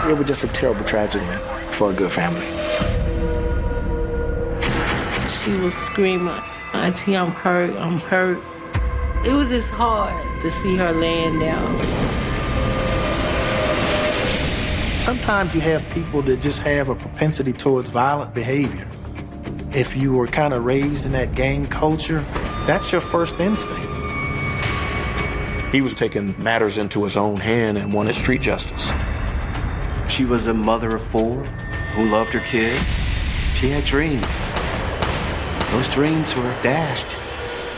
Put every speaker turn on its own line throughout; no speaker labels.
It was just a terrible tragedy for a good family.
She was screaming, "Auntie, I'm hurt, I'm hurt." It was just hard to see her laying down.
Sometimes you have people that just have a propensity towards violent behavior. If you were kind of raised in that gang culture, that's your first instinct.
He was taking matters into his own hand and wanted street justice.
She was a mother of 4 who loved her kid. She had dreams. Those dreams were dashed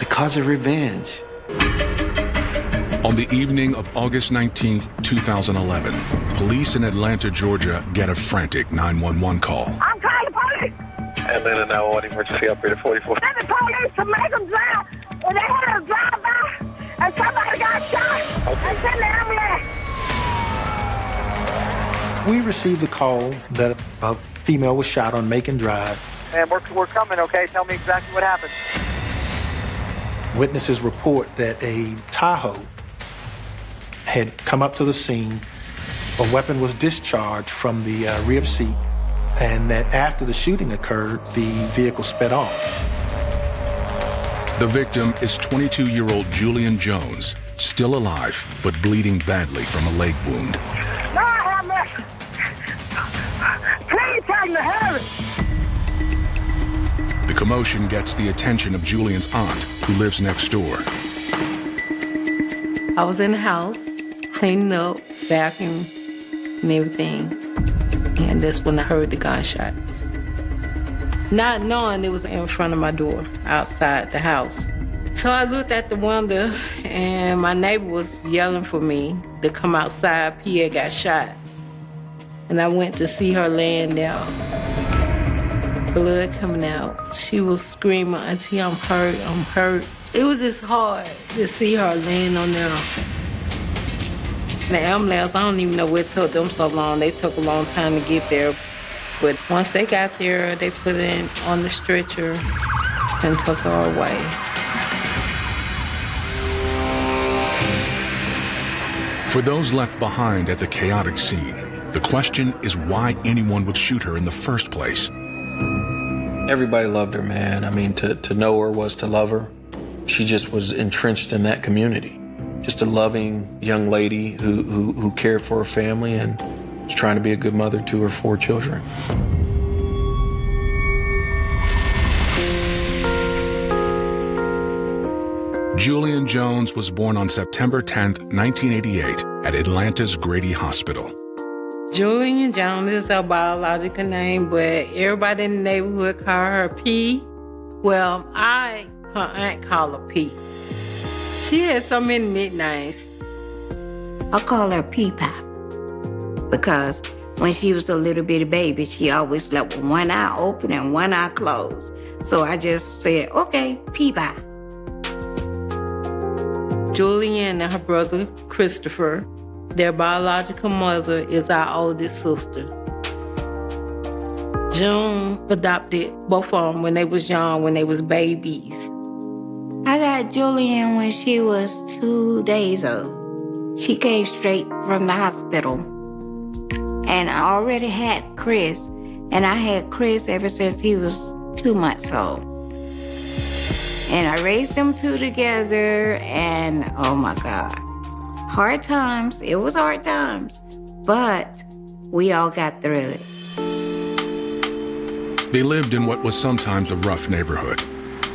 because of revenge.
On the evening of August 19th, 2011, police in Atlanta, Georgia get a frantic 911 call.
I'm calling the police.
Atlanta 911 emergency operator 44.
Send the police to Macon drive. And they had a drive-by and somebody got shot.
Okay.
And send the ambulance.
We received a call that a female was shot on Macon Drive.
Man, we're coming, okay? Tell me exactly what happened.
Witnesses report that a Tahoe had come up to the scene. A weapon was discharged from the rear seat, and that after the shooting occurred, the vehicle sped off.
The victim is 22-year-old Julian Jones, still alive, but bleeding badly from a leg wound.
Lord have mercy. Please tell me to hurry.
The commotion gets the attention of Julian's aunt, who lives next door.
I was in the house, cleaning up, vacuuming, and everything. And that's when I heard the gunshots. Not knowing it was in front of my door, outside the house. So I looked at the window, and my neighbor was yelling for me to come outside. Pierre got shot. And I went to see her laying down. Blood coming out. She was screaming, "Auntie, I'm hurt, I'm hurt." It was just hard to see her laying on there. The ambulance, I don't even know what took them so long. They took a long time to get there. But once they got there, they put her on the stretcher and took her away.
For those left behind at the chaotic scene, the question is why anyone would shoot her in the first place.
Everybody loved her, man. I mean, to know her was to love her. She just was entrenched in that community. Just a loving young lady who cared for her family and was trying to be a good mother to her 4 children.
Julian Jones was born on September 10th, 1988, at Atlanta's Grady Hospital.
Julian Jones is her biological name, but everybody in the neighborhood call her P. Well, her aunt call her P. She had so many nicknames.
I call her Pee-Pie because when she was a little bitty baby, she always slept with one eye open and one eye closed. So I just said, okay, Pee-Pie.
Julian and her brother, Christopher, their biological mother is our oldest sister. June adopted both of them when they was young, when they was babies.
I got Julian when she was 2 days old. She came straight from the hospital. And I already had Chris, and I had Chris ever since he was 2 months old. And I raised them 2 together, and oh my God. Hard times, it was hard times, but we all got through it.
They lived in what was sometimes a rough neighborhood,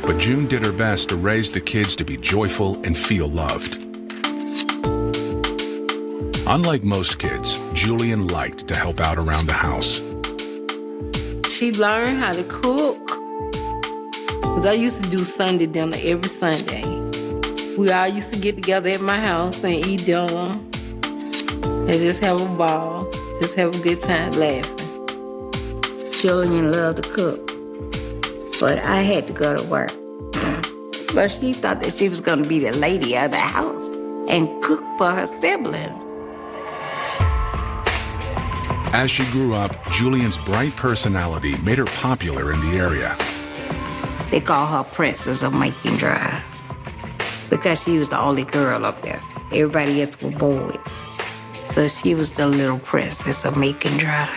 but June did her best to raise the kids to be joyful and feel loved. Unlike most kids, Julian liked to help out around the house.
She learned how to cook. 'Cause I used to do Sunday dinner every Sunday. We all used to get together at my house and eat dinner and just have a ball, just have a good time laughing.
Julian loved to cook, but I had to go to work. So she thought that she was going to be the lady of the house and cook for her siblings.
As she grew up, Julian's bright personality made her popular in the area.
They call her Princess of Macon Drive because she was the only girl up there. Everybody else were boys. So she was the little princess of Macon Drive.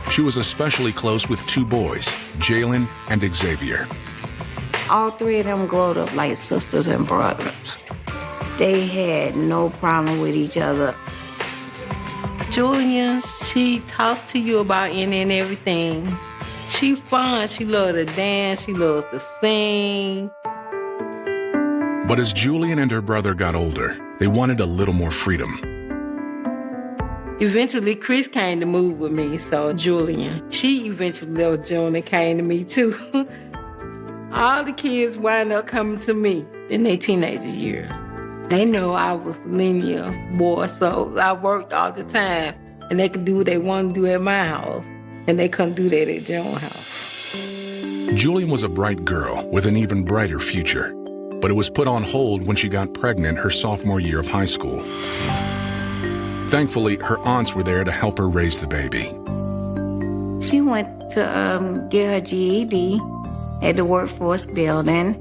She was especially close with two boys, Jalen and Xavier.
All three of them growed up like sisters and brothers. They had no problem with each other.
Julian, she talks to you about any and everything. She fun. She loves to dance. She loves to sing.
But as Julian and her brother got older, they wanted a little more freedom.
Eventually, Chris came to move with me, so Julian. She eventually loved June and came to me, too. All the kids wound up coming to me in their teenager years. They know I was linear boy, so I worked all the time, and they could do what they wanted to do at my house, and they couldn't do that at Joan's house.
Julian was a bright girl with an even brighter future, but it was put on hold when she got pregnant her sophomore year of high school. Thankfully, her aunts were there to help her raise the baby.
She went to get her GED at the workforce building.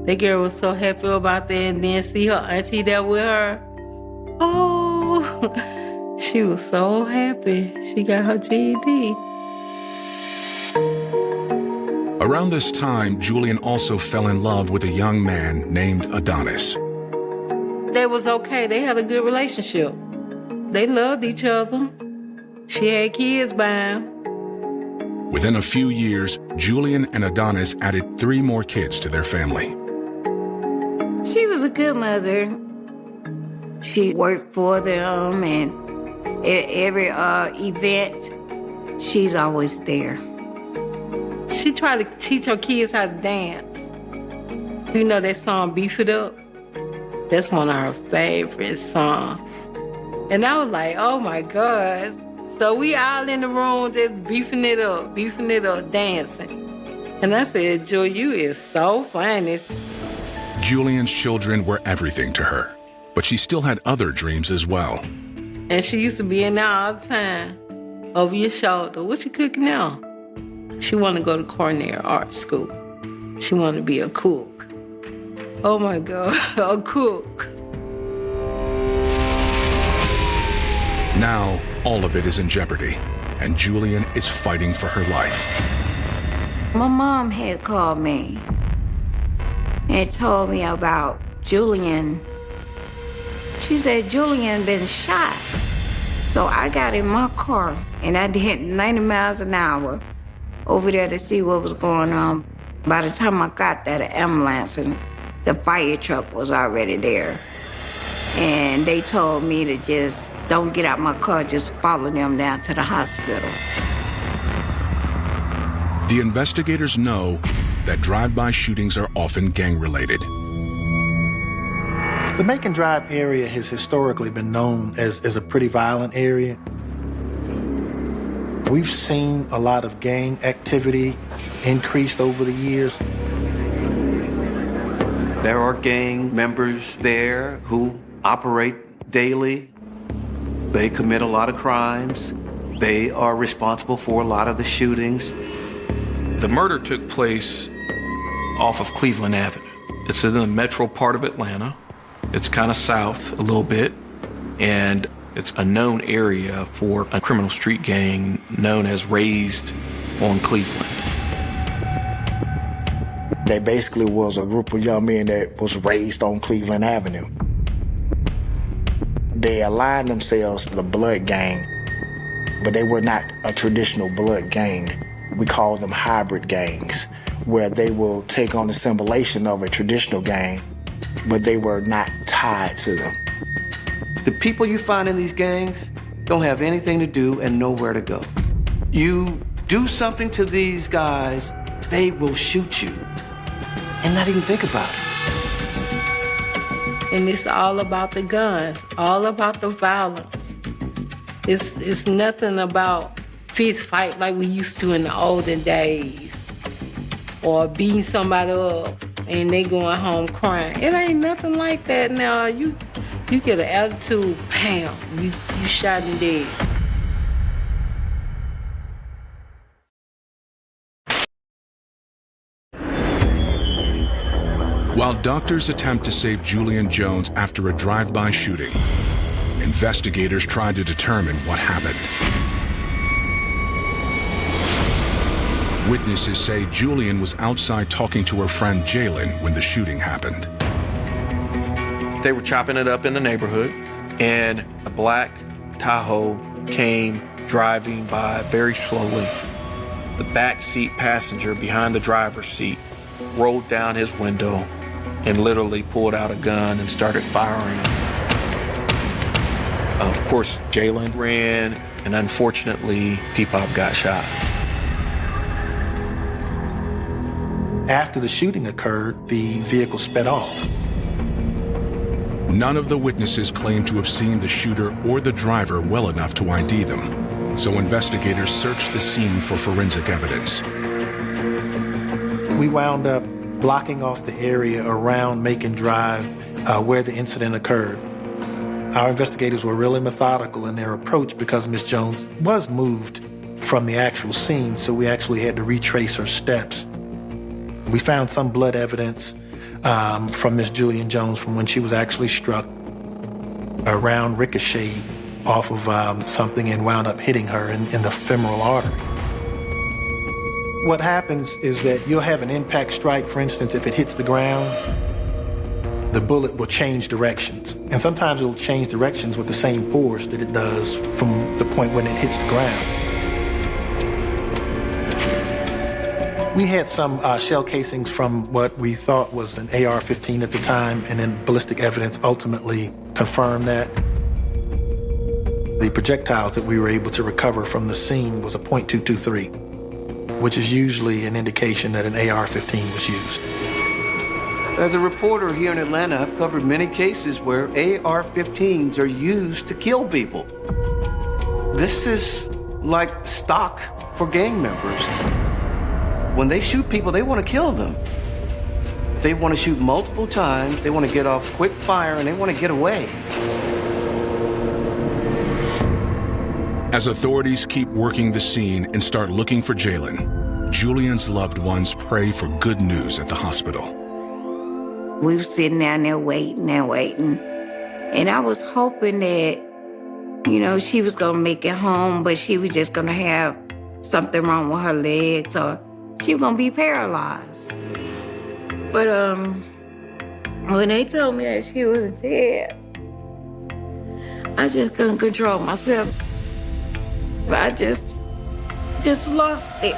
That girl was so happy about that, and then see her auntie there with her. Oh, she was so happy. She got her GED.
Around this time, Julian also fell in love with a young man named Adonis.
They was okay. They had a good relationship. They loved each other. She had kids by him.
Within a few years, Julian and Adonis added 3 more kids to their family.
She was a good mother. She worked for them, and at every event, she's always there.
She tried to teach her kids how to dance. You know that song, Beef It Up? That's one of her favorite songs. And I was like, oh my God. So we all in the room just beefing it up, dancing. And I said, Joy, you is so funny.
Julian's children were everything to her, but she still had other dreams as well.
And she used to be in there all the time, over your shoulder. What you cooking now? She wanted to go to Cornell Art School. She wanted to be a cook. Oh my God, a cook.
Now, all of it is in jeopardy, and Julian is fighting for her life.
My mom had called me and told me about Julian. She said Julian been shot. So I got in my car and I did 90 miles an hour over there to see what was going on. By the time I got there, the ambulance and the fire truck was already there. And they told me to just don't get out my car, just follow them down to the hospital.
The investigators know that drive-by shootings are often gang-related.
The Macon Drive area has historically been known as a pretty violent area. We've seen a lot of gang activity increased over the years.
There are gang members there who operate daily. They commit a lot of crimes. They are responsible for a lot of the shootings.
The murder took place off of Cleveland Avenue. It's in the metro part of Atlanta. It's kind of south a little bit, and it's a known area for a criminal street gang known as Raised on Cleveland.
They basically was a group of young men that was raised on Cleveland Avenue. They aligned themselves to the blood gang, but they were not a traditional blood gang. We call them hybrid gangs, where they will take on the symbolization of a traditional gang, but they were not tied to them.
The people you find in these gangs don't have anything to do and nowhere to go. You do something to these guys, they will shoot you and not even think about it.
And it's all about the guns, all about the violence. It's nothing about fist fight like we used to in the olden days, or beating somebody up and they going home crying. It ain't nothing like that now. You get an attitude, bam, you shot and dead.
While doctors attempt to save Julian Jones after a drive-by shooting, investigators tried to determine what happened. Witnesses say Julian was outside talking to her friend Jalen when the shooting happened.
They were chopping it up in the neighborhood, and a black Tahoe came driving by very slowly. The back seat passenger behind the driver's seat rolled down his window and literally pulled out a gun and started firing. Of course, Jalen ran, and unfortunately, P-Pop got shot.
After the shooting occurred, the vehicle sped off.
None of the witnesses claimed to have seen the shooter or the driver well enough to ID them, so investigators searched the scene for forensic evidence.
We wound up blocking off the area around Macon Drive where the incident occurred. Our investigators were really methodical in their approach because Miss Jones was moved from the actual scene, so we actually had to retrace her steps. We found some blood evidence from Miss Julian Jones from when she was actually struck. A round ricocheted off of something and wound up hitting her in the femoral artery. What happens is that you'll have an impact strike, for instance, if it hits the ground, the bullet will change directions. And sometimes it'll change directions with the same force that it does from the point when it hits the ground. We had some shell casings from what we thought was an AR-15 at the time, and then ballistic evidence ultimately confirmed that. The projectiles that we were able to recover from the scene was a .223, which is usually an indication that an AR-15 was used.
As a reporter here in Atlanta, I've covered many cases where AR-15s are used to kill people. This is like stock for gang members. When they shoot people, they want to kill them. They want to shoot multiple times, they want to get off quick fire, and they want to get away.
As authorities keep working the scene and start looking for Jalen, Julian's loved ones pray for good news at the hospital.
We were sitting down there waiting and waiting. And I was hoping that, she was going to make it home, but she was just going to have something wrong with her legs or she was going to be paralyzed. But when they told me that she was dead, I just couldn't control myself. But I just lost it.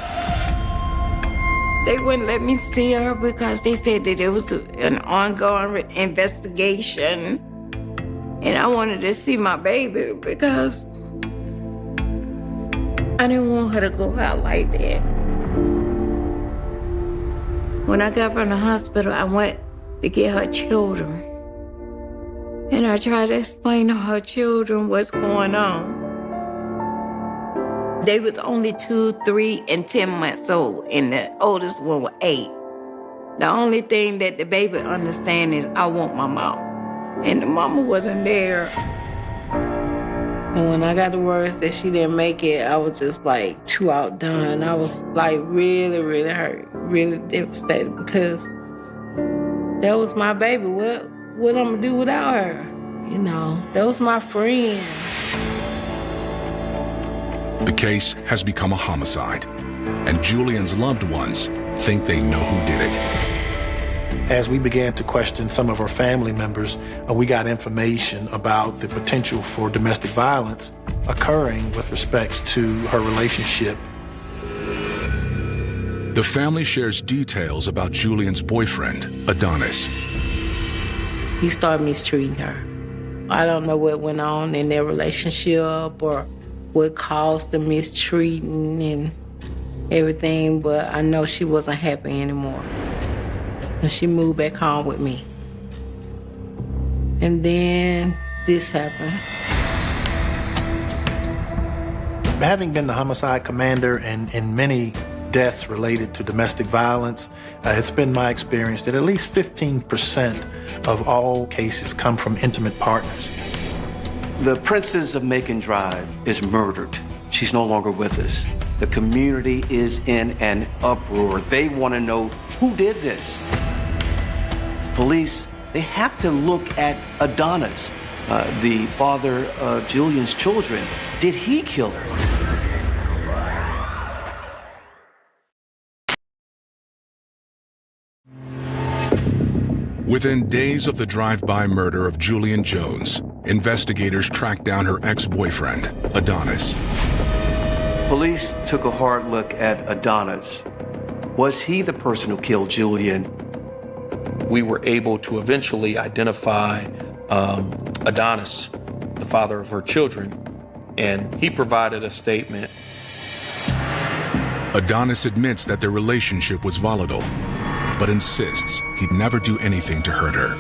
They wouldn't let me see her because they said that it was an ongoing investigation. And I wanted to see my baby because I didn't want her to go out like that. When I got from the hospital, I went to get her children. And I tried to explain to her children what's going on. They was only 2, 3, and 10 months old, and the oldest one was 8. The only thing that the baby understand is I want my mom. And the mama wasn't there.
And when I got the words that she didn't make it, I was just like too outdone. I was like really, really hurt, really devastated because that was my baby. What I'm gonna do without her? That was my friend.
The case has become a homicide, and Julian's loved ones think they know who did it.
As we began to question some of our family members, we got information about the potential for domestic violence occurring with respect to her relationship.
The family shares details about Julian's boyfriend, Adonis.
He started mistreating her. I don't know what went on in their relationship or what caused the mistreating and everything, but I know she wasn't happy anymore. And she moved back home with me. And then this happened.
Having been the homicide commander in many deaths related to domestic violence, it's been my experience that at least 15% of all cases come from intimate partners.
The princess of Macon Drive is murdered. She's no longer with us. The community is in an uproar. They want to know who did this. Police, they have to look at Adonis. the father of Julian's children. Did he kill her?
Within days of the drive-by murder of Julian Jones, investigators tracked down her ex-boyfriend, Adonis.
Police took a hard look at Adonis. Was he the person who killed Julian?
We were able to eventually identify Adonis, the father of her children, and he provided a statement.
Adonis admits that their relationship was volatile, but insists he'd never do anything to hurt her.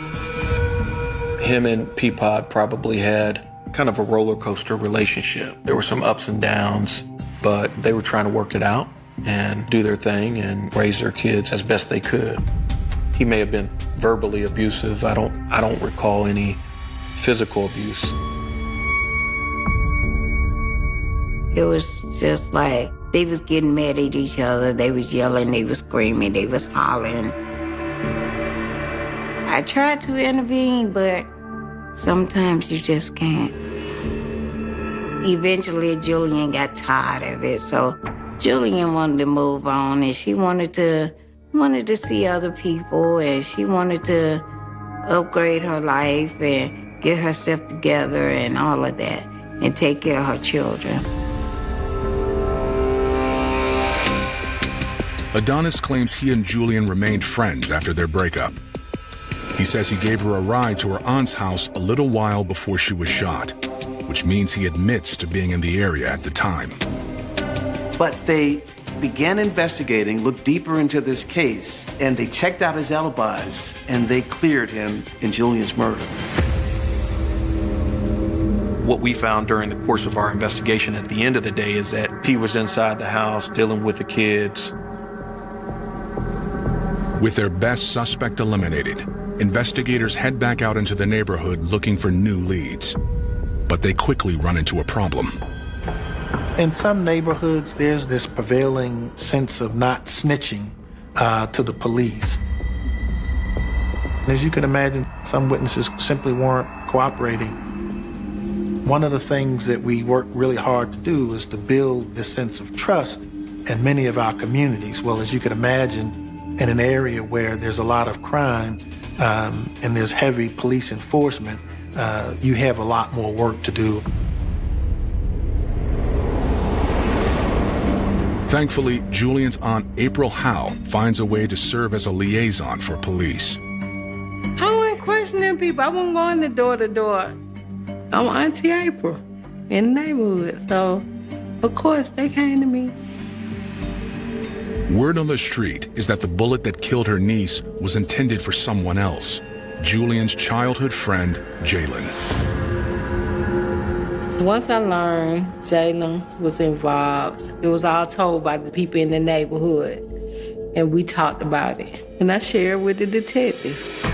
Him and Peapod probably had kind of a roller coaster relationship. There were some ups and downs, but they were trying to work it out and do their thing and raise their kids as best they could. He may have been verbally abusive. I don't recall any physical abuse.
It was just like they was getting mad at each other. They was yelling, they was screaming, they was hollering. I tried to intervene, but sometimes you just can't. Eventually, Julian got tired of it, so Julian wanted to move on, and she wanted to see other people, and she wanted to upgrade her life and get herself together and all of that, and take care of her children.
Adonis claims he and Julian remained friends after their breakup. He says he gave her a ride to her aunt's house a little while before she was shot, which means he admits to being in the area at the time.
But they began investigating, looked deeper into this case, and they checked out his alibis, and they cleared him in Julian's murder.
What we found during the course of our investigation at the end of the day is that he was inside the house dealing with the kids.
With their best suspect eliminated, investigators head back out into the neighborhood looking for new leads. But they quickly run into a problem.
In some neighborhoods, there's this prevailing sense of not snitching to the police. As you can imagine, some witnesses simply weren't cooperating. One of the things that we work really hard to do is to build this sense of trust in many of our communities. Well, as you can imagine, in an area where there's a lot of crime and there's heavy police enforcement, you have a lot more work to do.
Thankfully, Julian's aunt, April Howe, finds a way to serve as a liaison for police.
I wasn't questioning people. I wasn't going the door to door. I'm Auntie April in the neighborhood. So, of course, they came to me.
Word on the street is that the bullet that killed her niece was intended for someone else, Julian's childhood friend, Jalen.
Once I learned Jalen was involved, it was all told by the people in the neighborhood, and we talked about it. And I shared with the detective.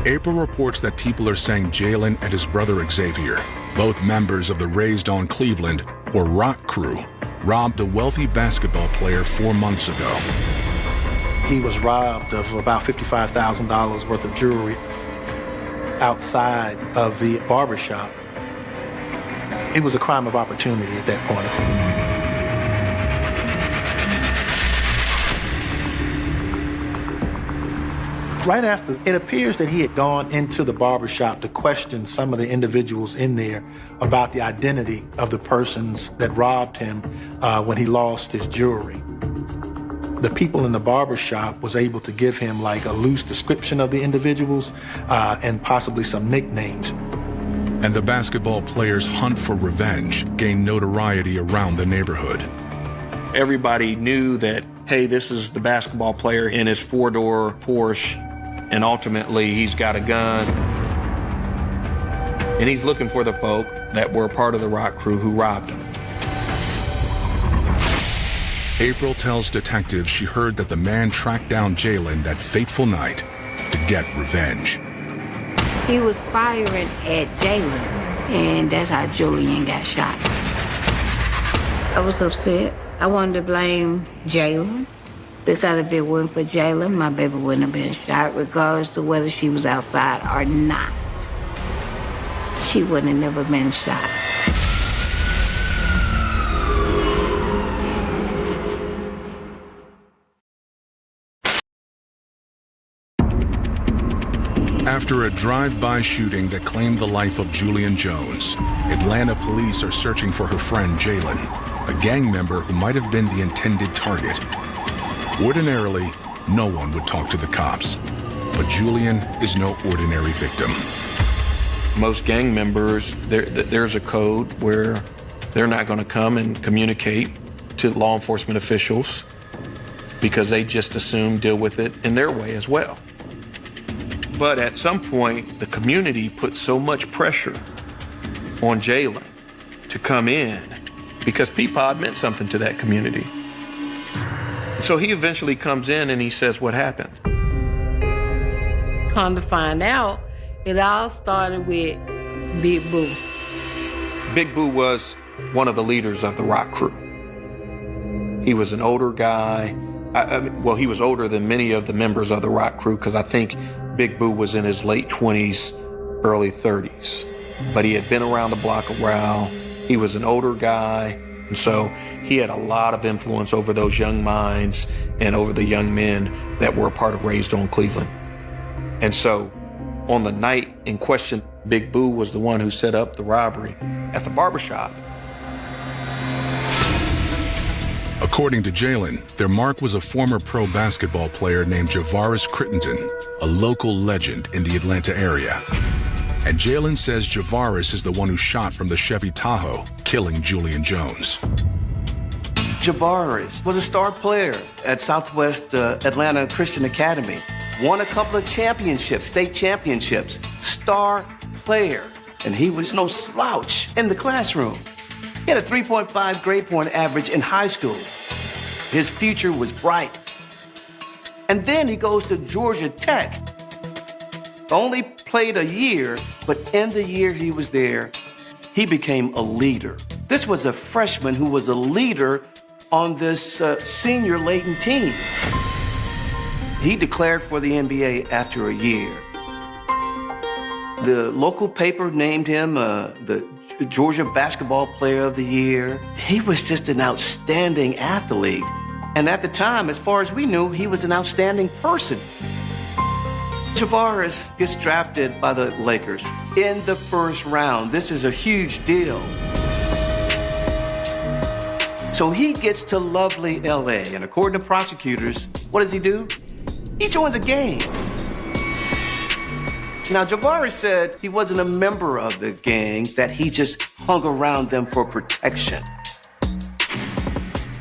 April reports that people are saying Jalen and his brother Xavier, both members of the Raised on Cleveland, or Rock Crew, robbed a wealthy basketball player 4 months ago.
He was robbed of about $55,000 worth of jewelry outside of the barbershop. It was a crime of opportunity at that point. Right after, it appears that he had gone into the barbershop to question some of the individuals in there about the identity of the persons that robbed him when he lost his jewelry. The people in the barbershop was able to give him like a loose description of the individuals and possibly some nicknames.
And the basketball player's hunt for revenge gained notoriety around the neighborhood.
Everybody knew that, hey, this is the basketball player in his four-door Porsche, and ultimately he's got a gun. And he's looking for the folk that were part of the Rock Crew who robbed him.
April tells detectives she heard that the man tracked down Jalen that fateful night to get revenge.
He was firing at Jalen, and that's how Julian got shot. I was upset. I wanted to blame Jalen, because if it wasn't for Jalen, my baby wouldn't have been shot, regardless of whether she was outside or not. she would have never been shot.
After a drive-by shooting that claimed the life of Julian Jones, Atlanta police are searching for her friend Jalen, a gang member who might have been the intended target. Ordinarily, no one would talk to the cops, but Julian is no ordinary victim.
Most gang members, there's a code where they're not going to come and communicate to law enforcement officials because they just assume deal with it in their way as well. But at some point, the community put so much pressure on Jalen to come in because Peapod meant something to that community. So he eventually comes in and he says, what happened?
Come to find out, it all started with Big Boo.
Big Boo was one of the leaders of the rock crew. He was an older guy. Well, he was older than many of the members of the rock crew because I think Big Boo was in his late 20s, early 30s. But he had been around the block a while. He was an older guy. And so he had a lot of influence over those young minds and over the young men that were a part of Raised on Cleveland. And so on the night in question, Big Boo was the one who set up the robbery at the barbershop.
According to Jalen, their mark was a former pro basketball player named Javaris Crittenden, a local legend in the Atlanta area. And Jalen says Javaris is the one who shot from the Chevy Tahoe, killing Julian Jones.
Javaris was a star player at Southwest Atlanta Christian Academy. Won a couple of championships, state championships. Star player. And he was no slouch in the classroom. He had a 3.5 grade point average in high school. His future was bright. And then he goes to Georgia Tech. Only played a year, but in the year he was there, he became a leader. This was a freshman who was a leader on this senior Layton team. He declared for the NBA after a year. The local paper named him the Georgia Basketball Player of the Year. He was just an outstanding athlete. And at the time, as far as we knew, he was an outstanding person. Javaris gets drafted by the Lakers in the first round. This is a huge deal. So he gets to lovely LA, and according to prosecutors, what does he do? He joins a gang. Now, Javaris said he wasn't a member of the gang, that he just hung around them for protection.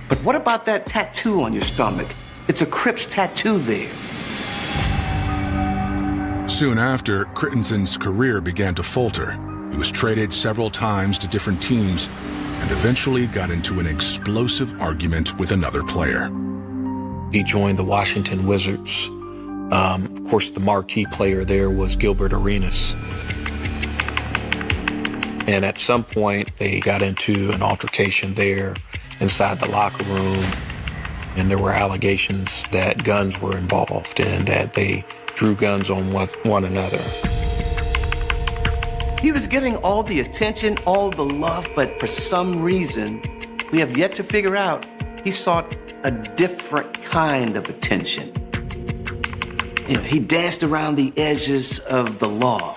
But what about that tattoo on your stomach? It's a Crips tattoo there.
Soon after, Crittenden's career began to falter. He was traded several times to different teams and eventually got into an explosive argument with another player.
He joined the Washington Wizards. Of course, the marquee player there was Gilbert Arenas. And at some point, they got into an altercation there inside the locker room. And there were allegations that guns were involved and that they drew guns on one another.
He was getting all the attention, all the love, but for some reason, we have yet to figure out, he sought a different kind of attention. You know, he danced around the edges of the law.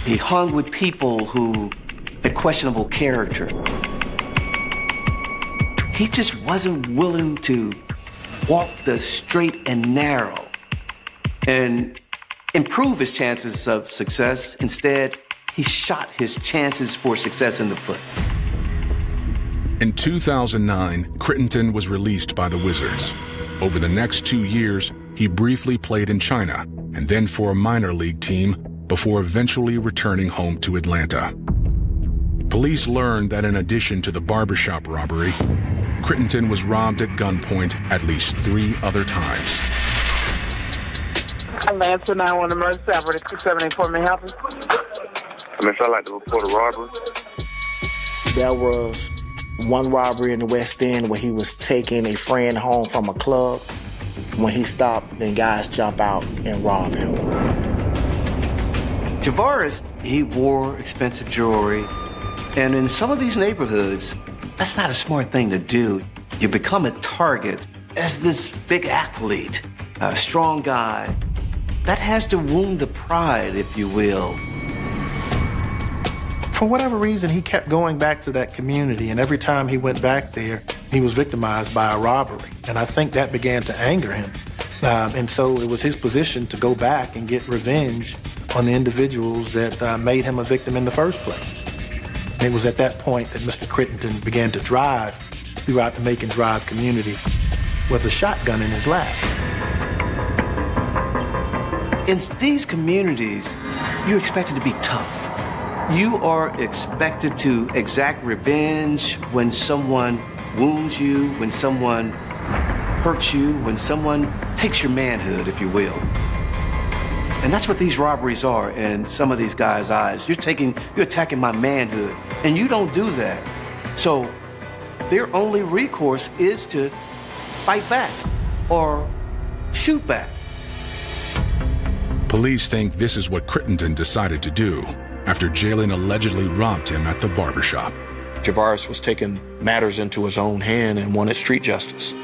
He hung with people who had questionable character. He just wasn't willing to walk the straight and narrow and improve his chances of success. Instead, he shot his chances for success in the foot.
In 2009, Crittenden was released by the Wizards. Over the next 2 years, he briefly played in China and then for a minor league team before eventually returning home to Atlanta. Police learned that in addition to the barbershop robbery, Crittenden was robbed at gunpoint at least 3 other times.
Atlanta 911 emergency operator 2784, may I help you? I'd like to report a robbery.
There was one robbery in the West End where he was taking a friend home from a club. When he stopped, then guys jump out and rob him.
Javaris, he wore expensive jewelry. And in some of these neighborhoods, that's not a smart thing to do. You become a target as this big athlete, a strong guy. That has to wound the pride, if you will.
For whatever reason, he kept going back to that community, and every time he went back there, he was victimized by a robbery. And I think that began to anger him. And so it was his position to go back and get revenge on the individuals that made him a victim in the first place. And it was at that point that Mr. Crittenden began to drive throughout the Macon Drive community with a shotgun in his lap.
In these communities, you're expected to be tough. You are expected to exact revenge when someone wounds you, when someone hurts you, when someone takes your manhood, if you will. And that's what these robberies are in some of these guys' eyes. You're attacking my manhood, and you don't do that. So their only recourse is to fight back or shoot back.
Police think this is what Crittenden decided to do after Jalen allegedly robbed him at the barbershop.
Javaris was taking matters into his own hand and wanted street justice.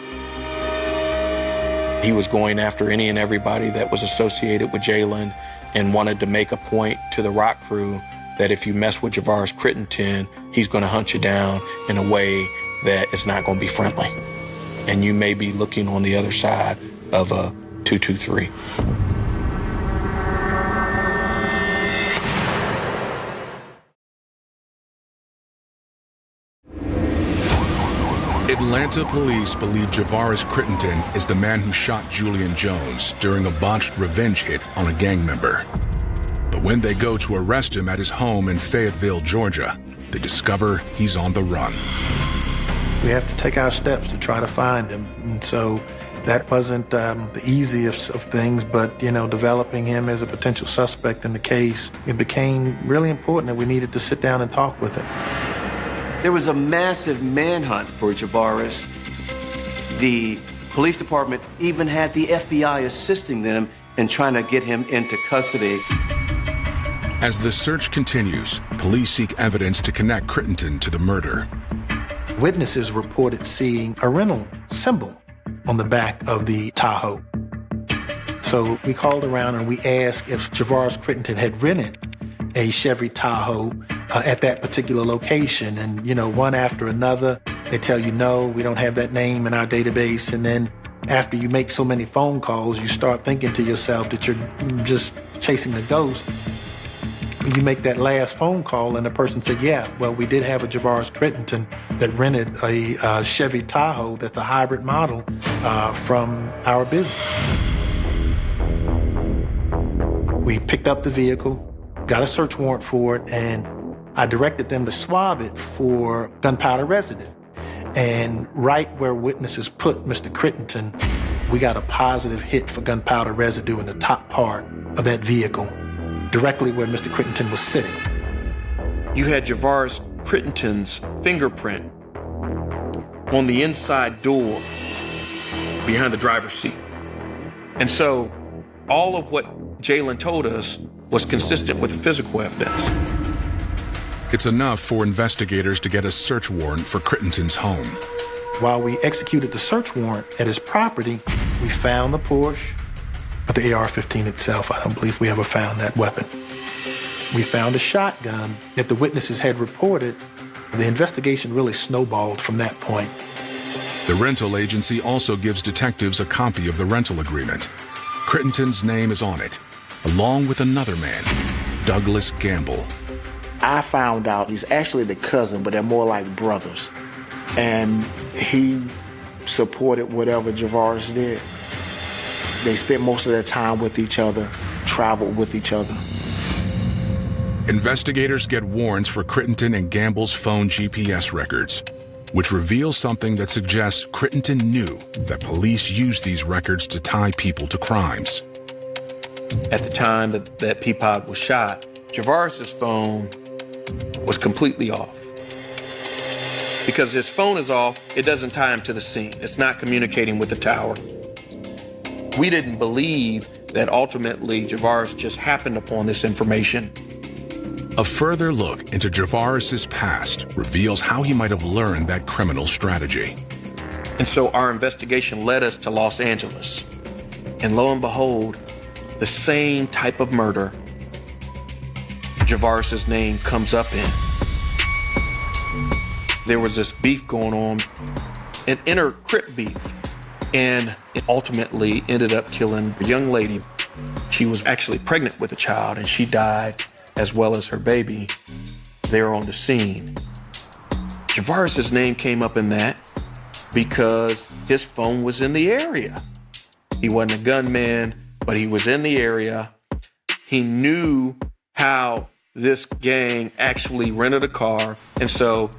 He was going after any and everybody that was associated with Jalen and wanted to make a point to the rock crew that if you mess with Javaris Crittenden, he's going to hunt you down in a way that is not going to be friendly. And you may be looking on the other side of a 223.
Atlanta police believe Javaris Crittenden is the man who shot Julian Jones during a botched revenge hit on a gang member. But when they go to arrest him at his home in Fayetteville, Georgia, they discover he's on the run.
We have to take our steps to try to find him. And so that wasn't the easiest of things, but, developing him as a potential suspect in the case, it became really important that we needed to sit down and talk with him.
There was a massive manhunt for Javaris. The police department even had the FBI assisting them in trying to get him into custody.
As the search continues, police seek evidence to connect Crittenden to the murder.
Witnesses reported seeing a rental symbol on the back of the Tahoe. So we called around and we asked if Javaris Crittenden had rented a Chevy Tahoe at that particular location. And, one after another, they tell you, no, we don't have that name in our database. And then after you make so many phone calls, you start thinking to yourself that you're just chasing the ghost. You make that last phone call and the person said, yeah, well, we did have a Javaris Crittenden that rented a Chevy Tahoe that's a hybrid model from our business. We picked up the vehicle, got a search warrant for it, and I directed them to swab it for gunpowder residue. And right where witnesses put Mr. Crittenden, we got a positive hit for gunpowder residue in the top part of that vehicle, directly where Mr. Crittenden was sitting.
You had Javaris Crittenden's fingerprint on the inside door behind the driver's seat. And so all of what Jalen told us was consistent with the physical evidence.
It's enough for investigators to get a search warrant for Crittenden's home.
While we executed the search warrant at his property, we found the Porsche, but the AR-15 itself, I don't believe we ever found that weapon. We found a shotgun that the witnesses had reported. The investigation really snowballed from that point.
The rental agency also gives detectives a copy of the rental agreement. Crittenden's name is on it, along with another man, Douglas Gamble.
I found out he's actually the cousin, but they're more like brothers. And he supported whatever Javaris did. They spent most of their time with each other, traveled with each other.
Investigators get warrants for Crittenden and Gamble's phone GPS records, which reveals something that suggests Crittenden knew that police used these records to tie people to crimes.
At the time that Peapod was shot, Javaris's phone was completely off. Because his phone is off, it doesn't tie him to the scene. It's not communicating with the tower. We didn't believe that ultimately Javaris just happened upon this information.
A further look into Javaris's past reveals how he might have learned that criminal strategy.
And so our investigation led us to Los Angeles. And lo and behold, the same type of murder Javaris's name comes up in. There was this beef going on, an inner crip beef, and it ultimately ended up killing a young lady. She was actually pregnant with a child, and she died, as well as her baby, there on the scene. Javaris's name came up in that because his phone was in the area. He wasn't a gunman, but he was in the area. He knew how this gang actually rented a car, and so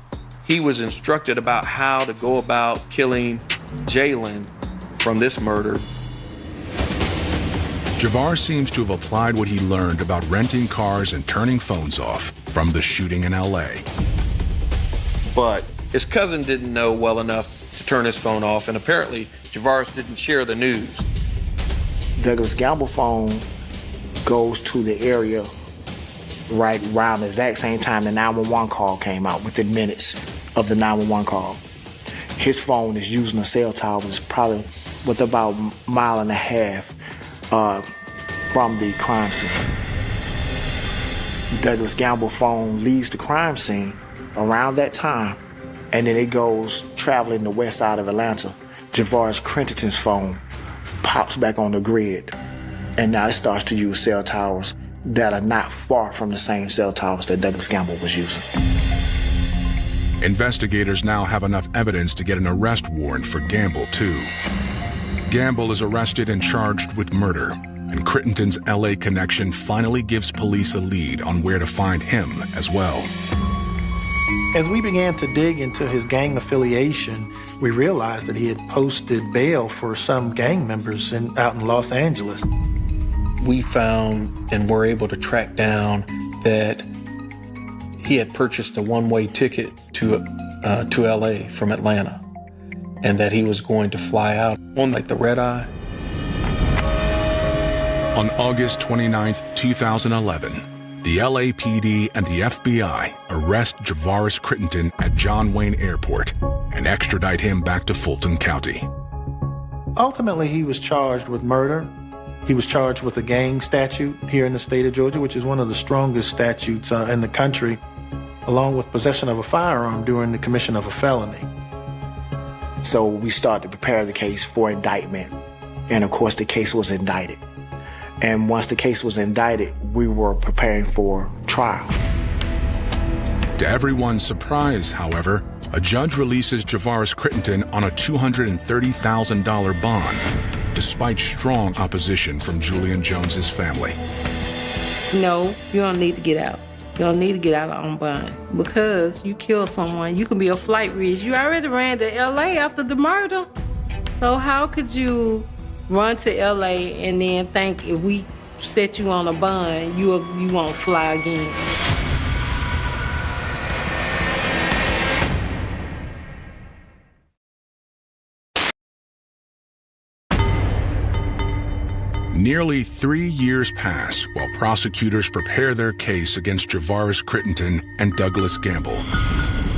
he was instructed about how to go about killing Jalen from this murder.
Javaris seems to have applied what he learned about renting cars and turning phones off from the shooting in LA.
But his cousin didn't know well enough to turn his phone off, and apparently Javaris didn't share the news.
Douglas Gamble's phone goes to the area right around the exact same time the 911 call came out, within minutes of the 911 call. His phone is using a cell tower. It's probably with about a mile and a half from the crime scene. Douglas Gamble's phone leaves the crime scene around that time, and then it goes traveling the west side of Atlanta. Javaris Crittenton's phone pops back on the grid, and now it starts to use cell towers that are not far from the same cell towers that Douglas Gamble was using.
Investigators now have enough evidence to get an arrest warrant for Gamble, too. Gamble is arrested and charged with murder, and Crittenton's LA connection finally gives police a lead on where to find him as well.
As we began to dig into his gang affiliation, we realized that he had posted bail for some gang members out in Los Angeles.
We found and were able to track down that he had purchased a one-way ticket to LA from Atlanta, and that he was going to fly out on like the red eye.
On August 29th, 2011, the LAPD and the FBI arrest Javaris Crittenton at John Wayne Airport and extradite him back to Fulton County.
Ultimately, he was charged with murder. He was charged with a gang statute here in the state of Georgia, which is one of the strongest statutes in the country, along with possession of a firearm during the commission of a felony.
So we started to prepare the case for indictment. And of course, the case was indicted. And once the case was indicted, we were preparing for trial.
To everyone's surprise, however, a judge releases Javaris Crittenton on a $230,000 bond, despite strong opposition from Julian Jones's family.
No, you don't need to get out. You don't need to get out on bond because you kill someone. You can be a flight risk. You already ran to LA after the murder. So how could you run to LA and then think if we set you on a bond, you won't fly again?
Nearly 3 years pass while prosecutors prepare their case against Javaris Crittenton and Douglas Gamble.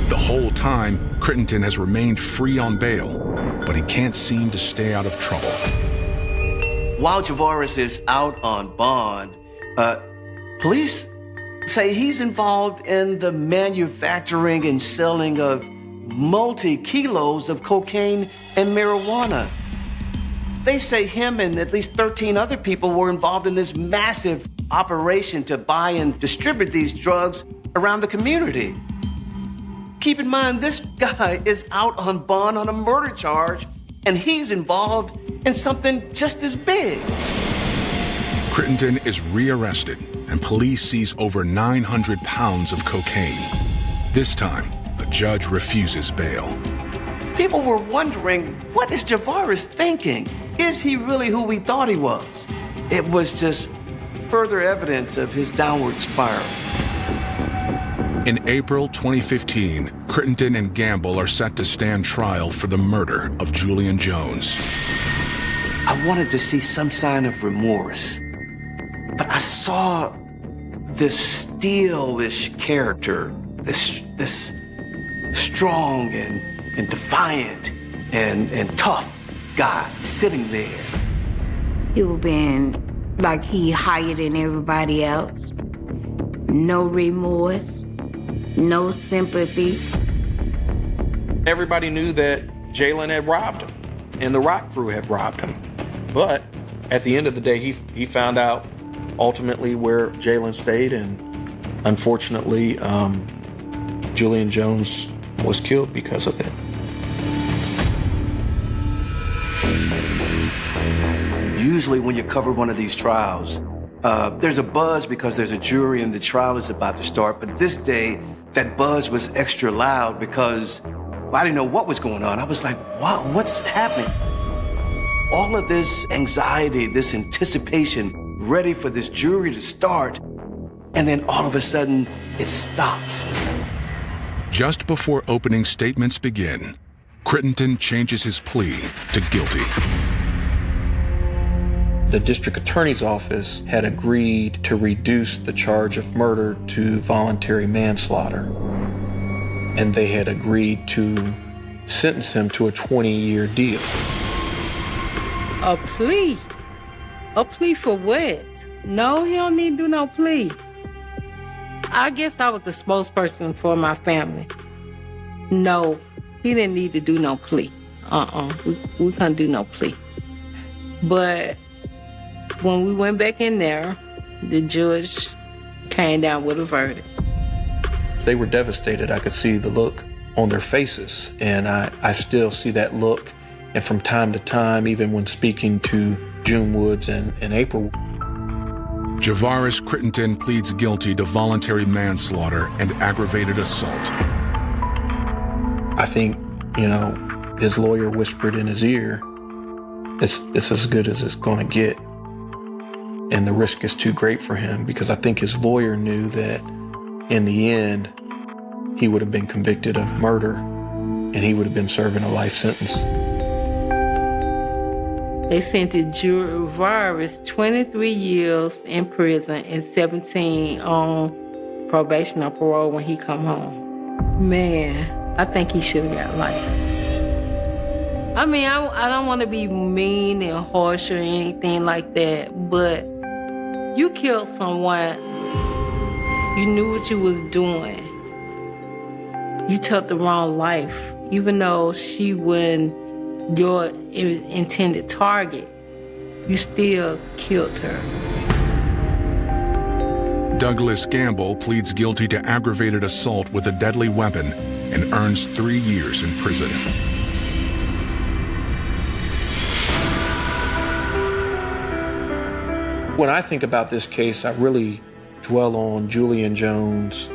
The whole time, Crittenton has remained free on bail, but he can't seem to stay out of trouble.
While Javaris is out on bond, police say he's involved in the manufacturing and selling of multi-kilos of cocaine and marijuana. They say him and at least 13 other people were involved in this massive operation to buy and distribute these drugs around the community. Keep in mind, this guy is out on bond on a murder charge, and he's involved in something just as big.
Crittenton is rearrested, and police seize over 900 pounds of cocaine. This time, a judge refuses bail.
People were wondering, what is Javaris thinking? Is he really who we thought he was? It was just further evidence of his downward spiral.
In April 2015, Crittenton and Gamble are set to stand trial for the murder of Julian Jones.
I wanted to see some sign of remorse. But I saw this steelish character, this strong and defiant and tough guy sitting there.
He was being like he higher than everybody else. No remorse, no sympathy.
Everybody knew that Jalen had robbed him and the rock crew had robbed him. But at the end of the day, he found out ultimately where Jalen stayed, and unfortunately, Julian Jones was killed because of it.
Usually when you cover one of these trials, there's a buzz because there's a jury and the trial is about to start. But this day, that buzz was extra loud because I didn't know what was going on. I was like, wow, what's happening? All of this anxiety, this anticipation, ready for this jury to start, and then all of a sudden, it stops.
Just before opening statements begin, Crittenden changes his plea to guilty.
The district attorney's office had agreed to reduce the charge of murder to voluntary manslaughter. And they had agreed to sentence him to a 20-year deal.
A plea? A plea for what? No, he don't need to do no plea. I guess I was the spokesperson for my family. No, he didn't need to do no plea. We couldn't do no plea. But when we went back in there, the judge came down with a verdict.
They were devastated. I could see the look on their faces, and I still see that look. And from time to time, even when speaking to June Woods and April.
Javaris Crittenden pleads guilty to voluntary manslaughter and aggravated assault.
I think, his lawyer whispered in his ear, it's as good as it's going to get. And the risk is too great for him, because I think his lawyer knew that in the end, he would have been convicted of murder and he would have been serving a life sentence.
They sentenced Javaris 23 years in prison and 17 on probation or parole when he come home. Man, I think he should have got life. I mean, I don't want to be mean and harsh or anything like that, but you killed someone. You knew what you was doing. You took the wrong life, even though she wasn't your intended target. You still killed her.
Douglas Gamble pleads guilty to aggravated assault with a deadly weapon and earns 3 years in prison.
When I think about this case, I really dwell on Julian Jones,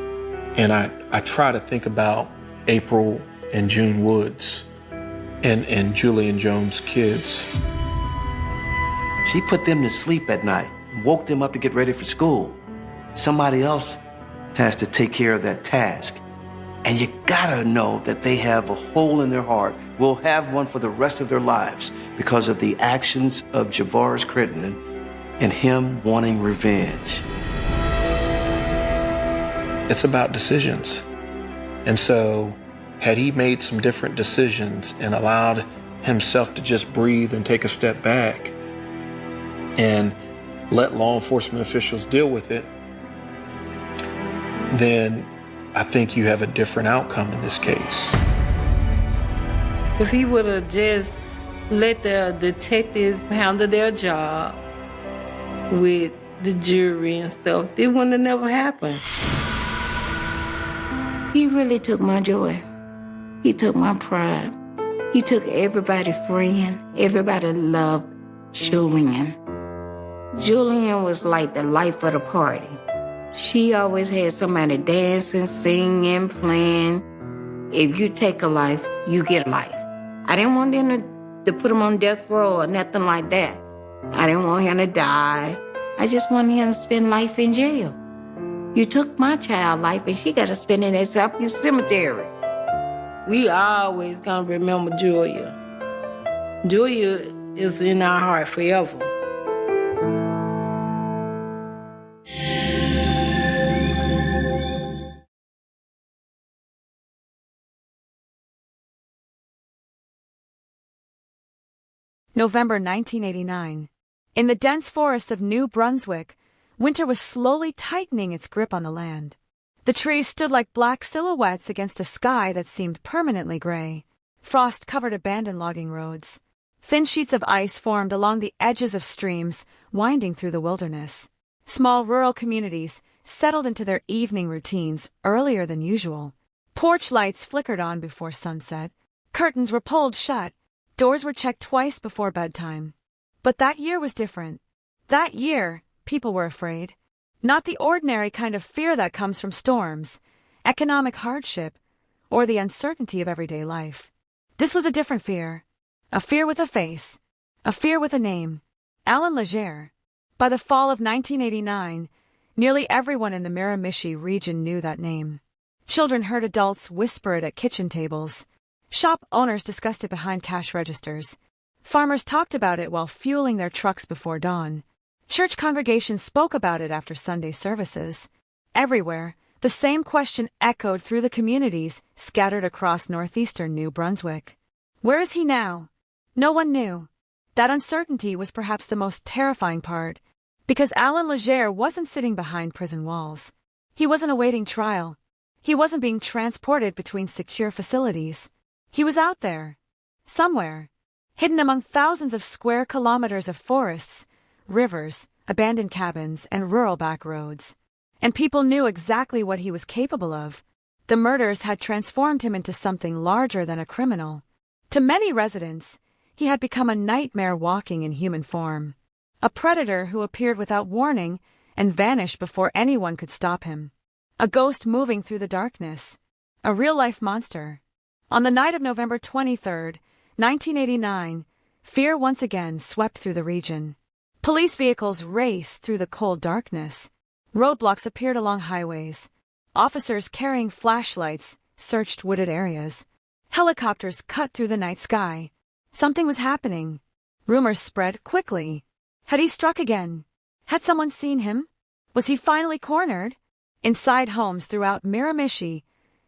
and I try to think about April and June Woods and Julian Jones' kids.
She put them to sleep at night, woke them up to get ready for school. Somebody else has to take care of that task. And you gotta know that they have a hole in their heart, will have one for the rest of their lives because of the actions of Javaris Crittenden and him wanting revenge.
It's about decisions. And so, had he made some different decisions and allowed himself to just breathe and take a step back and let law enforcement officials deal with it, then I think you have a different outcome in this case.
If he would have just let the detectives handle their job with the jury and stuff, it wouldn't have never happened.
He really took my joy. He took my pride. He took everybody's friend. Everybody loved Julian. Julian was like the life of the party. She always had somebody dancing, singing, playing. If you take a life, you get a life. I didn't want them to put him on death row or nothing like that. I didn't want him to die. I just wanted him to spend life in jail. You took my child life and she got to spend it in Southview Cemetery.
We always gonna remember Julia. Julia is in our heart forever.
November 1989. In the dense forests of New Brunswick, winter was slowly tightening its grip on the land. The trees stood like black silhouettes against a sky that seemed permanently gray. Frost covered abandoned logging roads. Thin sheets of ice formed along the edges of streams, winding through the wilderness. Small rural communities settled into their evening routines earlier than usual. Porch lights flickered on before sunset. Curtains were pulled shut. Doors were checked twice before bedtime. But that year was different. That year, people were afraid. Not the ordinary kind of fear that comes from storms, economic hardship, or the uncertainty of everyday life. This was a different fear. A fear with a face. A fear with a name. Alan Legere. By the fall of 1989, nearly everyone in the Miramichi region knew that name. Children heard adults whisper it at kitchen tables. Shop owners discussed it behind cash registers. Farmers talked about it while fueling their trucks before dawn. Church congregations spoke about it after Sunday services. Everywhere, the same question echoed through the communities scattered across northeastern New Brunswick. Where is he now? No one knew. That uncertainty was perhaps the most terrifying part, because Alan Legere wasn't sitting behind prison walls. He wasn't awaiting trial. He wasn't being transported between secure facilities. He was out there, somewhere, hidden among thousands of square kilometers of forests, rivers, abandoned cabins, and rural back roads. And people knew exactly what he was capable of. The murders had transformed him into something larger than a criminal. To many residents, he had become a nightmare walking in human form. A predator who appeared without warning and vanished before anyone could stop him. A ghost moving through the darkness. A real-life monster. On the night of November 23, 1989, fear once again swept through the region. Police vehicles raced through the cold darkness. Roadblocks appeared along highways. Officers carrying flashlights searched wooded areas. Helicopters cut through the night sky. Something was happening. Rumors spread quickly. Had he struck again? Had someone seen him? Was he finally cornered? Inside homes throughout Miramichi,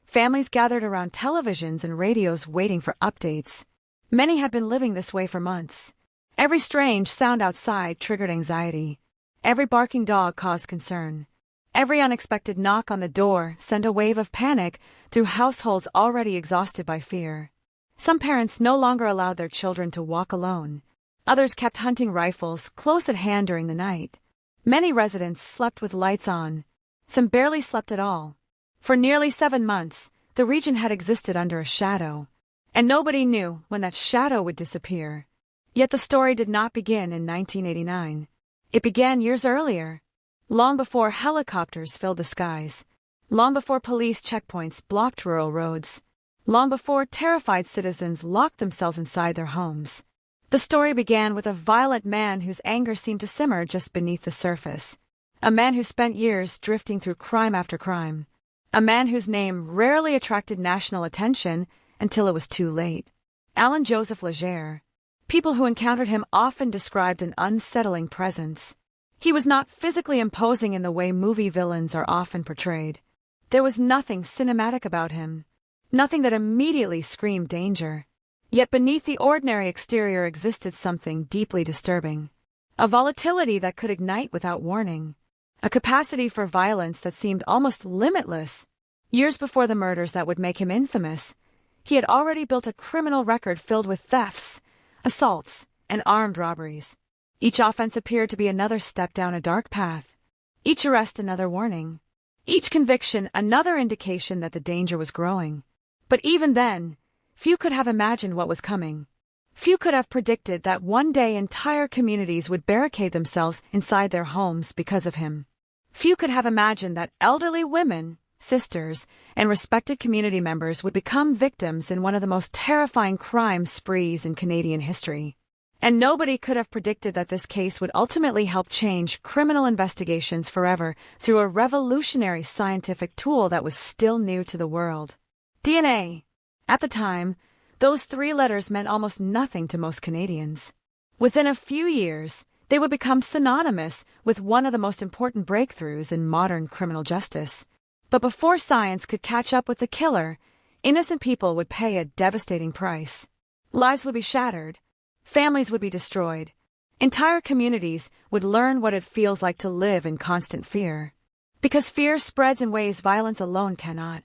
families gathered around televisions and radios waiting for updates. Many had been living this way for months. Every strange sound outside triggered anxiety. Every barking dog caused concern. Every unexpected knock on the door sent a wave of panic through households already exhausted by fear. Some parents no longer allowed their children to walk alone. Others kept hunting rifles close at hand during the night. Many residents slept with lights on. Some barely slept at all. For nearly 7 months, the region had existed under a shadow, and nobody knew when that shadow would disappear. Yet the story did not begin in 1989. It began years earlier, long before helicopters filled the skies, long before police checkpoints blocked rural roads, long before terrified citizens locked themselves inside their homes. The story began with a violent man whose anger seemed to simmer just beneath the surface. A man who spent years drifting through crime after crime. A man whose name rarely attracted national attention until it was too late. Alan Joseph Legere. People who encountered him often described an unsettling presence. He was not physically imposing in the way movie villains are often portrayed. There was nothing cinematic about him. Nothing that immediately screamed danger. Yet beneath the ordinary exterior existed something deeply disturbing. A volatility that could ignite without warning. A capacity for violence that seemed almost limitless. Years before the murders that would make him infamous, he had already built a criminal record filled with thefts, assaults, and armed robberies. Each offense appeared to be another step down a dark path. Each arrest another warning. Each conviction another indication that the danger was growing. But even then, few could have imagined what was coming. Few could have predicted that one day entire communities would barricade themselves inside their homes because of him. Few could have imagined that elderly women, sisters, and respected community members would become victims in one of the most terrifying crime sprees in Canadian history. And nobody could have predicted that this case would ultimately help change criminal investigations forever through a revolutionary scientific tool that was still new to the world. DNA. At the time, those 3 letters meant almost nothing to most Canadians. Within a few years, they would become synonymous with one of the most important breakthroughs in modern criminal justice. But before science could catch up with the killer, innocent people would pay a devastating price. Lives would be shattered. Families would be destroyed. Entire communities would learn what it feels like to live in constant fear. Because fear spreads in ways violence alone cannot.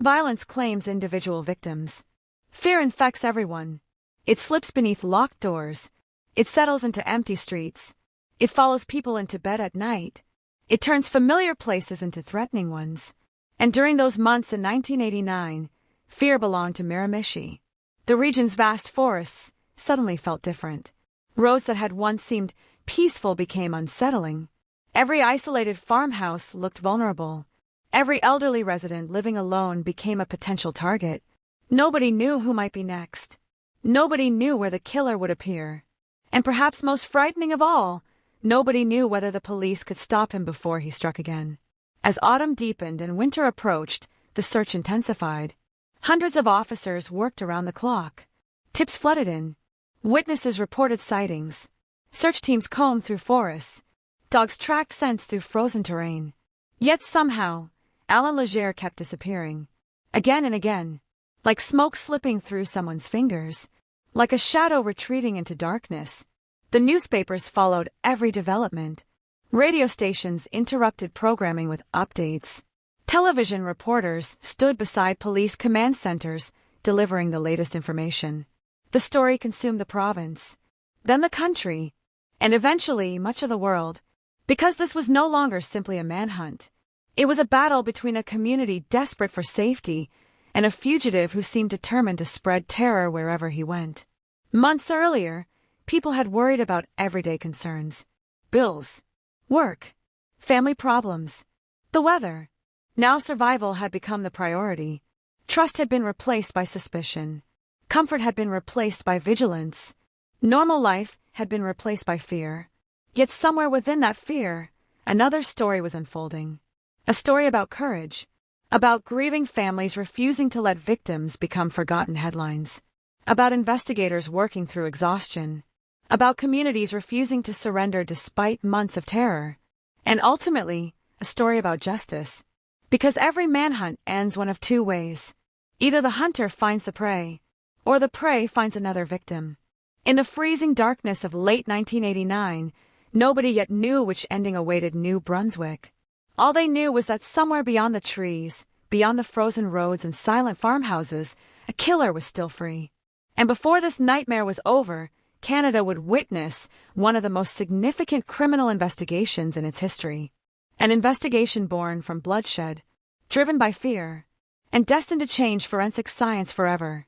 Violence claims individual victims. Fear infects everyone. It slips beneath locked doors. It settles into empty streets. It follows people into bed at night. It turns familiar places into threatening ones. And during those months in 1989, fear belonged to Miramichi. The region's vast forests suddenly felt different. Roads that had once seemed peaceful became unsettling. Every isolated farmhouse looked vulnerable. Every elderly resident living alone became a potential target. Nobody knew who might be next. Nobody knew where the killer would appear. And perhaps most frightening of all, nobody knew whether the police could stop him before he struck again. As autumn deepened and winter approached, the search intensified. Hundreds of officers worked around the clock. Tips flooded in. Witnesses reported sightings. Search teams combed through forests. Dogs tracked scents through frozen terrain. Yet somehow, Alan Legere kept disappearing. Again and again. Like smoke slipping through someone's fingers. Like a shadow retreating into darkness. The newspapers followed every development. Radio stations interrupted programming with updates. Television reporters stood beside police command centers, delivering the latest information. The story consumed the province, then the country, and eventually much of the world, because this was no longer simply a manhunt. It was a battle between a community desperate for safety and a fugitive who seemed determined to spread terror wherever he went. Months earlier, people had worried about everyday concerns. Bills, work, family problems, the weather. Now survival had become the priority. Trust had been replaced by suspicion. Comfort had been replaced by vigilance. Normal life had been replaced by fear. Yet somewhere within that fear, another story was unfolding. A story about courage. About grieving families refusing to let victims become forgotten headlines. About investigators working through exhaustion. About communities refusing to surrender despite months of terror. And ultimately, a story about justice. Because every manhunt ends one of two ways. Either the hunter finds the prey, or the prey finds another victim. In the freezing darkness of late 1989, nobody yet knew which ending awaited New Brunswick. All they knew was that somewhere beyond the trees, beyond the frozen roads and silent farmhouses, a killer was still free. And before this nightmare was over, Canada would witness one of the most significant criminal investigations in its history. An investigation born from bloodshed, driven by fear, and destined to change forensic science forever.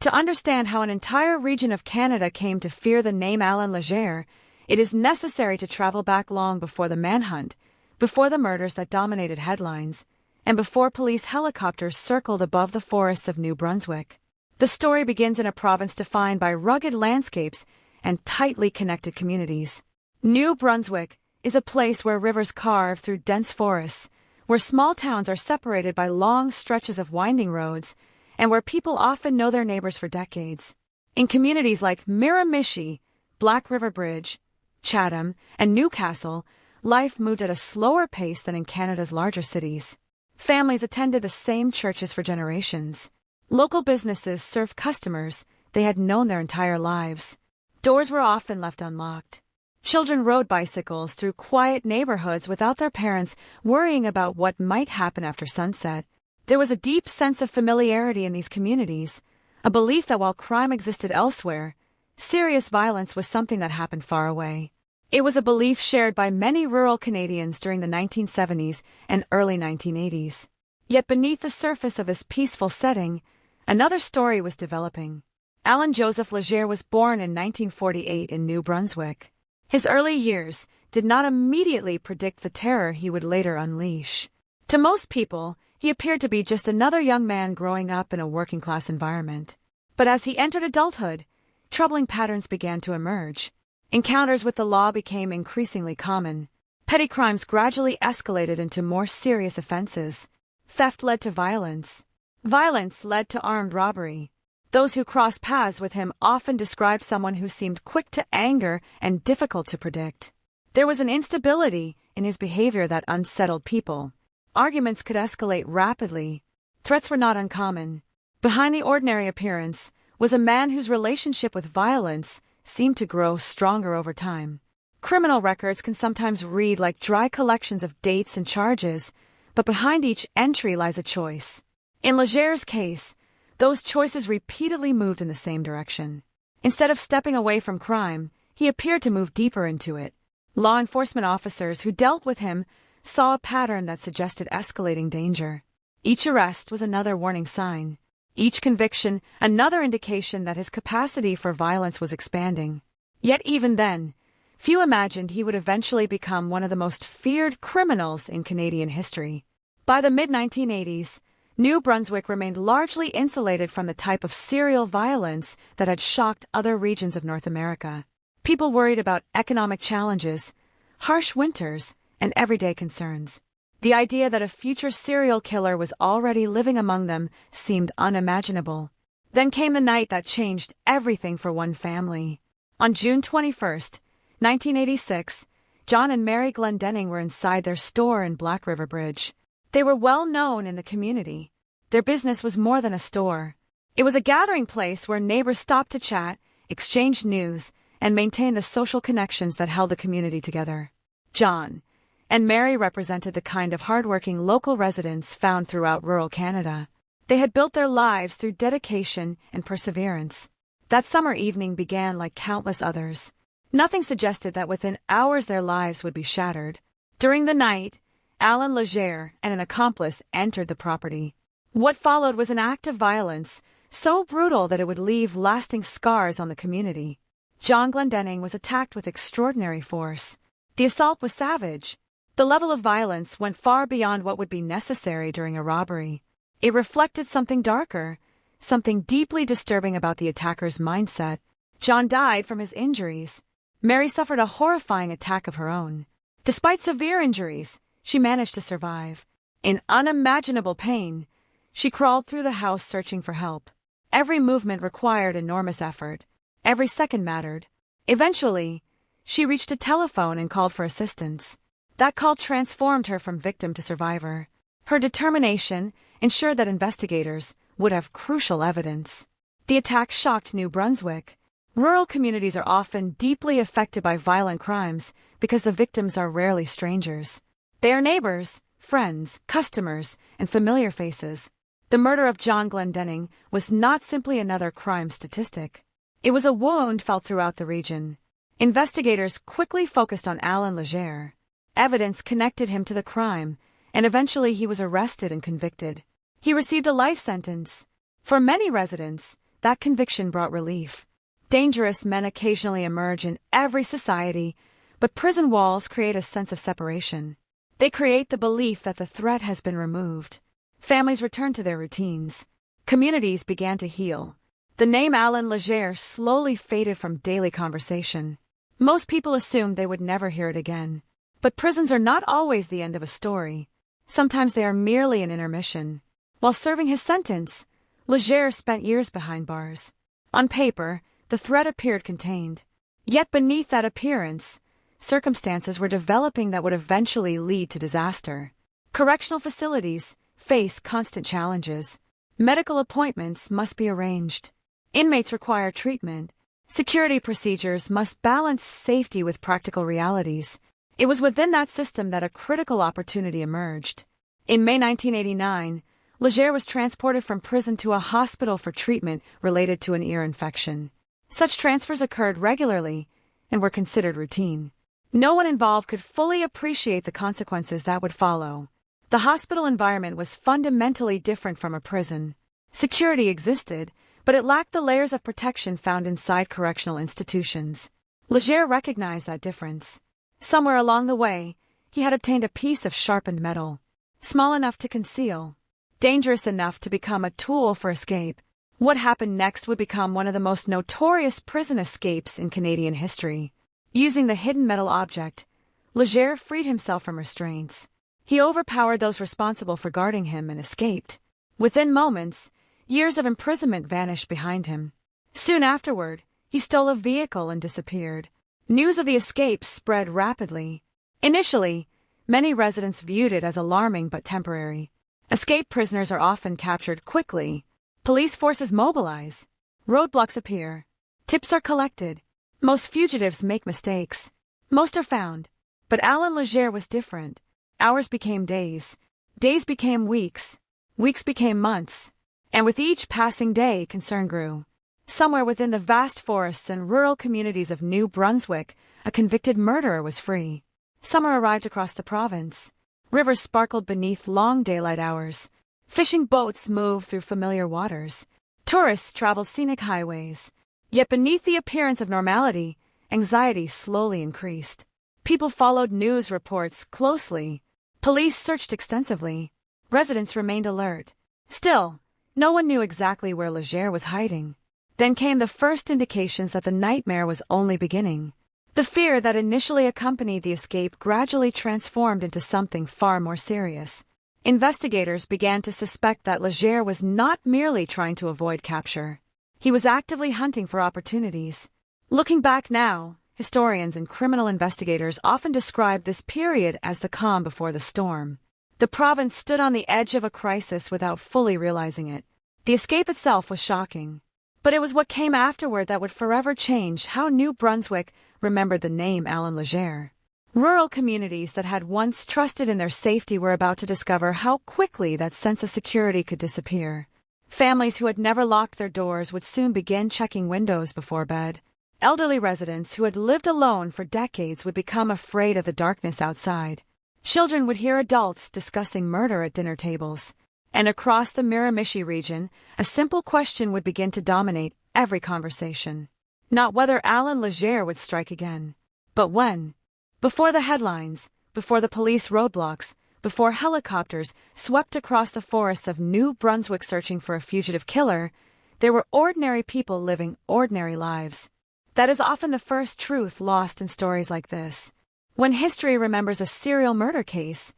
To understand how an entire region of Canada came to fear the name Alan Legere, it is necessary to travel back long before the manhunt, before the murders that dominated headlines, and before police helicopters circled above the forests of New Brunswick. The story begins in a province defined by rugged landscapes and tightly connected communities. New Brunswick is a place where rivers carve through dense forests, where small towns are separated by long stretches of winding roads, and where people often know their neighbors for decades. In communities like Miramichi, Black River Bridge, Chatham, and Newcastle, life moved at a slower pace than in Canada's larger cities. Families attended the same churches for generations. Local businesses served customers they had known their entire lives. Doors were often left unlocked. Children rode bicycles through quiet neighborhoods without their parents worrying about what might happen after sunset. There was a deep sense of familiarity in these communities, a belief that while crime existed elsewhere, serious violence was something that happened far away. It was a belief shared by many rural Canadians during the 1970s and early 1980s. Yet beneath the surface of this peaceful setting, another story was developing. Alan Joseph Legere was born in 1948 in New Brunswick. His early years did not immediately predict the terror he would later unleash. To most people, he appeared to be just another young man growing up in a working-class environment. But as he entered adulthood, troubling patterns began to emerge. Encounters with the law became increasingly common. Petty crimes gradually escalated into more serious offenses. Theft led to violence. Violence led to armed robbery. Those who crossed paths with him often described someone who seemed quick to anger and difficult to predict. There was an instability in his behavior that unsettled people. Arguments could escalate rapidly. Threats were not uncommon. Behind the ordinary appearance was a man whose relationship with violence seemed to grow stronger over time. Criminal records can sometimes read like dry collections of dates and charges, but behind each entry lies a choice. In Leger's case, those choices repeatedly moved in the same direction. Instead of stepping away from crime, he appeared to move deeper into it. Law enforcement officers who dealt with him saw a pattern that suggested escalating danger. Each arrest was another warning sign. Each conviction, another indication that his capacity for violence was expanding. Yet even then, few imagined he would eventually become one of the most feared criminals in Canadian history. By the mid-1980s, New Brunswick remained largely insulated from the type of serial violence that had shocked other regions of North America. People worried about economic challenges, harsh winters, and everyday concerns. The idea that a future serial killer was already living among them seemed unimaginable. Then came the night that changed everything for one family. On June 21st, 1986, John and Mary Glendenning were inside their store in Black River Bridge. They were well known in the community. Their business was more than a store. It was a gathering place where neighbors stopped to chat, exchange news, and maintain the social connections that held the community together. John and Mary represented the kind of hardworking local residents found throughout rural Canada. They had built their lives through dedication and perseverance. That summer evening began like countless others. Nothing suggested that within hours their lives would be shattered. During the night, Alan Leger and an accomplice entered the property. What followed was an act of violence so brutal that it would leave lasting scars on the community. John Glendenning was attacked with extraordinary force. The assault was savage. The level of violence went far beyond what would be necessary during a robbery. It reflected something darker, something deeply disturbing about the attacker's mindset. John died from his injuries. Mary suffered a horrifying attack of her own. Despite severe injuries, she managed to survive. In unimaginable pain, she crawled through the house searching for help. Every movement required enormous effort. Every second mattered. Eventually, she reached a telephone and called for assistance. That call transformed her from victim to survivor. Her determination ensured that investigators would have crucial evidence. The attack shocked New Brunswick. Rural communities are often deeply affected by violent crimes because the victims are rarely strangers. They are neighbors, friends, customers, and familiar faces. The murder of John Glendenning was not simply another crime statistic. It was a wound felt throughout the region. Investigators quickly focused on Alan Leger. Evidence connected him to the crime, and eventually he was arrested and convicted. He received a life sentence. For many residents, that conviction brought relief. Dangerous men occasionally emerge in every society, but prison walls create a sense of separation. They create the belief that the threat has been removed. Families return to their routines. Communities began to heal. The name Alan Leger slowly faded from daily conversation. Most people assumed they would never hear it again. But prisons are not always the end of a story. Sometimes they are merely an intermission. While serving his sentence, Leger spent years behind bars. On paper, the threat appeared contained. Yet beneath that appearance, circumstances were developing that would eventually lead to disaster. Correctional facilities face constant challenges. Medical appointments must be arranged. Inmates require treatment. Security procedures must balance safety with practical realities. It was within that system that a critical opportunity emerged. In May 1989, Leger was transported from prison to a hospital for treatment related to an ear infection. Such transfers occurred regularly and were considered routine. No one involved could fully appreciate the consequences that would follow. The hospital environment was fundamentally different from a prison. Security existed, but it lacked the layers of protection found inside correctional institutions. Leger recognized that difference. Somewhere along the way, he had obtained a piece of sharpened metal, small enough to conceal, dangerous enough to become a tool for escape. What happened next would become one of the most notorious prison escapes in Canadian history. Using the hidden metal object, Leger freed himself from restraints. He overpowered those responsible for guarding him and escaped. Within moments, years of imprisonment vanished behind him. Soon afterward, he stole a vehicle and disappeared. News of the escape spread rapidly. Initially, many residents viewed it as alarming but temporary. Escape prisoners are often captured quickly. Police forces mobilize. Roadblocks appear. Tips are collected. Most fugitives make mistakes. Most are found. But Alan Legere was different. Hours became days. Days became weeks. Weeks became months. And with each passing day, concern grew. Somewhere within the vast forests and rural communities of New Brunswick, a convicted murderer was free. Summer arrived across the province. Rivers sparkled beneath long daylight hours. Fishing boats moved through familiar waters. Tourists traveled scenic highways. Yet beneath the appearance of normality, anxiety slowly increased. People followed news reports closely. Police searched extensively. Residents remained alert. Still, no one knew exactly where Legere was hiding. Then came the first indications that the nightmare was only beginning. The fear that initially accompanied the escape gradually transformed into something far more serious. Investigators began to suspect that Legere was not merely trying to avoid capture. He was actively hunting for opportunities. Looking back now, historians and criminal investigators often describe this period as the calm before the storm. The province stood on the edge of a crisis without fully realizing it. The escape itself was shocking. But it was what came afterward that would forever change how New Brunswick remembered the name Alan Legere. Rural communities that had once trusted in their safety were about to discover how quickly that sense of security could disappear. Families who had never locked their doors would soon begin checking windows before bed. Elderly residents who had lived alone for decades would become afraid of the darkness outside. Children would hear adults discussing murder at dinner tables. And across the Miramichi region, a simple question would begin to dominate every conversation. Not whether Alan Legere would strike again, but when. Before the headlines, before the police roadblocks, before helicopters swept across the forests of New Brunswick searching for a fugitive killer, there were ordinary people living ordinary lives. That is often the first truth lost in stories like this. When history remembers a serial murder case,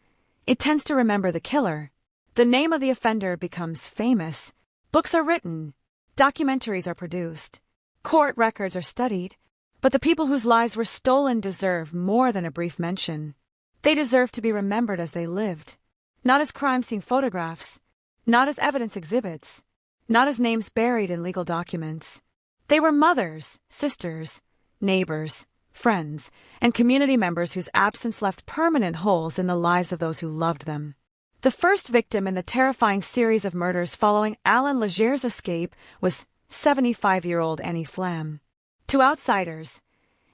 it tends to remember the killer. The name of the offender becomes famous. Books are written. Documentaries are produced. Court records are studied. But the people whose lives were stolen deserve more than a brief mention. They deserve to be remembered as they lived. Not as crime scene photographs. Not as evidence exhibits. Not as names buried in legal documents. They were mothers, sisters, neighbors, friends, and community members whose absence left permanent holes in the lives of those who loved them. The first victim in the terrifying series of murders following Alan Legere's escape was 75-year-old Annie Flam. To outsiders,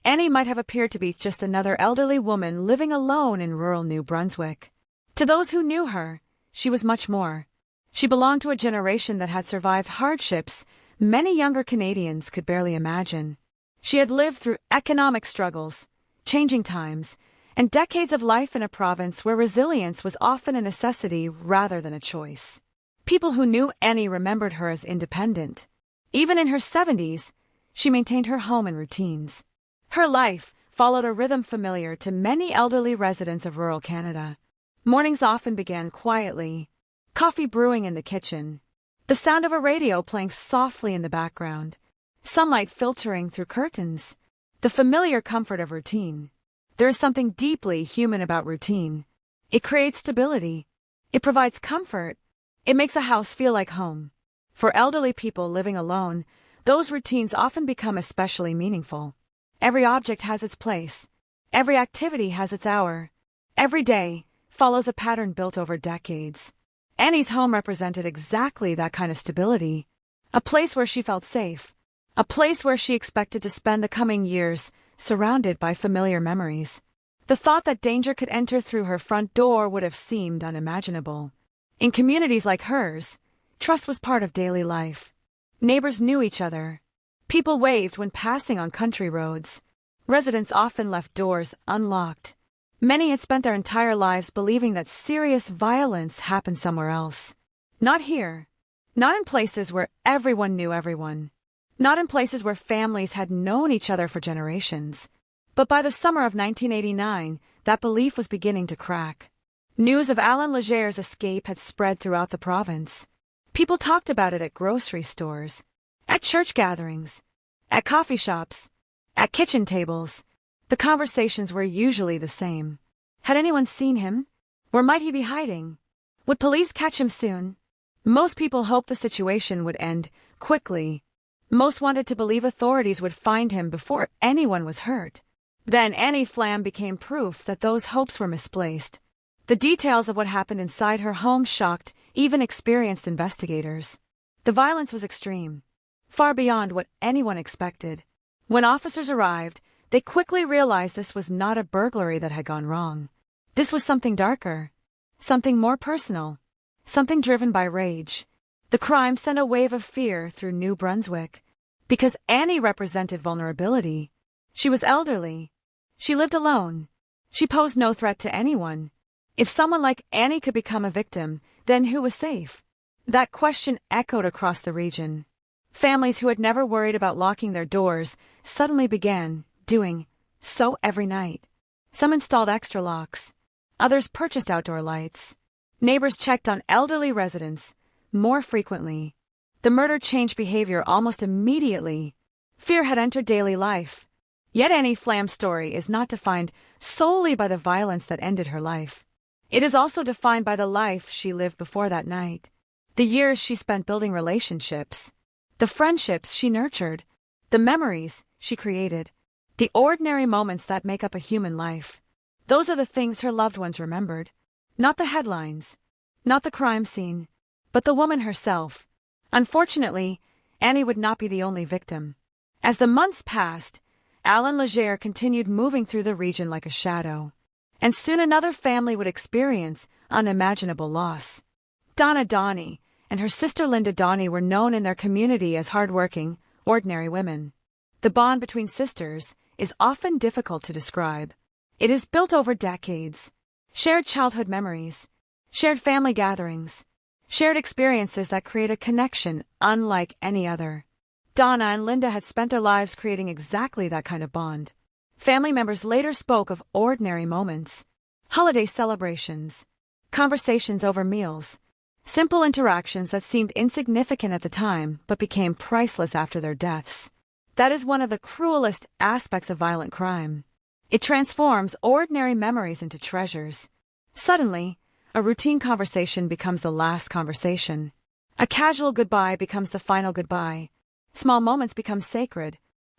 Annie might have appeared to be just another elderly woman living alone in rural New Brunswick. To those who knew her, she was much more. She belonged to a generation that had survived hardships many younger Canadians could barely imagine. She had lived through economic struggles, changing times, and decades of life in a province where resilience was often a necessity rather than a choice. People who knew Annie remembered her as independent. Even in her 70s, she maintained her home and routines. Her life followed a rhythm familiar to many elderly residents of rural Canada. Mornings often began quietly, coffee brewing in the kitchen, the sound of a radio playing softly in the background, sunlight filtering through curtains, the familiar comfort of routine. There is something deeply human about routine. It creates stability. It provides comfort. It makes a house feel like home. For elderly people living alone, those routines often become especially meaningful. Every object has its place. Every activity has its hour. Every day follows a pattern built over decades. Annie's home represented exactly that kind of stability. A place where she felt safe. A place where she expected to spend the coming years surrounded by familiar memories. The thought that danger could enter through her front door would have seemed unimaginable. In communities like hers, trust was part of daily life. Neighbors knew each other. People waved when passing on country roads. Residents often left doors unlocked. Many had spent their entire lives believing that serious violence happened somewhere else. Not here. Not in places where everyone knew everyone. Not in places where families had known each other for generations. But by the summer of 1989, that belief was beginning to crack. News of Alan Legere's escape had spread throughout the province. People talked about it at grocery stores, at church gatherings, at coffee shops, at kitchen tables. The conversations were usually the same. Had anyone seen him? Where might he be hiding? Would police catch him soon? Most people hoped the situation would end quickly. Most wanted to believe authorities would find him before anyone was hurt. Then Annie Flam became proof that those hopes were misplaced. The details of what happened inside her home shocked even experienced investigators. The violence was extreme, far beyond what anyone expected. When officers arrived, they quickly realized this was not a burglary that had gone wrong. This was something darker, something more personal, something driven by rage. The crime sent a wave of fear through New Brunswick. Because Annie represented vulnerability. She was elderly. She lived alone. She posed no threat to anyone. If someone like Annie could become a victim, then who was safe? That question echoed across the region. Families who had never worried about locking their doors suddenly began doing so every night. Some installed extra locks. Others purchased outdoor lights. Neighbors checked on elderly residents more frequently. The murder changed behavior almost immediately. Fear had entered daily life. Yet Annie Flam's story is not defined solely by the violence that ended her life. It is also defined by the life she lived before that night. The years she spent building relationships. The friendships she nurtured. The memories she created. The ordinary moments that make up a human life. Those are the things her loved ones remembered. Not the headlines. Not the crime scene. But the woman herself. Unfortunately, Annie would not be the only victim. As the months passed, Alan Legere continued moving through the region like a shadow. And soon another family would experience unimaginable loss. Donna Donnie and her sister Linda Donnie were known in their community as hardworking, ordinary women. The bond between sisters is often difficult to describe. It is built over decades. Shared childhood memories, shared family gatherings, shared experiences that create a connection unlike any other. Donna and Linda had spent their lives creating exactly that kind of bond. Family members later spoke of ordinary moments, holiday celebrations, conversations over meals, simple interactions that seemed insignificant at the time but became priceless after their deaths. That is one of the cruelest aspects of violent crime. It transforms ordinary memories into treasures. Suddenly, a routine conversation becomes the last conversation. A casual goodbye becomes the final goodbye. Small moments become sacred.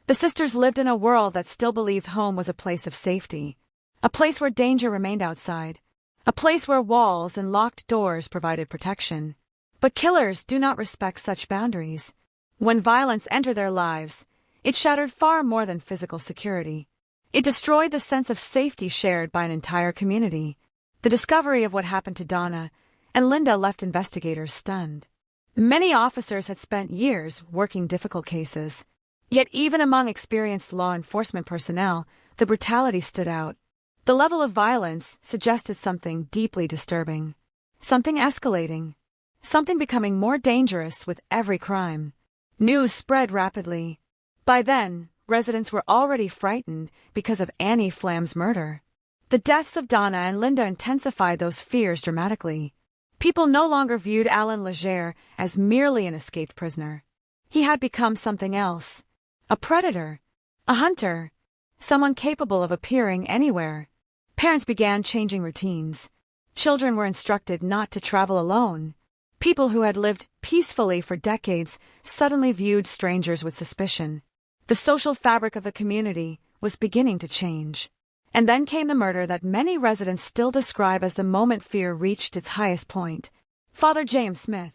The sisters lived in a world that still believed home was a place of safety, a place where danger remained outside, a place where walls and locked doors provided protection. But killers do not respect such boundaries. When violence entered their lives, it shattered far more than physical security. It destroyed the sense of safety shared by an entire community. The discovery of what happened to Donna and Linda left investigators stunned. Many officers had spent years working difficult cases. Yet even among experienced law enforcement personnel, the brutality stood out. The level of violence suggested something deeply disturbing. Something escalating. Something becoming more dangerous with every crime. News spread rapidly. By then, residents were already frightened because of Annie Flam's murder. The deaths of Donna and Linda intensified those fears dramatically. People no longer viewed Alan Legere as merely an escaped prisoner. He had become something else. A predator. A hunter. Someone capable of appearing anywhere. Parents began changing routines. Children were instructed not to travel alone. People who had lived peacefully for decades suddenly viewed strangers with suspicion. The social fabric of the community was beginning to change. And then came the murder that many residents still describe as the moment fear reached its highest point. Father James Smith,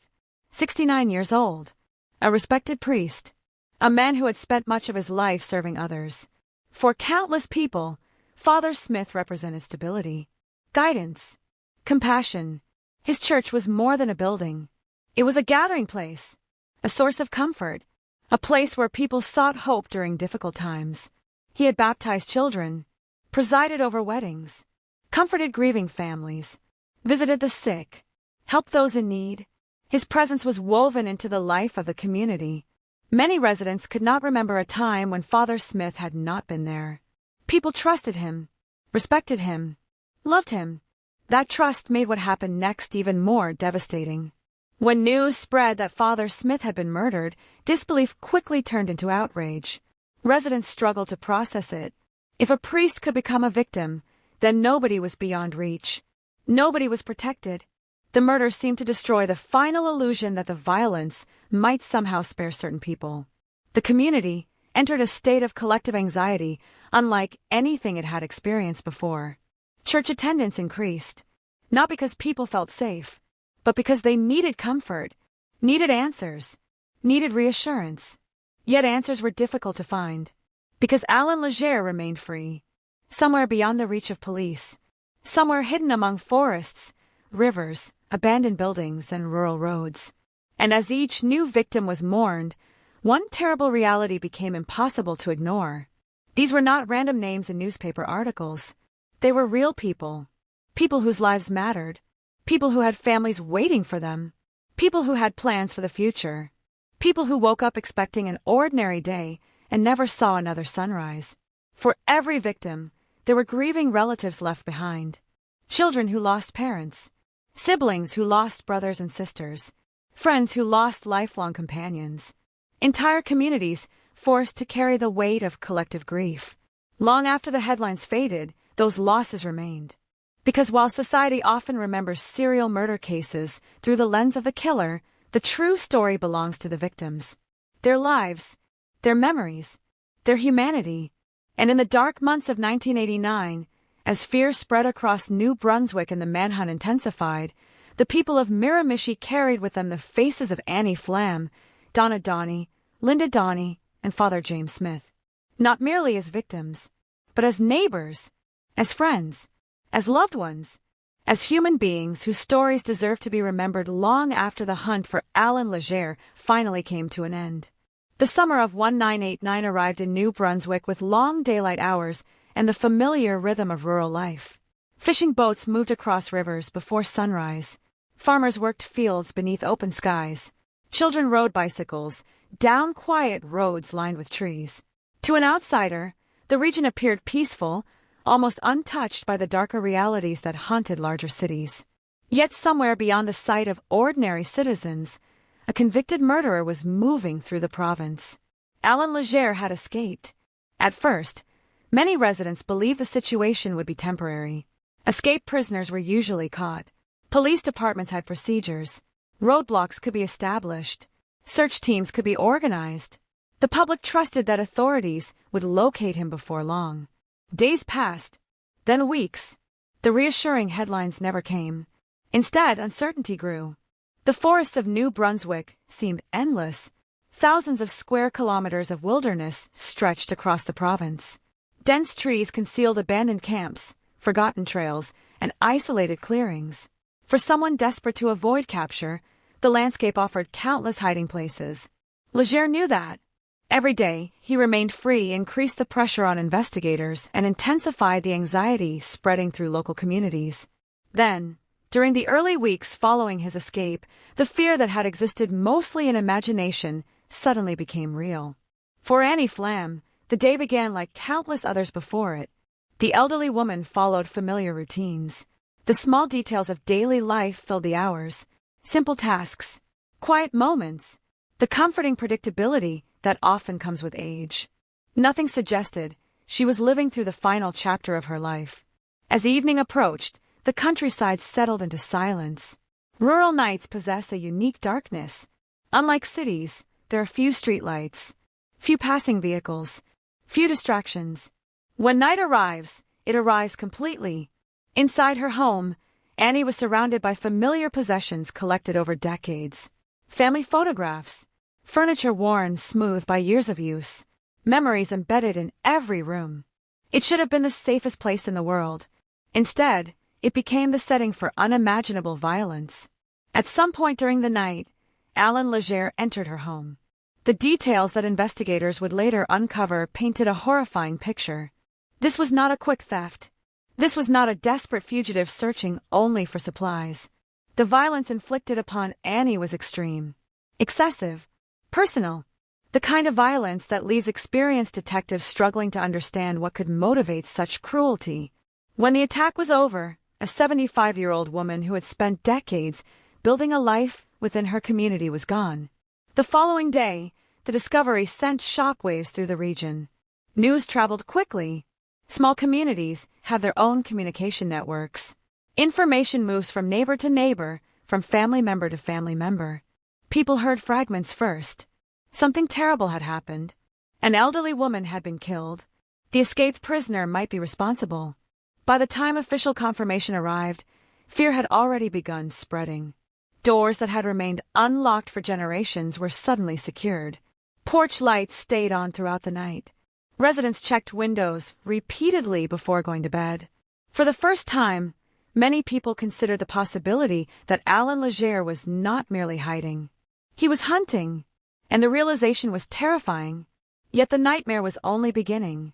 69 years old, a respected priest, a man who had spent much of his life serving others. For countless people, Father Smith represented stability, guidance, compassion. His church was more than a building. It was a gathering place, a source of comfort, a place where people sought hope during difficult times. He had baptized children, presided over weddings, comforted grieving families, visited the sick, helped those in need. His presence was woven into the life of the community. Many residents could not remember a time when Father Smith had not been there. People trusted him, respected him, loved him. That trust made what happened next even more devastating. When news spread that Father Smith had been murdered, disbelief quickly turned into outrage. Residents struggled to process it. If a priest could become a victim, then nobody was beyond reach. Nobody was protected. The murder seemed to destroy the final illusion that the violence might somehow spare certain people. The community entered a state of collective anxiety unlike anything it had experienced before. Church attendance increased, not because people felt safe, but because they needed comfort, needed answers, needed reassurance. Yet answers were difficult to find, because Alan Legere remained free, somewhere beyond the reach of police, somewhere hidden among forests, rivers, abandoned buildings, and rural roads. And as each new victim was mourned, one terrible reality became impossible to ignore. These were not random names in newspaper articles. They were real people, people whose lives mattered, people who had families waiting for them, people who had plans for the future, people who woke up expecting an ordinary day and never saw another sunrise. For every victim, there were grieving relatives left behind, children who lost parents, siblings who lost brothers and sisters, friends who lost lifelong companions, entire communities forced to carry the weight of collective grief. Long after the headlines faded, those losses remained. Because while society often remembers serial murder cases through the lens of the killer, the true story belongs to the victims. Their lives, their memories, their humanity. And in the dark months of 1989, as fear spread across New Brunswick and the manhunt intensified, the people of Miramichi carried with them the faces of Annie Flam, Donna Donnie, Linda Donnie, and Father James Smith. Not merely as victims, but as neighbors, as friends, as loved ones, as human beings whose stories deserve to be remembered long after the hunt for Alan Legere finally came to an end. The summer of 1989 arrived in New Brunswick with long daylight hours and the familiar rhythm of rural life. Fishing boats moved across rivers before sunrise. Farmers worked fields beneath open skies. Children rode bicycles down quiet roads lined with trees. To an outsider, the region appeared peaceful, almost untouched by the darker realities that haunted larger cities. Yet somewhere beyond the sight of ordinary citizens, a convicted murderer was moving through the province. Alan Legere had escaped. At first, many residents believed the situation would be temporary. Escaped prisoners were usually caught. Police departments had procedures. Roadblocks could be established. Search teams could be organized. The public trusted that authorities would locate him before long. Days passed, then weeks. The reassuring headlines never came. Instead, uncertainty grew. The forests of New Brunswick seemed endless. Thousands of square kilometers of wilderness stretched across the province. Dense trees concealed abandoned camps, forgotten trails, and isolated clearings. For someone desperate to avoid capture, the landscape offered countless hiding places. Legere knew that. Every day, he remained free, increased the pressure on investigators, and intensified the anxiety spreading through local communities. Then, during the early weeks following his escape, the fear that had existed mostly in imagination suddenly became real. For Annie Flam, the day began like countless others before it. The elderly woman followed familiar routines. The small details of daily life filled the hours. Simple tasks, quiet moments, the comforting predictability that often comes with age. Nothing suggested she was living through the final chapter of her life. As evening approached, the countryside settled into silence. Rural nights possess a unique darkness. Unlike cities, there are few streetlights, few passing vehicles, few distractions. When night arrives, it arrives completely. Inside her home, Annie was surrounded by familiar possessions collected over decades. Family photographs, furniture worn smooth by years of use, memories embedded in every room. It should have been the safest place in the world. Instead, it became the setting for unimaginable violence. At some point during the night, Alan Legere entered her home. The details that investigators would later uncover painted a horrifying picture. This was not a quick theft. This was not a desperate fugitive searching only for supplies. The violence inflicted upon Annie was extreme, excessive, personal, the kind of violence that leaves experienced detectives struggling to understand what could motivate such cruelty. When the attack was over, a 75-year-old woman who had spent decades building a life within her community was gone. The following day, the discovery sent shockwaves through the region. News traveled quickly. Small communities have their own communication networks. Information moves from neighbor to neighbor, from family member to family member. People heard fragments first. Something terrible had happened. An elderly woman had been killed. The escaped prisoner might be responsible. By the time official confirmation arrived, fear had already begun spreading. Doors that had remained unlocked for generations were suddenly secured. Porch lights stayed on throughout the night. Residents checked windows repeatedly before going to bed. For the first time, many people considered the possibility that Alan Legere was not merely hiding. He was hunting, and the realization was terrifying. Yet the nightmare was only beginning.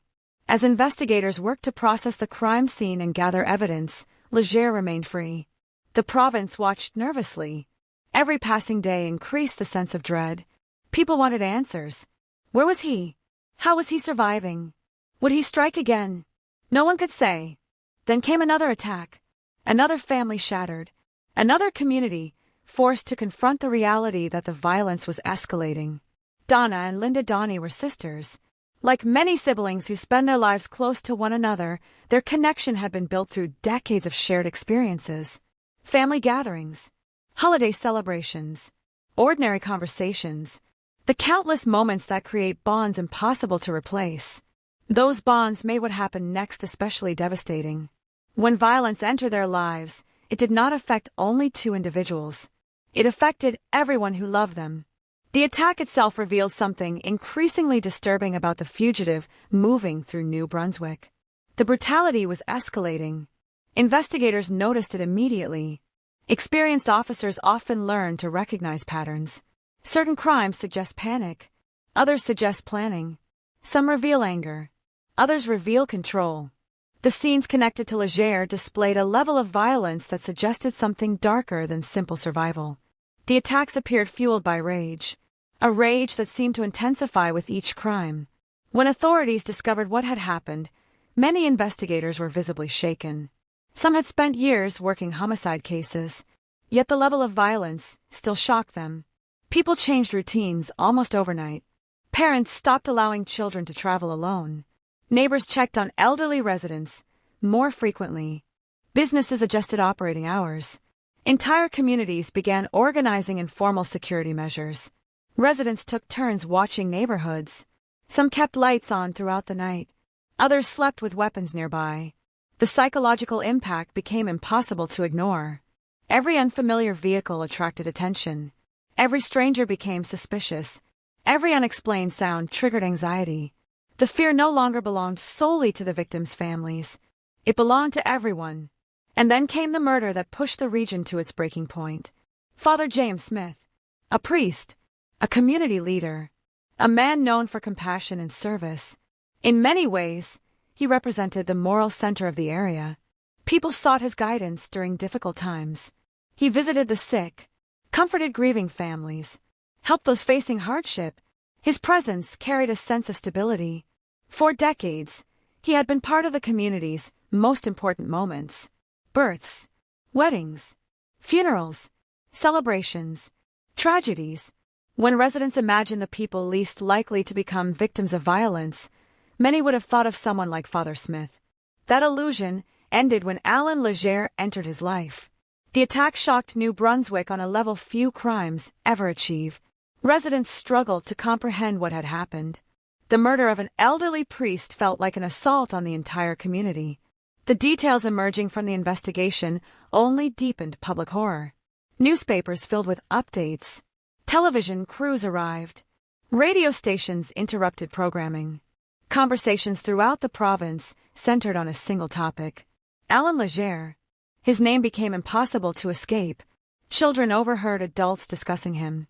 As investigators worked to process the crime scene and gather evidence, Legere remained free. The province watched nervously. Every passing day increased the sense of dread. People wanted answers. Where was he? How was he surviving? Would he strike again? No one could say. Then came another attack. Another family shattered. Another community forced to confront the reality that the violence was escalating. Donna and Linda Donnie were sisters. Like many siblings who spend their lives close to one another, their connection had been built through decades of shared experiences. Family gatherings, holiday celebrations, ordinary conversations, the countless moments that create bonds impossible to replace. Those bonds made what happened next especially devastating. When violence entered their lives, it did not affect only two individuals. It affected everyone who loved them. The attack itself revealed something increasingly disturbing about the fugitive moving through New Brunswick. The brutality was escalating. Investigators noticed it immediately. Experienced officers often learn to recognize patterns. Certain crimes suggest panic. Others suggest planning. Some reveal anger. Others reveal control. The scenes connected to Legere displayed a level of violence that suggested something darker than simple survival. The attacks appeared fueled by rage. A rage that seemed to intensify with each crime. When authorities discovered what had happened, many investigators were visibly shaken. Some had spent years working homicide cases, yet the level of violence still shocked them. People changed routines almost overnight. Parents stopped allowing children to travel alone. Neighbors checked on elderly residents more frequently. Businesses adjusted operating hours. Entire communities began organizing informal security measures. Residents took turns watching neighborhoods. Some kept lights on throughout the night. Others slept with weapons nearby. The psychological impact became impossible to ignore. Every unfamiliar vehicle attracted attention. Every stranger became suspicious. Every unexplained sound triggered anxiety. The fear no longer belonged solely to the victims' families. It belonged to everyone. And then came the murder that pushed the region to its breaking point. Father James Smith, a priest, a community leader, a man known for compassion and service. In many ways, he represented the moral center of the area. People sought his guidance during difficult times. He visited the sick, comforted grieving families, helped those facing hardship. His presence carried a sense of stability. For decades, he had been part of the community's most important moments. Births, weddings, funerals, celebrations, tragedies. When residents imagined the people least likely to become victims of violence, many would have thought of someone like Father Smith. That illusion ended when Alan Legere entered his life. The attack shocked New Brunswick on a level few crimes ever achieve. Residents struggled to comprehend what had happened. The murder of an elderly priest felt like an assault on the entire community. The details emerging from the investigation only deepened public horror. Newspapers filled with updates. Television crews arrived. Radio stations interrupted programming. Conversations throughout the province centered on a single topic. Alan Legere. His name became impossible to escape. Children overheard adults discussing him.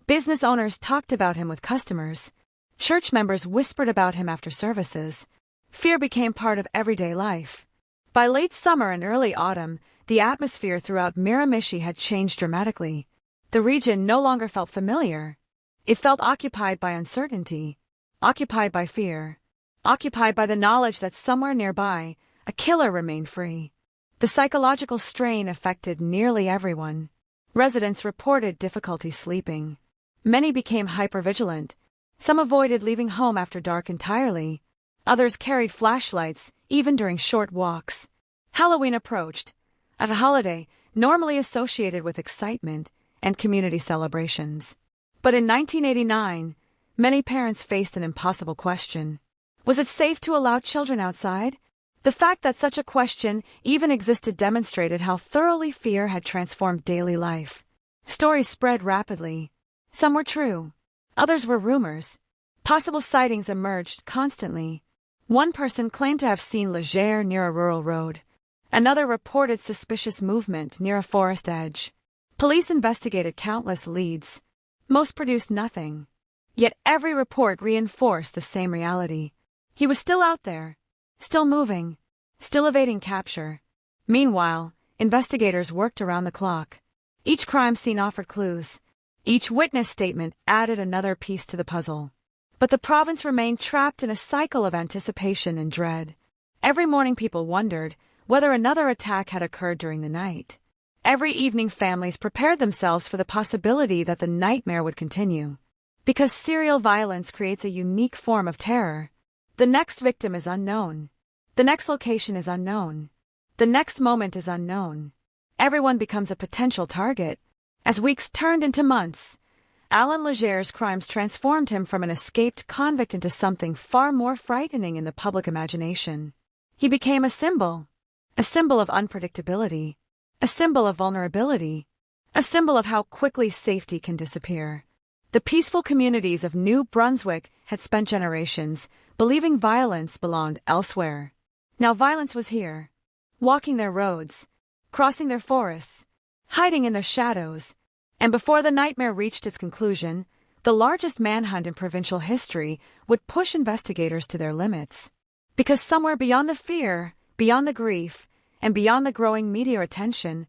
Business owners talked about him with customers. Church members whispered about him after services. Fear became part of everyday life. By late summer and early autumn, the atmosphere throughout Miramichi had changed dramatically. The region no longer felt familiar. It felt occupied by uncertainty, occupied by fear, occupied by the knowledge that somewhere nearby, a killer remained free. The psychological strain affected nearly everyone. Residents reported difficulty sleeping. Many became hypervigilant. Some avoided leaving home after dark entirely. Others carried flashlights, even during short walks. Halloween approached, a holiday normally associated with excitement and community celebrations. But in 1989, many parents faced an impossible question. Was it safe to allow children outside? The fact that such a question even existed demonstrated how thoroughly fear had transformed daily life. Stories spread rapidly. Some were true. Others were rumors. Possible sightings emerged constantly. One person claimed to have seen Legere near a rural road. Another reported suspicious movement near a forest edge. Police investigated countless leads. Most produced nothing. Yet every report reinforced the same reality. He was still out there, still moving, still evading capture. Meanwhile, investigators worked around the clock. Each crime scene offered clues. Each witness statement added another piece to the puzzle. But the province remained trapped in a cycle of anticipation and dread. Every morning people wondered whether another attack had occurred during the night. Every evening families prepared themselves for the possibility that the nightmare would continue. Because serial violence creates a unique form of terror. The next victim is unknown. The next location is unknown. The next moment is unknown. Everyone becomes a potential target. As weeks turned into months, Alan Legere's crimes transformed him from an escaped convict into something far more frightening in the public imagination. He became a symbol of unpredictability, a symbol of vulnerability, a symbol of how quickly safety can disappear. The peaceful communities of New Brunswick had spent generations believing violence belonged elsewhere. Now violence was here, walking their roads, crossing their forests, hiding in their shadows, and before the nightmare reached its conclusion, the largest manhunt in provincial history would push investigators to their limits. Because somewhere beyond the fear, beyond the grief, and beyond the growing media attention,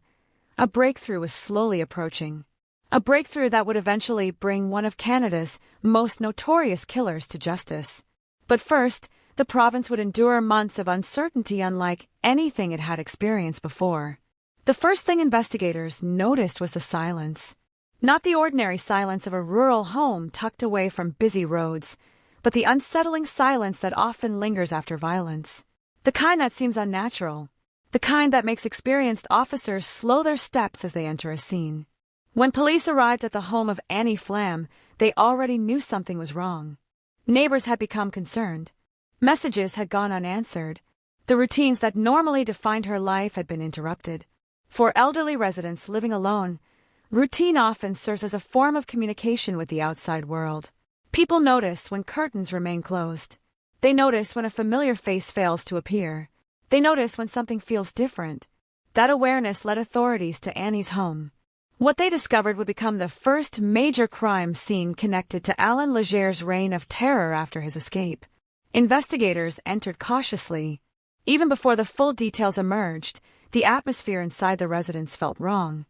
a breakthrough was slowly approaching. A breakthrough that would eventually bring one of Canada's most notorious killers to justice. But first, the province would endure months of uncertainty unlike anything it had experienced before. The first thing investigators noticed was the silence. Not the ordinary silence of a rural home tucked away from busy roads, but the unsettling silence that often lingers after violence. The kind that seems unnatural. The kind that makes experienced officers slow their steps as they enter a scene. When police arrived at the home of Annie Flam, they already knew something was wrong. Neighbors had become concerned. Messages had gone unanswered. The routines that normally defined her life had been interrupted. For elderly residents living alone, routine often serves as a form of communication with the outside world. People notice when curtains remain closed. They notice when a familiar face fails to appear. They notice when something feels different. That awareness led authorities to Annie's home. What they discovered would become the first major crime scene connected to Alan Legere's reign of terror after his escape. Investigators entered cautiously. Even before the full details emerged, the atmosphere inside the residence felt wrong.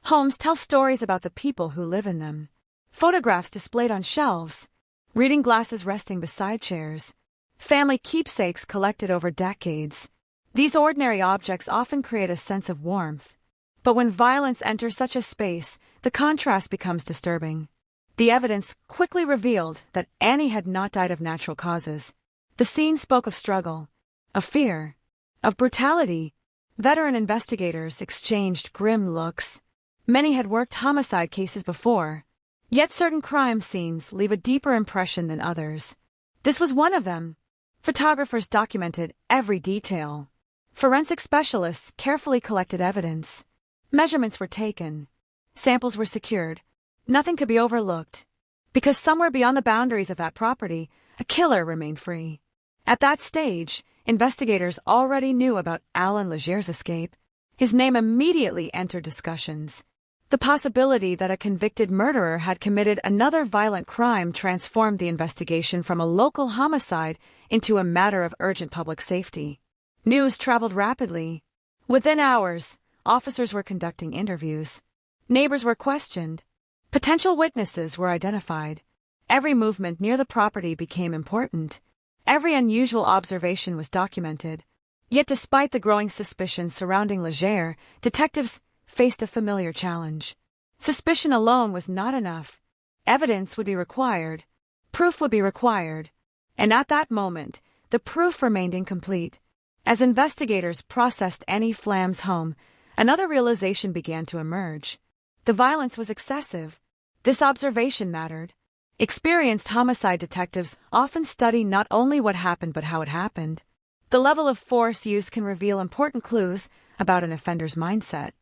Homes tell stories about the people who live in them. Photographs displayed on shelves, reading glasses resting beside chairs, family keepsakes collected over decades. These ordinary objects often create a sense of warmth. But when violence enters such a space, the contrast becomes disturbing. The evidence quickly revealed that Annie had not died of natural causes. The scene spoke of struggle, of fear, of brutality. Veteran investigators exchanged grim looks. Many had worked homicide cases before. Yet certain crime scenes leave a deeper impression than others. This was one of them. Photographers documented every detail. Forensic specialists carefully collected evidence. Measurements were taken. Samples were secured. Nothing could be overlooked. Because somewhere beyond the boundaries of that property, a killer remained free. At that stage, investigators already knew about Alan Legere's escape. His name immediately entered discussions. The possibility that a convicted murderer had committed another violent crime transformed the investigation from a local homicide into a matter of urgent public safety. News traveled rapidly. Within hours, officers were conducting interviews. Neighbors were questioned. Potential witnesses were identified. Every movement near the property became important. Every unusual observation was documented. Yet despite the growing suspicion surrounding Legere, detectives faced a familiar challenge. Suspicion alone was not enough. Evidence would be required. Proof would be required. And at that moment, the proof remained incomplete. As investigators processed Annie Flam's home, another realization began to emerge. The violence was excessive. This observation mattered. Experienced homicide detectives often study not only what happened but how it happened. The level of force used can reveal important clues about an offender's mindset.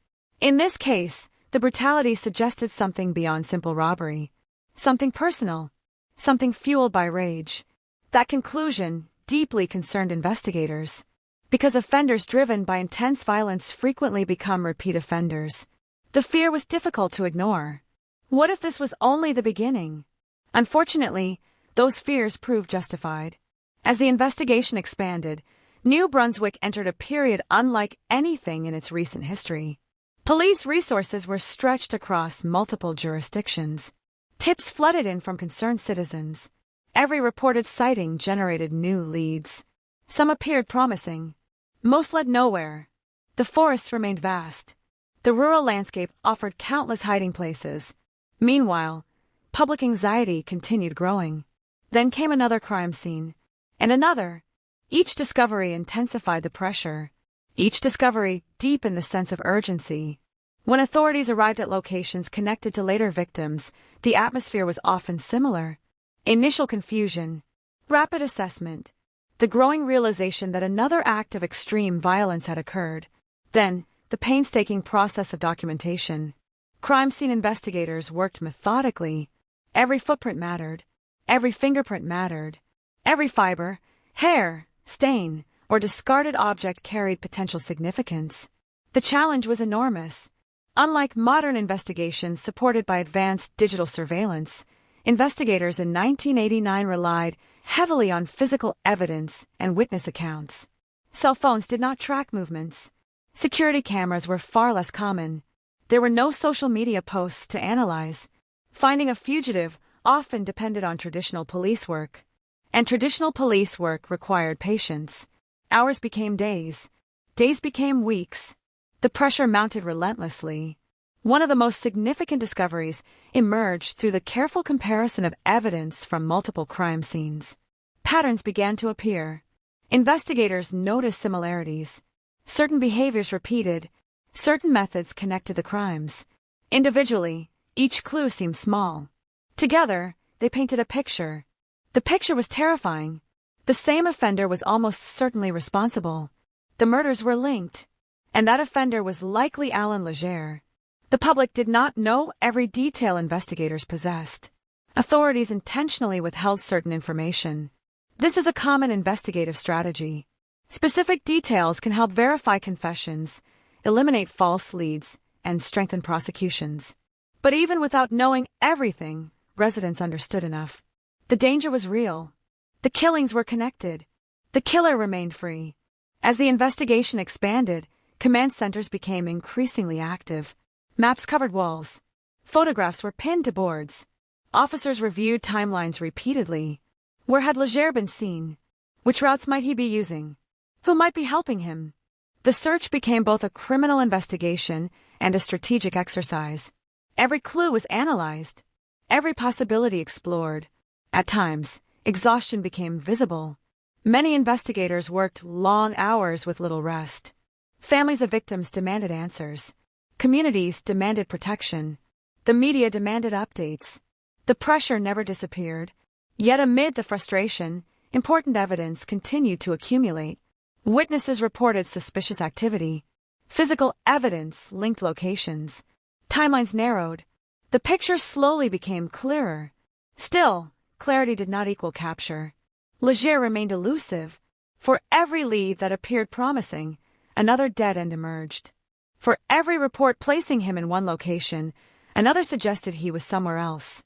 In this case, the brutality suggested something beyond simple robbery. Something personal. Something fueled by rage. That conclusion deeply concerned investigators, because offenders driven by intense violence frequently become repeat offenders. The fear was difficult to ignore. What if this was only the beginning? Unfortunately, those fears proved justified. As the investigation expanded, New Brunswick entered a period unlike anything in its recent history. Police resources were stretched across multiple jurisdictions. Tips flooded in from concerned citizens. Every reported sighting generated new leads. Some appeared promising. Most led nowhere. The forests remained vast. The rural landscape offered countless hiding places. Meanwhile, public anxiety continued growing. Then came another crime scene. And another. Each discovery intensified the pressure. Each discovery deepened the sense of urgency. When authorities arrived at locations connected to later victims, the atmosphere was often similar. Initial confusion, rapid assessment, the growing realization that another act of extreme violence had occurred. Then, the painstaking process of documentation. Crime scene investigators worked methodically. Every footprint mattered. Every fingerprint mattered. Every fiber, hair, stain, or discarded object carried potential significance. The challenge was enormous. Unlike modern investigations supported by advanced digital surveillance, investigators in 1989 relied heavily on physical evidence and witness accounts. Cell phones did not track movements. Security cameras were far less common. There were no social media posts to analyze. Finding a fugitive often depended on traditional police work. And traditional police work required patience. Hours became days. Days became weeks. The pressure mounted relentlessly. One of the most significant discoveries emerged through the careful comparison of evidence from multiple crime scenes. Patterns began to appear. Investigators noticed similarities. Certain behaviors repeated. Certain methods connected the crimes. Individually, each clue seemed small. Together, they painted a picture. The picture was terrifying. The same offender was almost certainly responsible. The murders were linked. And that offender was likely Alan Leger. The public did not know every detail investigators possessed. Authorities intentionally withheld certain information. This is a common investigative strategy. Specific details can help verify confessions, eliminate false leads, and strengthen prosecutions. But even without knowing everything, residents understood enough. The danger was real. The killings were connected. The killer remained free. As the investigation expanded, command centers became increasingly active. Maps covered walls. Photographs were pinned to boards. Officers reviewed timelines repeatedly. Where had Leger been seen? Which routes might he be using? Who might be helping him? The search became both a criminal investigation and a strategic exercise. Every clue was analyzed. Every possibility explored. At times, exhaustion became visible. Many investigators worked long hours with little rest. Families of victims demanded answers. Communities demanded protection. The media demanded updates. The pressure never disappeared. Yet amid the frustration, important evidence continued to accumulate. Witnesses reported suspicious activity. Physical evidence linked locations. Timelines narrowed. The picture slowly became clearer. Still, clarity did not equal capture. Leger remained elusive. For every lead that appeared promising, another dead end emerged. For every report placing him in one location, another suggested he was somewhere else.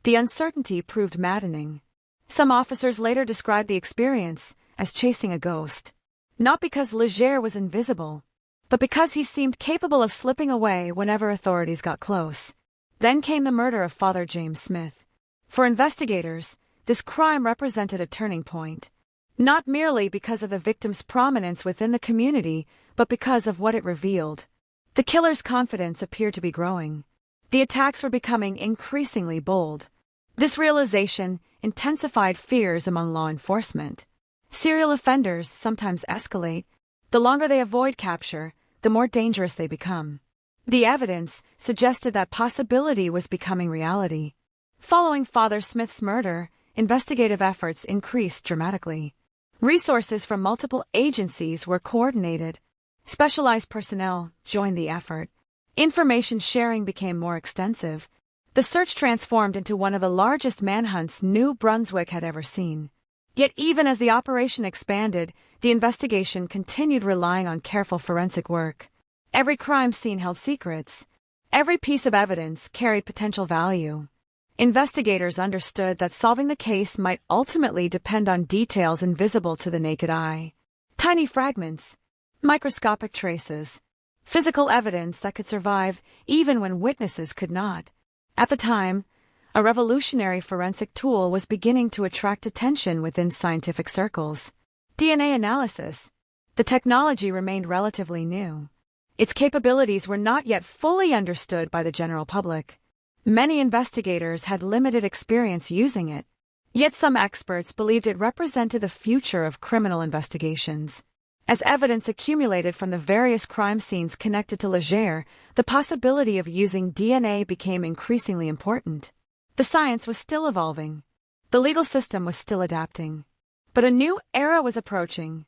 The uncertainty proved maddening. Some officers later described the experience as chasing a ghost. Not because Leger was invisible, but because he seemed capable of slipping away whenever authorities got close. Then came the murder of Father James Smith. For investigators, this crime represented a turning point. Not merely because of the victim's prominence within the community, but because of what it revealed. The killer's confidence appeared to be growing. The attacks were becoming increasingly bold. This realization intensified fears among law enforcement. Serial offenders sometimes escalate. The longer they avoid capture, the more dangerous they become. The evidence suggested that possibility was becoming reality. Following Father Smith's murder, investigative efforts increased dramatically. Resources from multiple agencies were coordinated. Specialized personnel joined the effort. Information sharing became more extensive. The search transformed into one of the largest manhunts New Brunswick had ever seen. Yet even as the operation expanded, the investigation continued relying on careful forensic work. Every crime scene held secrets. Every piece of evidence carried potential value. Investigators understood that solving the case might ultimately depend on details invisible to the naked eye. Tiny fragments, microscopic traces, physical evidence that could survive even when witnesses could not. At the time, a revolutionary forensic tool was beginning to attract attention within scientific circles. DNA analysis. The technology remained relatively new. Its capabilities were not yet fully understood by the general public. Many investigators had limited experience using it, yet some experts believed it represented the future of criminal investigations. As evidence accumulated from the various crime scenes connected to Leger, the possibility of using DNA became increasingly important. The science was still evolving. The legal system was still adapting. But a new era was approaching.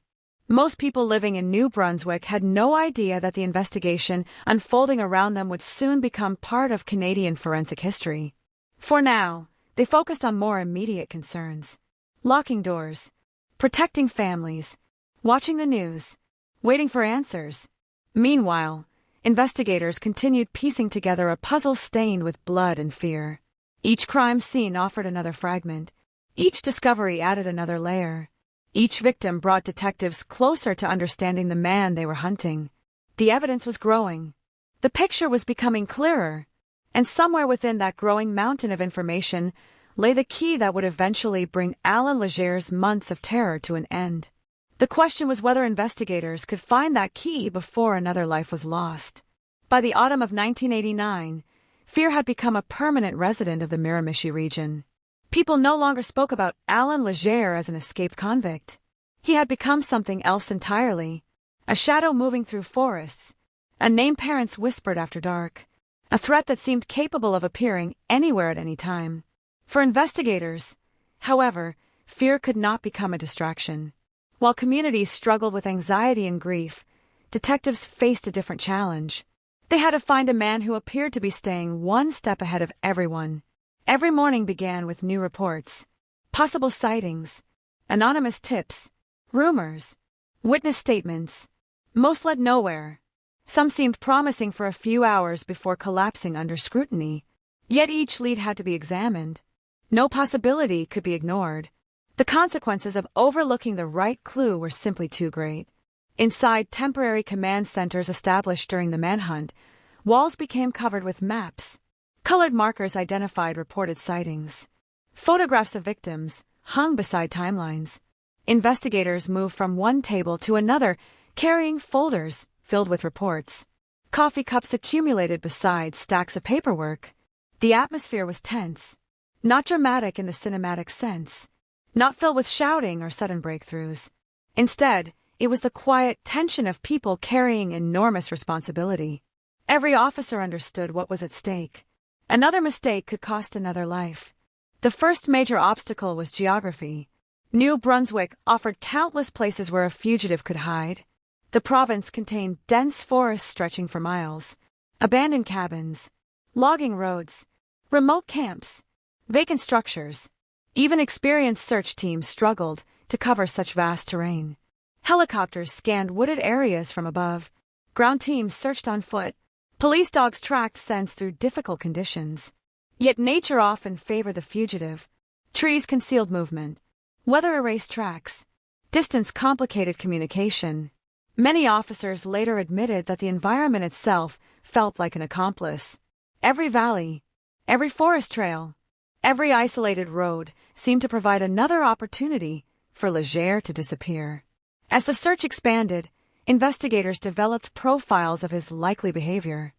Most people living in New Brunswick had no idea that the investigation unfolding around them would soon become part of Canadian forensic history. For now, they focused on more immediate concerns: locking doors, protecting families, watching the news, waiting for answers. Meanwhile, investigators continued piecing together a puzzle stained with blood and fear. Each crime scene offered another fragment. Each discovery added another layer. Each victim brought detectives closer to understanding the man they were hunting. The evidence was growing. The picture was becoming clearer. And somewhere within that growing mountain of information lay the key that would eventually bring Alan Leger's months of terror to an end. The question was whether investigators could find that key before another life was lost. By the autumn of 1989, fear had become a permanent resident of the Miramichi region. People no longer spoke about Alan Leger as an escaped convict. He had become something else entirely. A shadow moving through forests, a name parents whispered after dark, a threat that seemed capable of appearing anywhere at any time. For investigators, however, fear could not become a distraction. While communities struggled with anxiety and grief, detectives faced a different challenge. They had to find a man who appeared to be staying one step ahead of everyone. Every morning began with new reports, possible sightings, anonymous tips, rumors, witness statements. Most led nowhere. Some seemed promising for a few hours before collapsing under scrutiny. Yet each lead had to be examined. No possibility could be ignored. The consequences of overlooking the right clue were simply too great. Inside temporary command centers established during the manhunt, walls became covered with maps. Colored markers identified reported sightings. Photographs of victims hung beside timelines. Investigators moved from one table to another, carrying folders filled with reports. Coffee cups accumulated beside stacks of paperwork. The atmosphere was tense, not dramatic in the cinematic sense, not filled with shouting or sudden breakthroughs. Instead, it was the quiet tension of people carrying enormous responsibility. Every officer understood what was at stake. Another mistake could cost another life. The first major obstacle was geography. New Brunswick offered countless places where a fugitive could hide. The province contained dense forests stretching for miles, abandoned cabins, logging roads, remote camps, vacant structures. Even experienced search teams struggled to cover such vast terrain. Helicopters scanned wooded areas from above. Ground teams searched on foot. Police dogs tracked scents through difficult conditions. Yet nature often favored the fugitive. Trees concealed movement. Weather erased tracks. Distance complicated communication. Many officers later admitted that the environment itself felt like an accomplice. Every valley, every forest trail, every isolated road seemed to provide another opportunity for Leger to disappear. As the search expanded, investigators developed profiles of his likely behavior.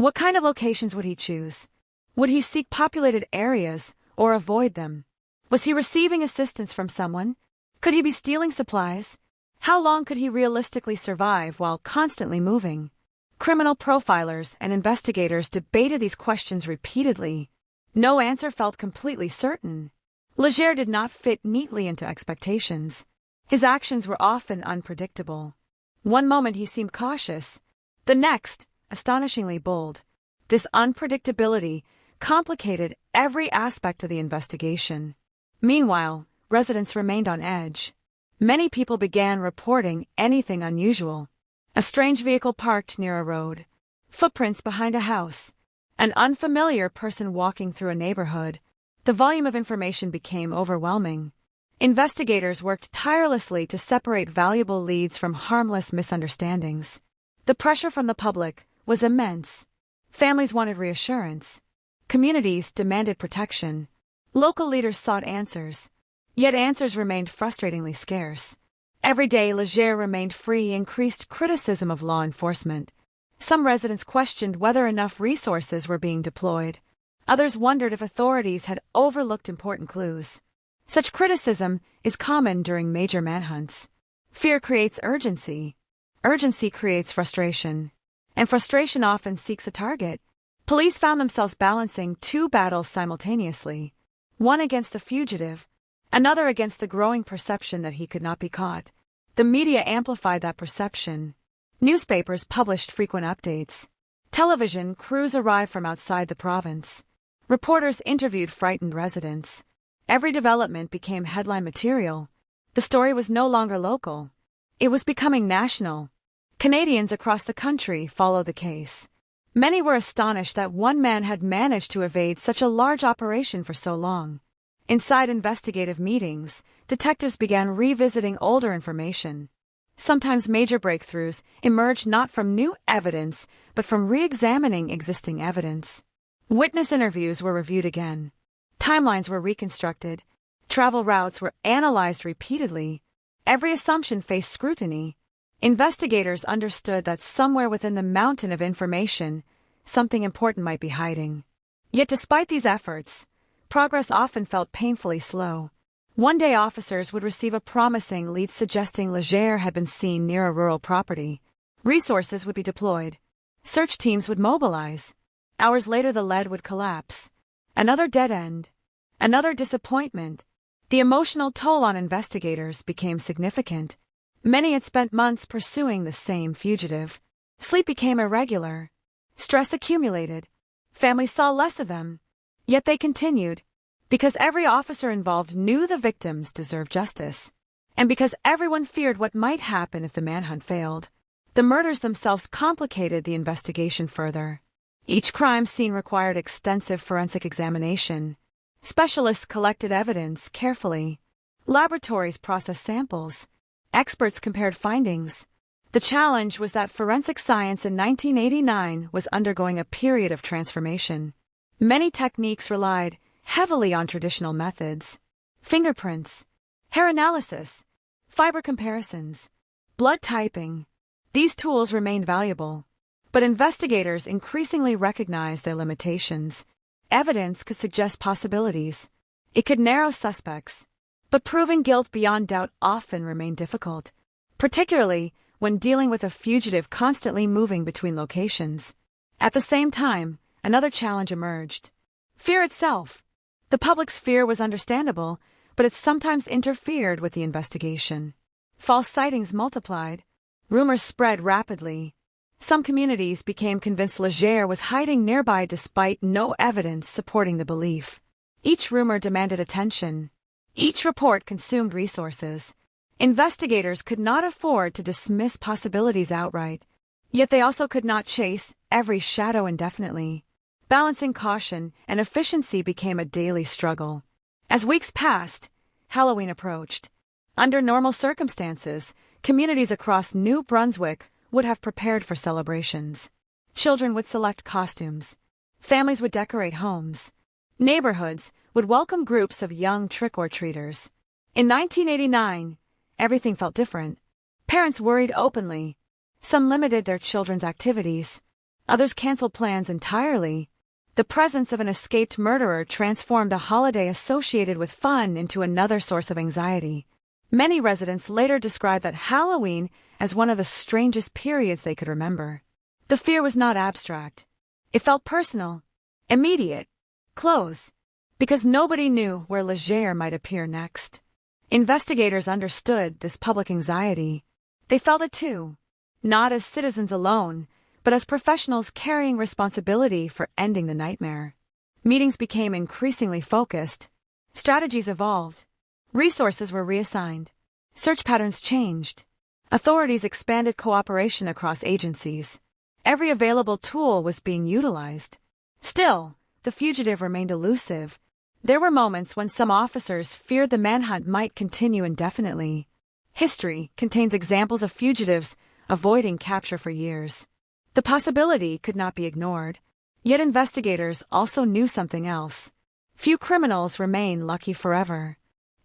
What kind of locations would he choose? Would he seek populated areas or avoid them? Was he receiving assistance from someone? Could he be stealing supplies? How long could he realistically survive while constantly moving? Criminal profilers and investigators debated these questions repeatedly. No answer felt completely certain. Leger did not fit neatly into expectations. His actions were often unpredictable. One moment he seemed cautious, the next, astonishingly bold. This unpredictability complicated every aspect of the investigation. Meanwhile, residents remained on edge. Many people began reporting anything unusual. A strange vehicle parked near a road, footprints behind a house, an unfamiliar person walking through a neighborhood. The volume of information became overwhelming. Investigators worked tirelessly to separate valuable leads from harmless misunderstandings. The pressure from the public was immense. Families wanted reassurance. Communities demanded protection. Local leaders sought answers. Yet answers remained frustratingly scarce. Every day Leger remained free increased criticism of law enforcement. Some residents questioned whether enough resources were being deployed. Others wondered if authorities had overlooked important clues. Such criticism is common during major manhunts. Fear creates urgency. Urgency creates frustration. And frustration often seeks a target. Police found themselves balancing two battles simultaneously. One against the fugitive, another against the growing perception that he could not be caught. The media amplified that perception. Newspapers published frequent updates. Television crews arrived from outside the province. Reporters interviewed frightened residents. Every development became headline material. The story was no longer local. It was becoming national. Canadians across the country followed the case. Many were astonished that one man had managed to evade such a large operation for so long. Inside investigative meetings, detectives began revisiting older information. Sometimes major breakthroughs emerged not from new evidence, but from re-examining existing evidence. Witness interviews were reviewed again. Timelines were reconstructed. Travel routes were analyzed repeatedly. Every assumption faced scrutiny. Investigators understood that somewhere within the mountain of information, something important might be hiding. Yet despite these efforts, progress often felt painfully slow. One day officers would receive a promising lead suggesting Leger had been seen near a rural property. Resources would be deployed. Search teams would mobilize. Hours later the lead would collapse. Another dead end. Another disappointment. The emotional toll on investigators became significant. Many had spent months pursuing the same fugitive. Sleep became irregular. Stress accumulated. Families saw less of them. Yet they continued, because every officer involved knew the victims deserved justice, and because everyone feared what might happen if the manhunt failed. The murders themselves complicated the investigation further. Each crime scene required extensive forensic examination. Specialists collected evidence carefully. Laboratories processed samples. Experts compared findings. The challenge was that forensic science in 1989 was undergoing a period of transformation. Many techniques relied heavily on traditional methods. Fingerprints, hair analysis, fiber comparisons, blood typing. These tools remained valuable, but investigators increasingly recognized their limitations. Evidence could suggest possibilities. It could narrow suspects, but proving guilt beyond doubt often remained difficult, particularly when dealing with a fugitive constantly moving between locations. At the same time, another challenge emerged. Fear itself. The public's fear was understandable, but it sometimes interfered with the investigation. False sightings multiplied. Rumors spread rapidly. Some communities became convinced Leger was hiding nearby despite no evidence supporting the belief. Each rumor demanded attention. Each report consumed resources. Investigators could not afford to dismiss possibilities outright, yet they also could not chase every shadow indefinitely. Balancing caution and efficiency became a daily struggle. As weeks passed, Halloween approached. Under normal circumstances, communities across New Brunswick would have prepared for celebrations. Children would select costumes. Families would decorate homes. Neighborhoods would welcome groups of young trick-or-treaters. In 1989, everything felt different. Parents worried openly. Some limited their children's activities. Others canceled plans entirely. The presence of an escaped murderer transformed a holiday associated with fun into another source of anxiety. Many residents later described that Halloween as one of the strangest periods they could remember. The fear was not abstract. It felt personal, immediate, close, because nobody knew where Leger might appear next. Investigators understood this public anxiety. They felt it too, not as citizens alone, but as professionals carrying responsibility for ending the nightmare. Meetings became increasingly focused. Strategies evolved. Resources were reassigned. Search patterns changed. Authorities expanded cooperation across agencies. Every available tool was being utilized. Still, the fugitive remained elusive. There were moments when some officers feared the manhunt might continue indefinitely. History contains examples of fugitives avoiding capture for years. The possibility could not be ignored. Yet investigators also knew something else. Few criminals remain lucky forever.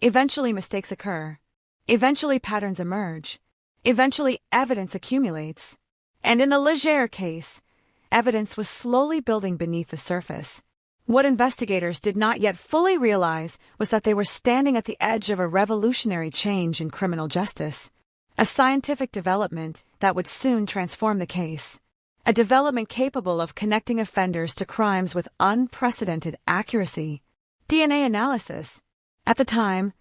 Eventually mistakes occur. Eventually patterns emerge. Eventually evidence accumulates. And in the Leger case, evidence was slowly building beneath the surface. What investigators did not yet fully realize was that they were standing at the edge of a revolutionary change in criminal justice. A scientific development that would soon transform the case. A development capable of connecting offenders to crimes with unprecedented accuracy. DNA analysis. At the time,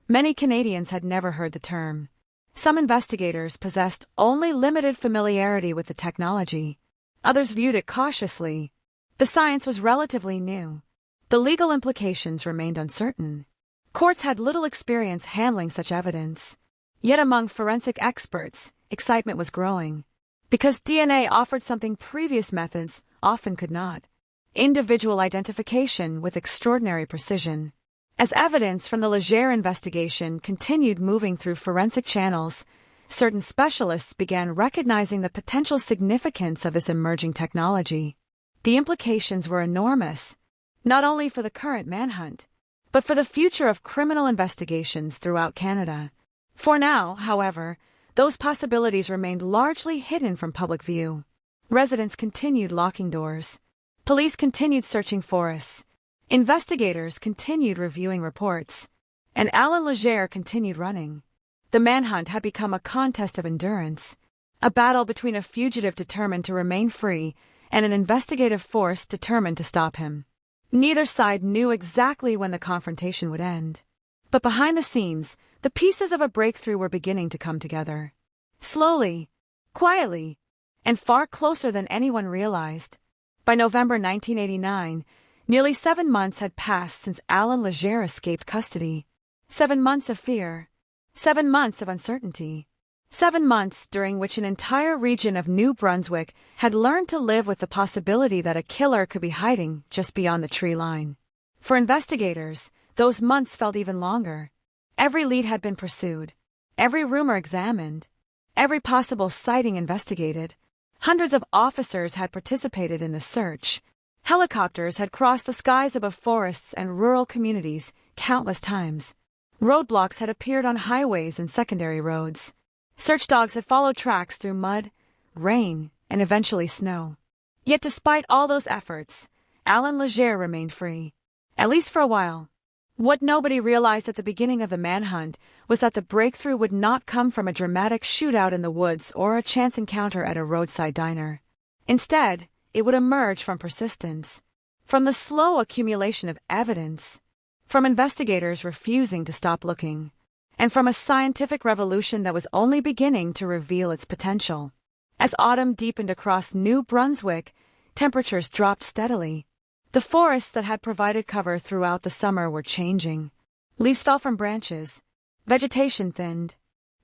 many Canadians had never heard the term. Some investigators possessed only limited familiarity with the technology. Others viewed it cautiously. The science was relatively new. The legal implications remained uncertain. Courts had little experience handling such evidence. Yet among forensic experts, excitement was growing. Because DNA offered something previous methods often could not. Individual identification with extraordinary precision. As evidence from the Leger investigation continued moving through forensic channels, certain specialists began recognizing the potential significance of this emerging technology. The implications were enormous, not only for the current manhunt, but for the future of criminal investigations throughout Canada. For now, however, those possibilities remained largely hidden from public view. Residents continued locking doors. Police continued searching forests. Investigators continued reviewing reports. And Alan Leger continued running. The manhunt had become a contest of endurance, a battle between a fugitive determined to remain free and an investigative force determined to stop him. Neither side knew exactly when the confrontation would end. But behind the scenes, the pieces of a breakthrough were beginning to come together. Slowly, quietly, and far closer than anyone realized. By November 1989, nearly 7 months had passed since Alan Leger escaped custody. 7 months of fear. 7 months of uncertainty. 7 months during which an entire region of New Brunswick had learned to live with the possibility that a killer could be hiding just beyond the tree line. For investigators, those months felt even longer. Every lead had been pursued, every rumor examined, every possible sighting investigated. Hundreds of officers had participated in the search. Helicopters had crossed the skies above forests and rural communities countless times. Roadblocks had appeared on highways and secondary roads. Search dogs had followed tracks through mud, rain, and eventually snow. Yet despite all those efforts, Alan Leger remained free. At least for a while. What nobody realized at the beginning of the manhunt was that the breakthrough would not come from a dramatic shootout in the woods or a chance encounter at a roadside diner. Instead, it would emerge from persistence, from the slow accumulation of evidence, from investigators refusing to stop looking, and from a scientific revolution that was only beginning to reveal its potential. As autumn deepened across New Brunswick, temperatures dropped steadily. The forests that had provided cover throughout the summer were changing. Leaves fell from branches. Vegetation thinned.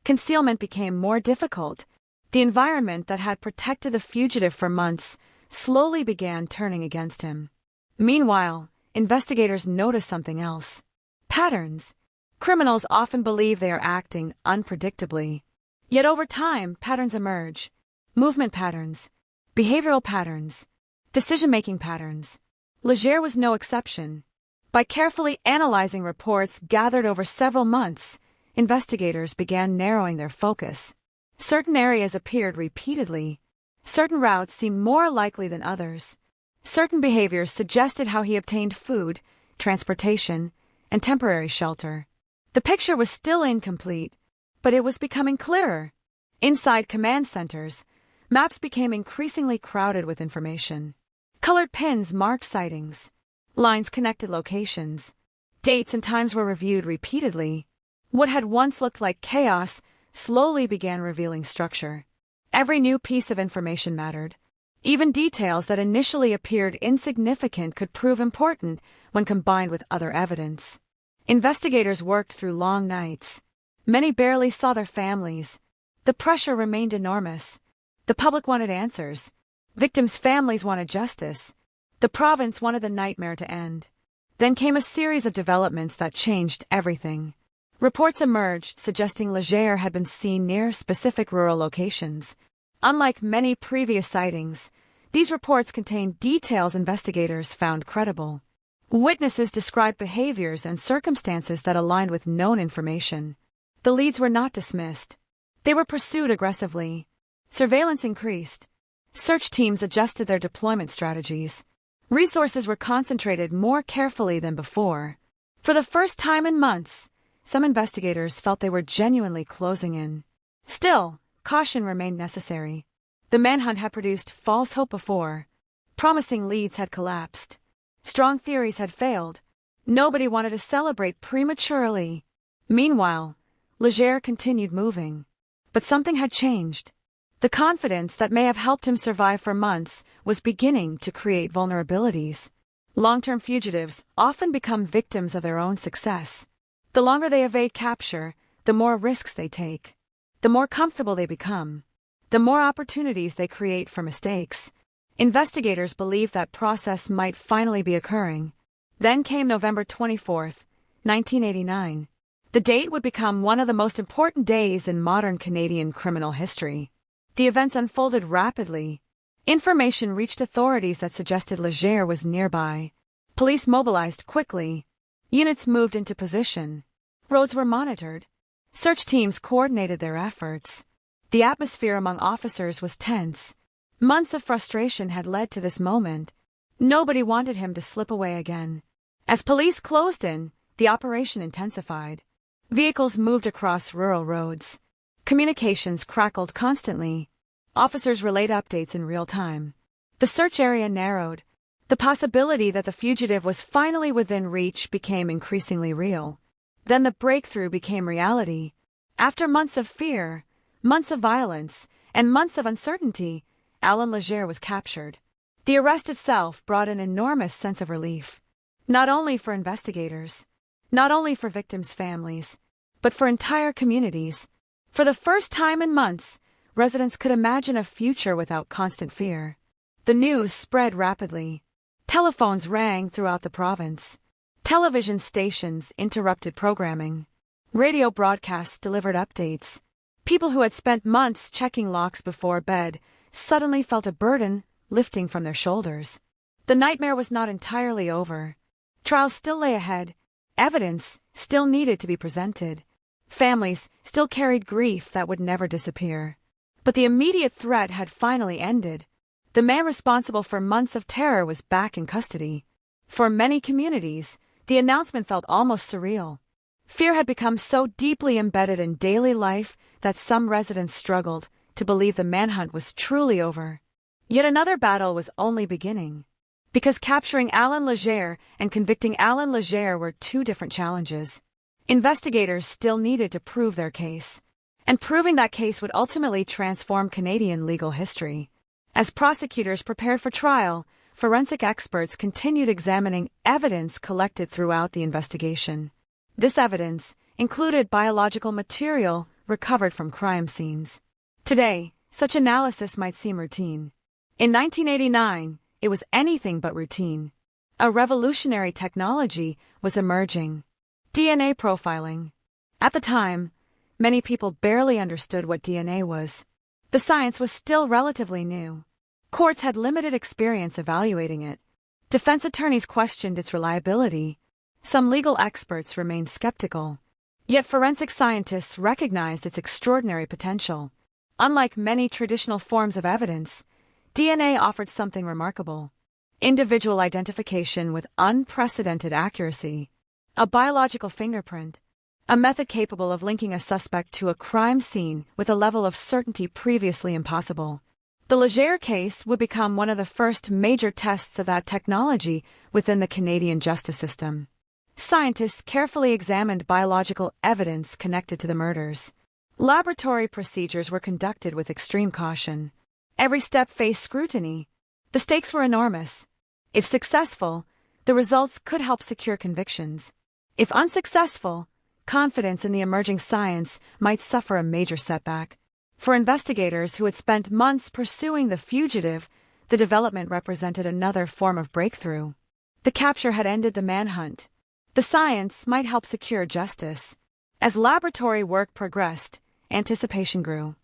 Concealment became more difficult. The environment that had protected the fugitive for months slowly began turning against him. Meanwhile, investigators noticed something else. Patterns. Criminals often believe they are acting unpredictably. Yet over time, patterns emerge. Movement patterns. Behavioral patterns. Decision-making patterns. Leger was no exception. By carefully analyzing reports gathered over several months, investigators began narrowing their focus. Certain areas appeared repeatedly. Certain routes seemed more likely than others. Certain behaviors suggested how he obtained food, transportation, and temporary shelter. The picture was still incomplete, but it was becoming clearer. Inside command centers, maps became increasingly crowded with information. Colored pins marked sightings. Lines connected locations. Dates and times were reviewed repeatedly. What had once looked like chaos slowly began revealing structure. Every new piece of information mattered. Even details that initially appeared insignificant could prove important when combined with other evidence. Investigators worked through long nights. Many barely saw their families. The pressure remained enormous. The public wanted answers. Victims' families wanted justice. The province wanted the nightmare to end. Then came a series of developments that changed everything. Reports emerged suggesting Leger had been seen near specific rural locations. Unlike many previous sightings, these reports contained details investigators found credible. Witnesses described behaviors and circumstances that aligned with known information. The leads were not dismissed. They were pursued aggressively. Surveillance increased. Search teams adjusted their deployment strategies. Resources were concentrated more carefully than before. For the first time in months, some investigators felt they were genuinely closing in. Still, caution remained necessary. The manhunt had produced false hope before. Promising leads had collapsed. Strong theories had failed. Nobody wanted to celebrate prematurely. Meanwhile, Leger continued moving. But something had changed. The confidence that may have helped him survive for months was beginning to create vulnerabilities. Long-term fugitives often become victims of their own success. The longer they evade capture, the more risks they take. The more comfortable they become. The more opportunities they create for mistakes. Investigators believed that process might finally be occurring. Then came November 24, 1989. The date would become one of the most important days in modern Canadian criminal history. The events unfolded rapidly. Information reached authorities that suggested Leger was nearby. Police mobilized quickly. Units moved into position. Roads were monitored. Search teams coordinated their efforts. The atmosphere among officers was tense. Months of frustration had led to this moment. Nobody wanted him to slip away again. As police closed in, the operation intensified. Vehicles moved across rural roads. Communications crackled constantly. Officers relayed updates in real time. The search area narrowed. The possibility that the fugitive was finally within reach became increasingly real. Then the breakthrough became reality. After months of fear, months of violence, and months of uncertainty, Alan Leger was captured. The arrest itself brought an enormous sense of relief. Not only for investigators, not only for victims' families, but for entire communities. For the first time in months, residents could imagine a future without constant fear. The news spread rapidly. Telephones rang throughout the province. Television stations interrupted programming. Radio broadcasts delivered updates. People who had spent months checking locks before bed suddenly felt a burden lifting from their shoulders. The nightmare was not entirely over. Trials still lay ahead. Evidence still needed to be presented. Families still carried grief that would never disappear. But the immediate threat had finally ended. The man responsible for months of terror was back in custody. For many communities, the announcement felt almost surreal. Fear had become so deeply embedded in daily life that some residents struggled to believe the manhunt was truly over. Yet another battle was only beginning. Because capturing Alan Leger and convicting Alan Leger were two different challenges. Investigators still needed to prove their case. And proving that case would ultimately transform Canadian legal history. As prosecutors prepared for trial, forensic experts continued examining evidence collected throughout the investigation. This evidence included biological material recovered from crime scenes. Today, such analysis might seem routine. In 1989, it was anything but routine. A revolutionary technology was emerging. DNA profiling. At the time, many people barely understood what DNA was. The science was still relatively new. Courts had limited experience evaluating it. Defense attorneys questioned its reliability. Some legal experts remained skeptical. Yet forensic scientists recognized its extraordinary potential. Unlike many traditional forms of evidence, DNA offered something remarkable: individual identification with unprecedented accuracy, a biological fingerprint, a method capable of linking a suspect to a crime scene with a level of certainty previously impossible. The Legere case would become one of the first major tests of that technology within the Canadian justice system. Scientists carefully examined biological evidence connected to the murders. Laboratory procedures were conducted with extreme caution. Every step faced scrutiny. The stakes were enormous. If successful, the results could help secure convictions. If unsuccessful, confidence in the emerging science might suffer a major setback. For investigators who had spent months pursuing the fugitive, the development represented another form of breakthrough. The capture had ended the manhunt. The science might help secure justice. As laboratory work progressed, anticipation grew.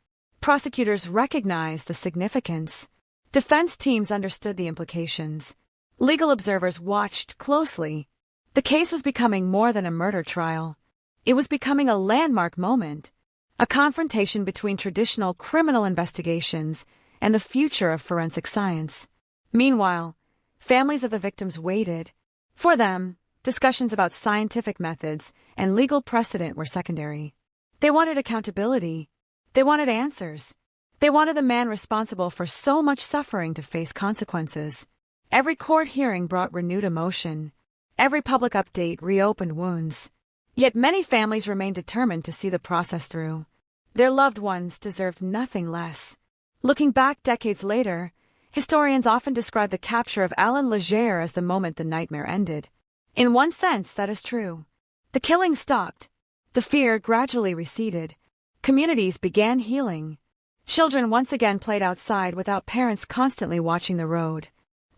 Prosecutors recognized the significance. Defense teams understood the implications. Legal observers watched closely. The case was becoming more than a murder trial. It was becoming a landmark moment, a confrontation between traditional criminal investigations and the future of forensic science. Meanwhile, families of the victims waited. For them, discussions about scientific methods and legal precedent were secondary. They wanted accountability. They wanted answers. They wanted the man responsible for so much suffering to face consequences. Every court hearing brought renewed emotion. Every public update reopened wounds. Yet many families remained determined to see the process through. Their loved ones deserved nothing less. Looking back decades later, historians often describe the capture of Alan Legere as the moment the nightmare ended. In one sense, that is true. The killing stopped. The fear gradually receded. Communities began healing. Children once again played outside without parents constantly watching the road.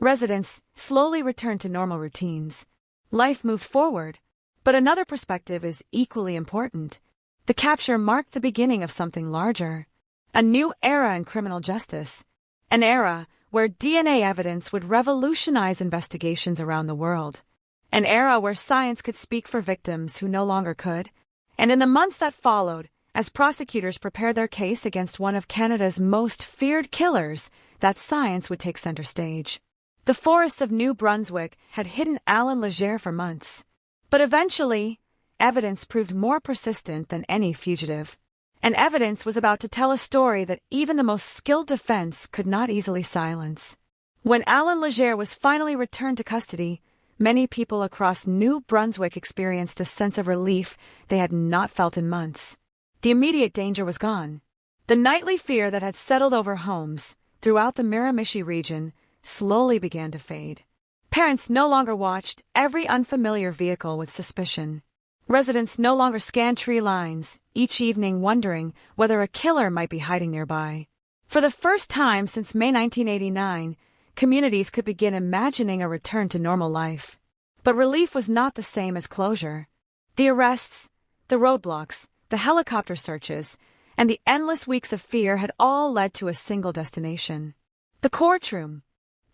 Residents slowly returned to normal routines. Life moved forward. But another perspective is equally important. The capture marked the beginning of something larger. A new era in criminal justice. An era where DNA evidence would revolutionize investigations around the world. An era where science could speak for victims who no longer could. And in the months that followed, as prosecutors prepared their case against one of Canada's most feared killers, that science would take center stage. The forests of New Brunswick had hidden Alan Legere for months. But eventually, evidence proved more persistent than any fugitive. And evidence was about to tell a story that even the most skilled defense could not easily silence. When Alan Legere was finally returned to custody, many people across New Brunswick experienced a sense of relief they had not felt in months. The immediate danger was gone. The nightly fear that had settled over homes throughout the Miramichi region slowly began to fade. Parents no longer watched every unfamiliar vehicle with suspicion. Residents no longer scanned tree lines, each evening wondering whether a killer might be hiding nearby. For the first time since May 1989, communities could begin imagining a return to normal life. But relief was not the same as closure. The arrests, the roadblocks, the helicopter searches, and the endless weeks of fear had all led to a single destination. The courtroom.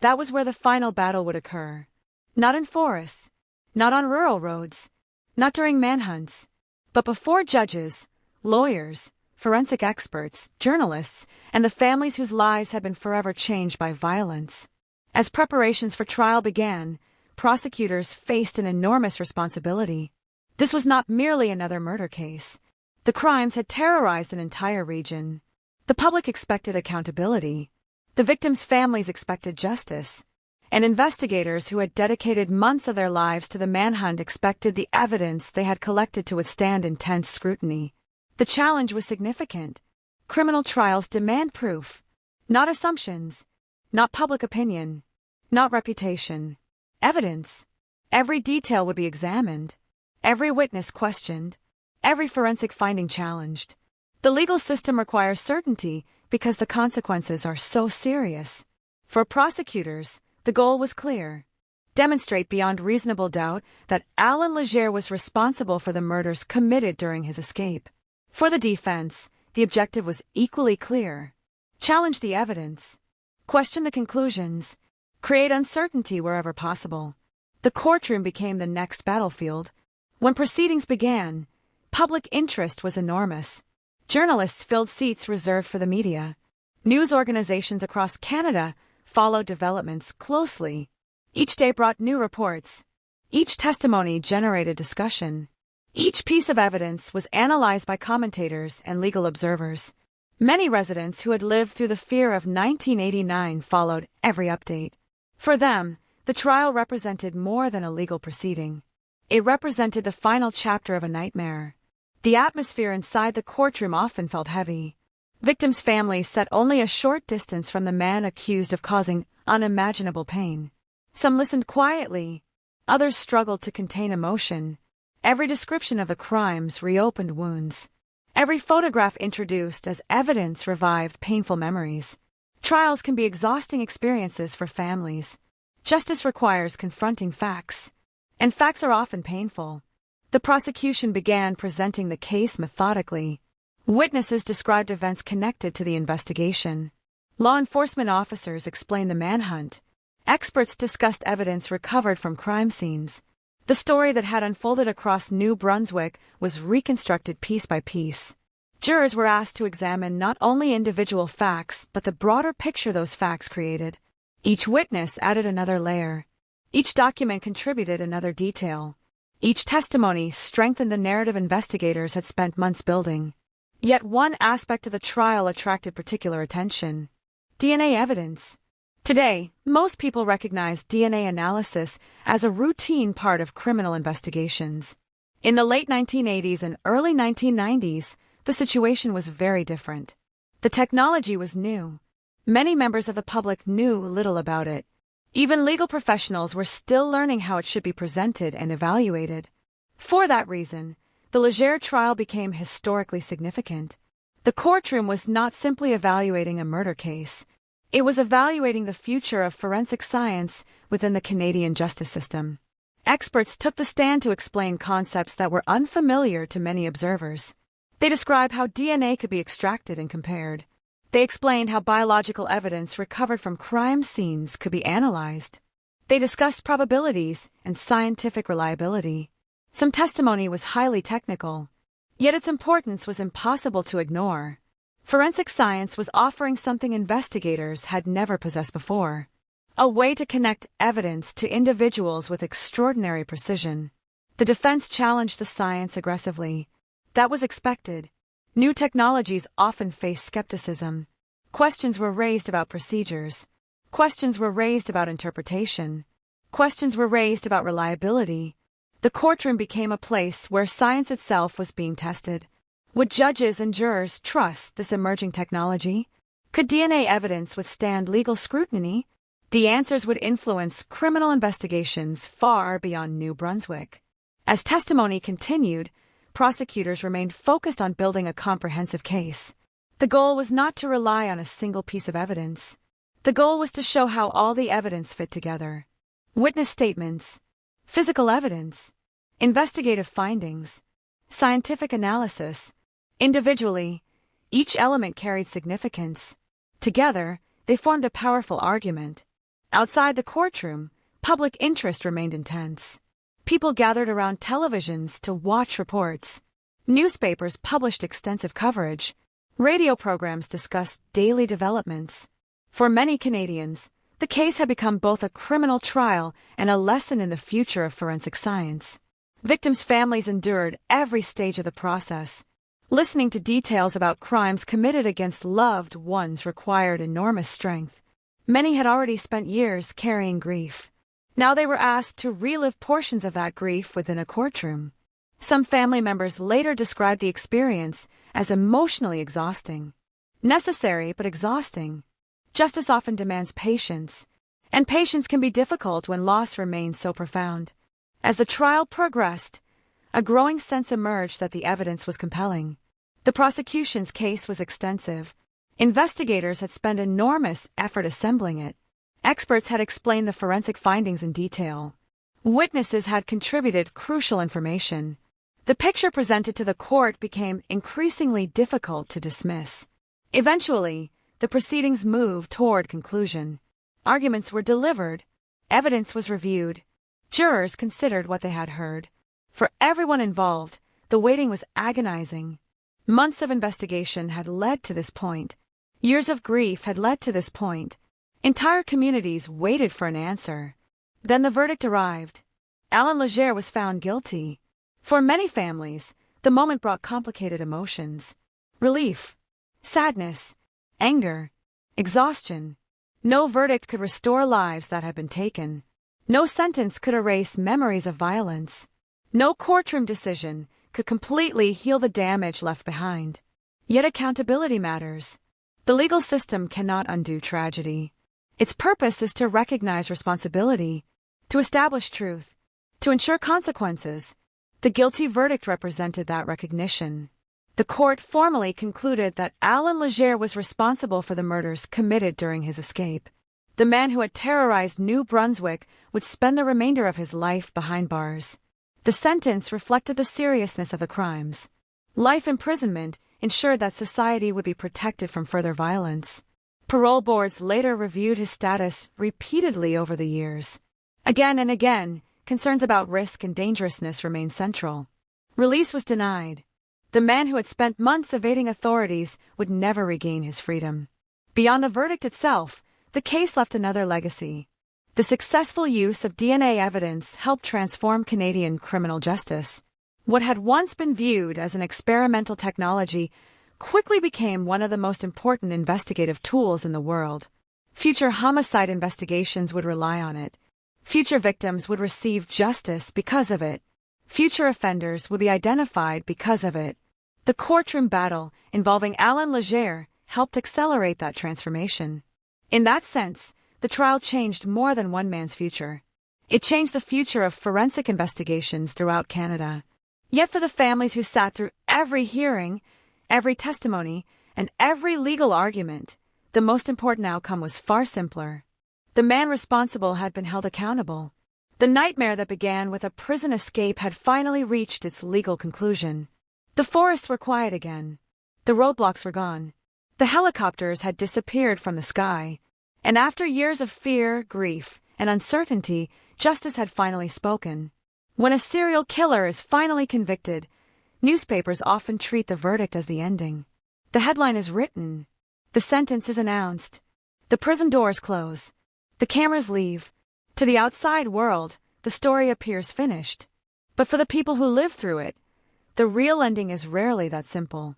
That was where the final battle would occur. Not in forests, not on rural roads, not during manhunts, but before judges, lawyers, forensic experts, journalists, and the families whose lives had been forever changed by violence. As preparations for trial began, prosecutors faced an enormous responsibility. This was not merely another murder case. The crimes had terrorized an entire region. The public expected accountability. The victims' families expected justice, and investigators who had dedicated months of their lives to the manhunt expected the evidence they had collected to withstand intense scrutiny. The challenge was significant. Criminal trials demand proof, not assumptions, not public opinion, not reputation. Evidence. Every detail would be examined, every witness questioned, every forensic finding challenged. The legal system requires certainty because the consequences are so serious. For prosecutors, the goal was clear. Demonstrate beyond reasonable doubt that Alan Legere was responsible for the murders committed during his escape. For the defense, the objective was equally clear. Challenge the evidence. Question the conclusions. Create uncertainty wherever possible. The courtroom became the next battlefield. When proceedings began, public interest was enormous. Journalists filled seats reserved for the media. News organizations across Canada followed developments closely. Each day brought new reports. Each testimony generated discussion. Each piece of evidence was analyzed by commentators and legal observers. Many residents who had lived through the fear of 1989 followed every update. For them, the trial represented more than a legal proceeding. It represented the final chapter of a nightmare. The atmosphere inside the courtroom often felt heavy. Victims' families sat only a short distance from the man accused of causing unimaginable pain. Some listened quietly. Others struggled to contain emotion. Every description of the crimes reopened wounds. Every photograph introduced as evidence revived painful memories. Trials can be exhausting experiences for families. Justice requires confronting facts. And facts are often painful. The prosecution began presenting the case methodically. Witnesses described events connected to the investigation. Law enforcement officers explained the manhunt. Experts discussed evidence recovered from crime scenes. The story that had unfolded across New Brunswick was reconstructed piece by piece. Jurors were asked to examine not only individual facts, but the broader picture those facts created. Each witness added another layer. Each document contributed another detail. Each testimony strengthened the narrative investigators had spent months building. Yet one aspect of the trial attracted particular attention: DNA evidence. Today, most people recognize DNA analysis as a routine part of criminal investigations. In the late 1980s and early 1990s, the situation was very different. The technology was new. Many members of the public knew little about it. Even legal professionals were still learning how it should be presented and evaluated. For that reason, the Leger trial became historically significant. The courtroom was not simply evaluating a murder case. It was evaluating the future of forensic science within the Canadian justice system. Experts took the stand to explain concepts that were unfamiliar to many observers. They described how DNA could be extracted and compared. They explained how biological evidence recovered from crime scenes could be analyzed. They discussed probabilities and scientific reliability. Some testimony was highly technical, yet its importance was impossible to ignore. Forensic science was offering something investigators had never possessed before: a way to connect evidence to individuals with extraordinary precision. The defense challenged the science aggressively. That was expected. New technologies often face skepticism. Questions were raised about procedures. Questions were raised about interpretation. Questions were raised about reliability. The courtroom became a place where science itself was being tested. Would judges and jurors trust this emerging technology? Could DNA evidence withstand legal scrutiny? The answers would influence criminal investigations far beyond New Brunswick. As testimony continued, prosecutors remained focused on building a comprehensive case. The goal was not to rely on a single piece of evidence. The goal was to show how all the evidence fit together. Witness statements, physical evidence, investigative findings, scientific analysis. Individually, each element carried significance. Together, they formed a powerful argument. Outside the courtroom, public interest remained intense. People gathered around televisions to watch reports. Newspapers published extensive coverage. Radio programs discussed daily developments. For many Canadians, the case had become both a criminal trial and a lesson in the future of forensic science. Victims' families endured every stage of the process. Listening to details about crimes committed against loved ones required enormous strength. Many had already spent years carrying grief. Now they were asked to relive portions of that grief within a courtroom. Some family members later described the experience as emotionally exhausting. Necessary but exhausting. Justice often demands patience, and patience can be difficult when loss remains so profound. As the trial progressed, a growing sense emerged that the evidence was compelling. The prosecution's case was extensive. Investigators had spent enormous effort assembling it. Experts had explained the forensic findings in detail. Witnesses had contributed crucial information. The picture presented to the court became increasingly difficult to dismiss. Eventually, the proceedings moved toward conclusion. Arguments were delivered. Evidence was reviewed. Jurors considered what they had heard. For everyone involved, the waiting was agonizing. Months of investigation had led to this point. Years of grief had led to this point. Entire communities waited for an answer. Then the verdict arrived. Alan Legere was found guilty. For many families, the moment brought complicated emotions. Relief, sadness, anger, exhaustion. No verdict could restore lives that had been taken. No sentence could erase memories of violence. No courtroom decision could completely heal the damage left behind. Yet accountability matters. The legal system cannot undo tragedy. Its purpose is to recognize responsibility, to establish truth, to ensure consequences. The guilty verdict represented that recognition. The court formally concluded that Alan Legere was responsible for the murders committed during his escape. The man who had terrorized New Brunswick would spend the remainder of his life behind bars. The sentence reflected the seriousness of the crimes. Life imprisonment ensured that society would be protected from further violence. Parole boards later reviewed his status repeatedly over the years. Again and again, concerns about risk and dangerousness remained central. Release was denied. The man who had spent months evading authorities would never regain his freedom. Beyond the verdict itself, the case left another legacy. The successful use of DNA evidence helped transform Canadian criminal justice. What had once been viewed as an experimental technology quickly became one of the most important investigative tools in the world. Future homicide investigations would rely on it. Future victims would receive justice because of it. Future offenders would be identified because of it. The courtroom battle involving Alan Legere helped accelerate that transformation. In that sense, the trial changed more than one man's future. It changed the future of forensic investigations throughout Canada. Yet for the families who sat through every hearing, every testimony, and every legal argument, the most important outcome was far simpler. The man responsible had been held accountable. The nightmare that began with a prison escape had finally reached its legal conclusion. The forests were quiet again. The roadblocks were gone. The helicopters had disappeared from the sky. And after years of fear, grief, and uncertainty, justice had finally spoken. When a serial killer is finally convicted, newspapers often treat the verdict as the ending. The headline is written. The sentence is announced. The prison doors close. The cameras leave. To the outside world, the story appears finished. But for the people who live through it, the real ending is rarely that simple.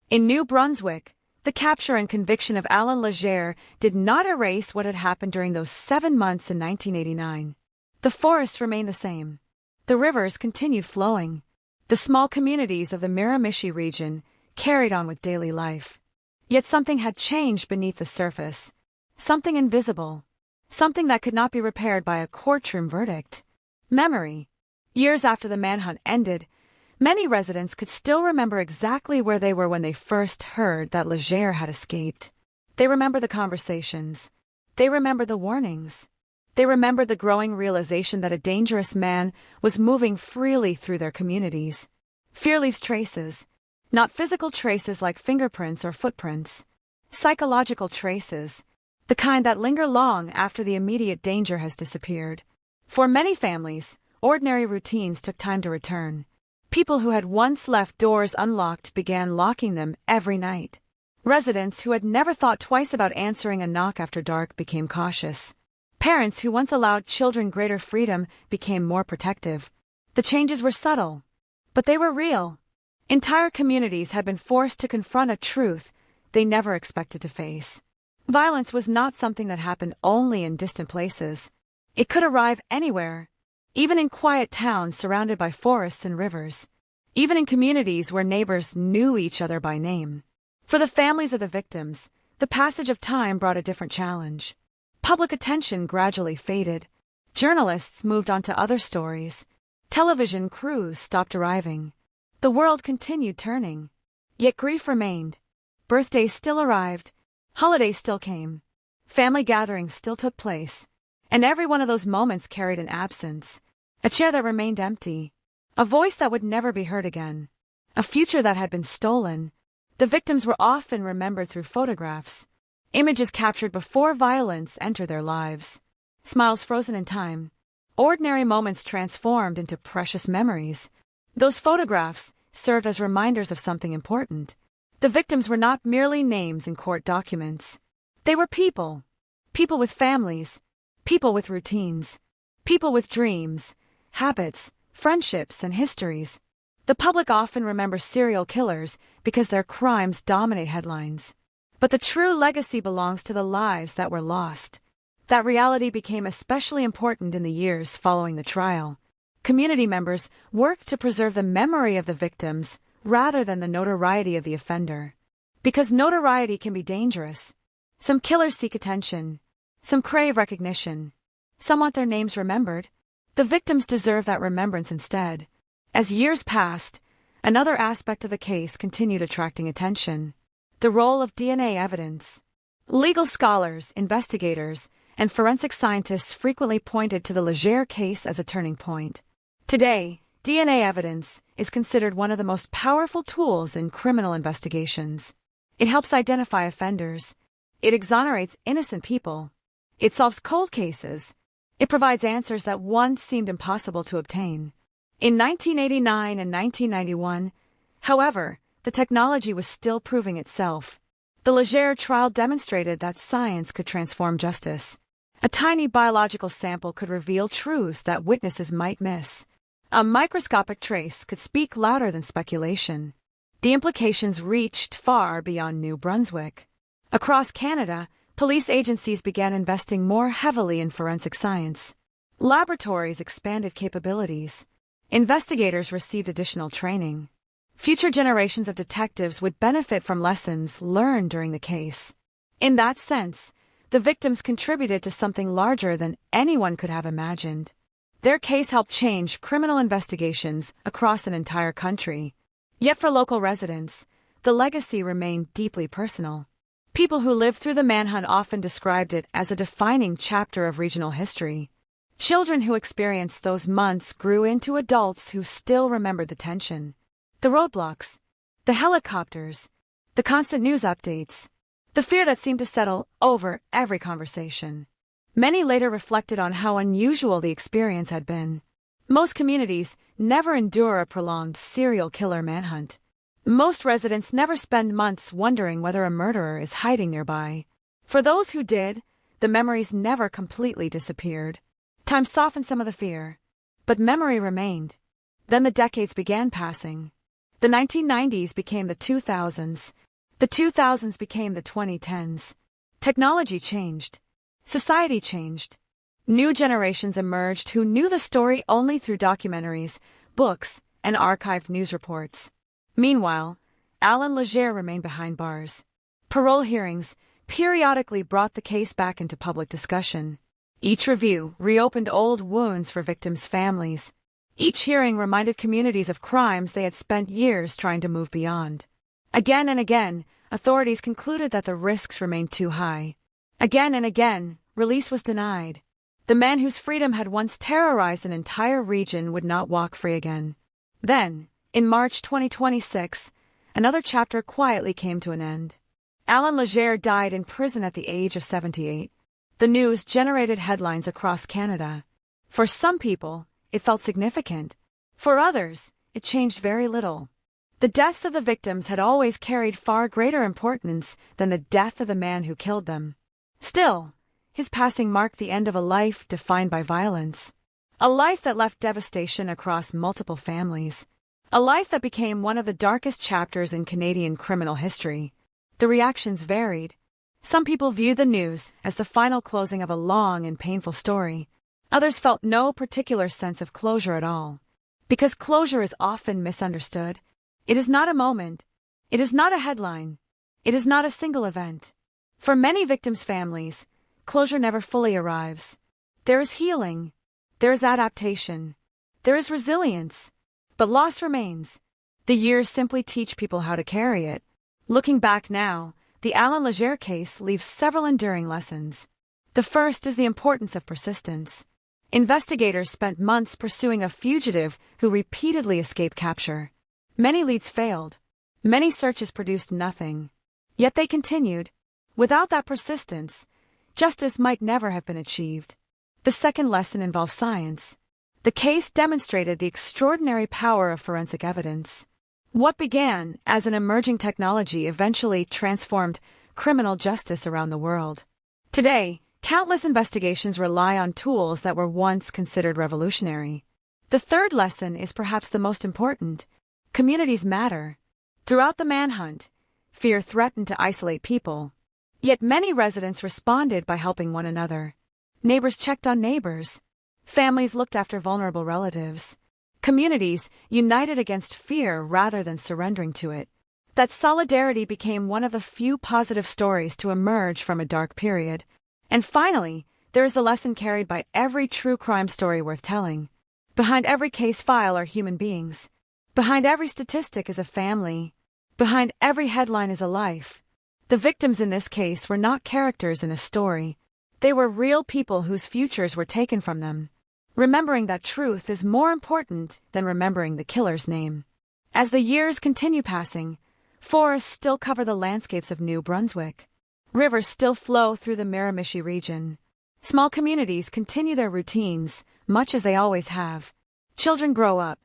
In New Brunswick, the capture and conviction of Alan Legere did not erase what had happened during those 7 months in 1989. The forests remained the same. The rivers continued flowing. The small communities of the Miramichi region carried on with daily life. Yet something had changed beneath the surface. Something invisible. Something that could not be repaired by a courtroom verdict. Memory. Years after the manhunt ended, many residents could still remember exactly where they were when they first heard that Legere had escaped. They remember the conversations. They remember the warnings. They remembered the growing realization that a dangerous man was moving freely through their communities. Fear leaves traces, not physical traces like fingerprints or footprints. Psychological traces, the kind that linger long after the immediate danger has disappeared. For many families, ordinary routines took time to return. People who had once left doors unlocked began locking them every night. Residents who had never thought twice about answering a knock after dark became cautious. Parents who once allowed children greater freedom became more protective. The changes were subtle, but they were real. Entire communities had been forced to confront a truth they never expected to face. Violence was not something that happened only in distant places. It could arrive anywhere, even in quiet towns surrounded by forests and rivers, even in communities where neighbors knew each other by name. For the families of the victims, the passage of time brought a different challenge. Public attention gradually faded. Journalists moved on to other stories. Television crews stopped arriving. The world continued turning. Yet grief remained. Birthdays still arrived. Holidays still came. Family gatherings still took place. And every one of those moments carried an absence. A chair that remained empty. A voice that would never be heard again. A future that had been stolen. The victims were often remembered through photographs. Images captured before violence entered their lives. Smiles frozen in time. Ordinary moments transformed into precious memories. Those photographs served as reminders of something important. The victims were not merely names in court documents. They were people. people with families, people with routines, people with dreams, habits, friendships, and histories. The public often remembers serial killers because their crimes dominate headlines. But the true legacy belongs to the lives that were lost. That reality became especially important in the years following the trial. Community members worked to preserve the memory of the victims rather than the notoriety of the offender. Because notoriety can be dangerous. Some killers seek attention. Some crave recognition. Some want their names remembered. The victims deserve that remembrance instead. As years passed, another aspect of the case continued attracting attention. The role of DNA evidence. Legal scholars, investigators, and forensic scientists frequently pointed to the Leger case as a turning point. Today, DNA evidence is considered one of the most powerful tools in criminal investigations. It helps identify offenders. It exonerates innocent people. It solves cold cases. It provides answers that once seemed impossible to obtain. In 1989 and 1991, however, the technology was still proving itself. The Leger trial demonstrated that science could transform justice. A tiny biological sample could reveal truths that witnesses might miss. A microscopic trace could speak louder than speculation. The implications reached far beyond New Brunswick. Across Canada, police agencies began investing more heavily in forensic science. Laboratories expanded capabilities. Investigators received additional training. Future generations of detectives would benefit from lessons learned during the case. In that sense, the victims contributed to something larger than anyone could have imagined. Their case helped change criminal investigations across an entire country. Yet for local residents, the legacy remained deeply personal. People who lived through the manhunt often described it as a defining chapter of regional history. Children who experienced those months grew into adults who still remembered the tension. The roadblocks, the helicopters, the constant news updates, the fear that seemed to settle over every conversation. Many later reflected on how unusual the experience had been. Most communities never endure a prolonged serial killer manhunt. Most residents never spend months wondering whether a murderer is hiding nearby. For those who did, the memories never completely disappeared. Time softened some of the fear, but memory remained. Then the decades began passing. The 1990s became the 2000s. The 2000s became the 2010s. Technology changed. Society changed. New generations emerged who knew the story only through documentaries, books, and archived news reports. Meanwhile, Alan Leger remained behind bars. Parole hearings periodically brought the case back into public discussion. Each review reopened old wounds for victims' families. Each hearing reminded communities of crimes they had spent years trying to move beyond. Again and again, authorities concluded that the risks remained too high. Again and again, release was denied. The man whose freedom had once terrorized an entire region would not walk free again. Then, in March 2026, another chapter quietly came to an end. Alan Leger died in prison at the age of 78. The news generated headlines across Canada. For some people, it felt significant. For others, it changed very little. The deaths of the victims had always carried far greater importance than the death of the man who killed them. Still, his passing marked the end of a life defined by violence. A life that left devastation across multiple families. A life that became one of the darkest chapters in Canadian criminal history. The reactions varied. Some people viewed the news as the final closing of a long and painful story. Others felt no particular sense of closure at all. Because closure is often misunderstood. It is not a moment. It is not a headline. It is not a single event. For many victims' families, closure never fully arrives. There is healing. There is adaptation. There is resilience. But loss remains. The years simply teach people how to carry it. Looking back now, the Alan Leger case leaves several enduring lessons. The first is the importance of persistence. Investigators spent months pursuing a fugitive who repeatedly escaped capture. Many leads failed. Many searches produced nothing. Yet they continued. Without that persistence, justice might never have been achieved. The second lesson involves science. The case demonstrated the extraordinary power of forensic evidence. What began as an emerging technology eventually transformed criminal justice around the world. Today, Countless investigations rely on tools that were once considered revolutionary. The third lesson is perhaps the most important. Communities matter. Throughout the manhunt, fear threatened to isolate people. Yet many residents responded by helping one another. Neighbors checked on neighbors. Families looked after vulnerable relatives. Communities united against fear rather than surrendering to it. That solidarity became one of the few positive stories to emerge from a dark period. And finally, there is the lesson carried by every true crime story worth telling. Behind every case file are human beings. Behind every statistic is a family. Behind every headline is a life. The victims in this case were not characters in a story. They were real people whose futures were taken from them. Remembering that truth is more important than remembering the killer's name. As the years continue passing, forests still cover the landscapes of New Brunswick. Rivers still flow through the Miramichi region. Small communities continue their routines, much as they always have. Children grow up.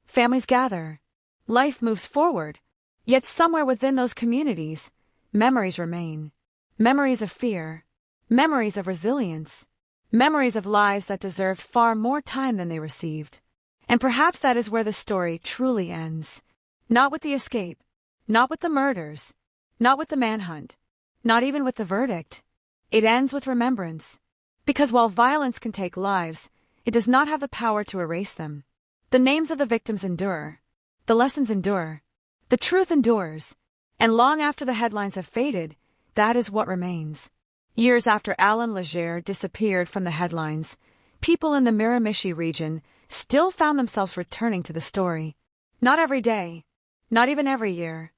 Families gather. Life moves forward. Yet somewhere within those communities, memories remain. Memories of fear. Memories of resilience. Memories of lives that deserved far more time than they received. And perhaps that is where the story truly ends. Not with the escape. Not with the murders. Not with the manhunt. Not even with the verdict. It ends with remembrance. Because while violence can take lives, it does not have the power to erase them. The names of the victims endure. The lessons endure. The truth endures. And long after the headlines have faded, that is what remains. Years after Alan Legere disappeared from the headlines, people in the Miramichi region still found themselves returning to the story. Not every day. Not even every year.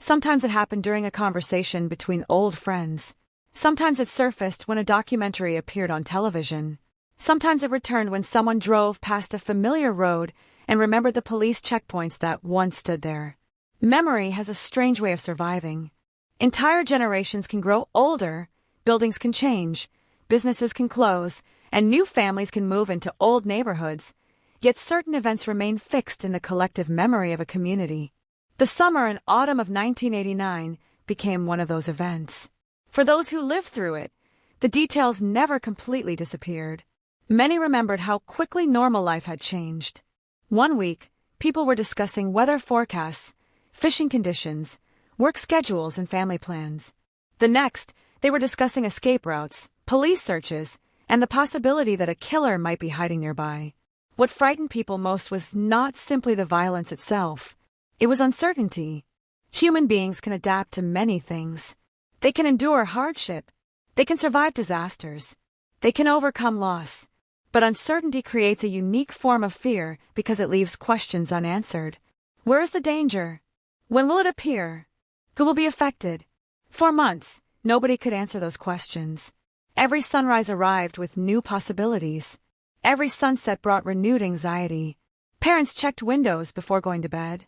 Sometimes it happened during a conversation between old friends. Sometimes it surfaced when a documentary appeared on television. Sometimes it returned when someone drove past a familiar road and remembered the police checkpoints that once stood there. Memory has a strange way of surviving. Entire generations can grow older, buildings can change, businesses can close, and new families can move into old neighborhoods, yet certain events remain fixed in the collective memory of a community. The summer and autumn of 1989 became one of those events. For those who lived through it, the details never completely disappeared. Many remembered how quickly normal life had changed. One week, people were discussing weather forecasts, fishing conditions, work schedules, and family plans. The next, they were discussing escape routes, police searches, and the possibility that a killer might be hiding nearby. What frightened people most was not simply the violence itself. It was uncertainty. Human beings can adapt to many things. They can endure hardship. They can survive disasters. They can overcome loss. But uncertainty creates a unique form of fear because it leaves questions unanswered. Where is the danger? When will it appear? Who will be affected? For months, nobody could answer those questions. Every sunrise arrived with new possibilities. Every sunset brought renewed anxiety. Parents checked windows before going to bed.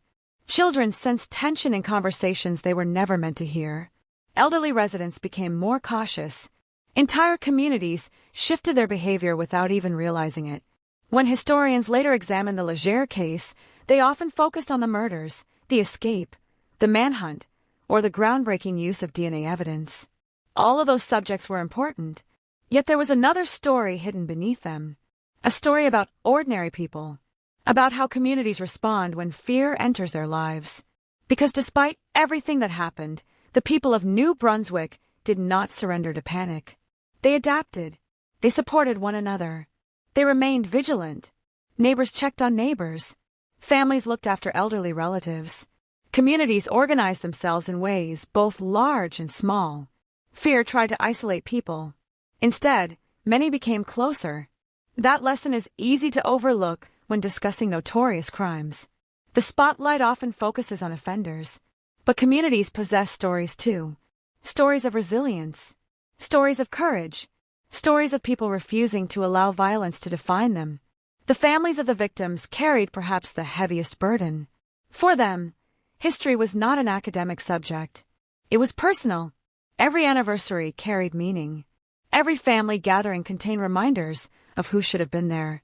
Children sensed tension in conversations they were never meant to hear. Elderly residents became more cautious. Entire communities shifted their behavior without even realizing it. When historians later examined the Legere case, they often focused on the murders, the escape, the manhunt, or the groundbreaking use of DNA evidence. All of those subjects were important, yet there was another story hidden beneath them. A story about ordinary people. About how communities respond when fear enters their lives. Because despite everything that happened, the people of New Brunswick did not surrender to panic. They adapted. They supported one another. They remained vigilant. Neighbors checked on neighbors. Families looked after elderly relatives. Communities organized themselves in ways both large and small. Fear tried to isolate people. Instead, many became closer. That lesson is easy to overlook when discussing notorious crimes. The spotlight often focuses on offenders, but communities possess stories too. Stories of resilience, stories of courage, stories of people refusing to allow violence to define them. The families of the victims carried perhaps the heaviest burden. For them, history was not an academic subject. It was personal. Every anniversary carried meaning. Every family gathering contained reminders of who should have been there.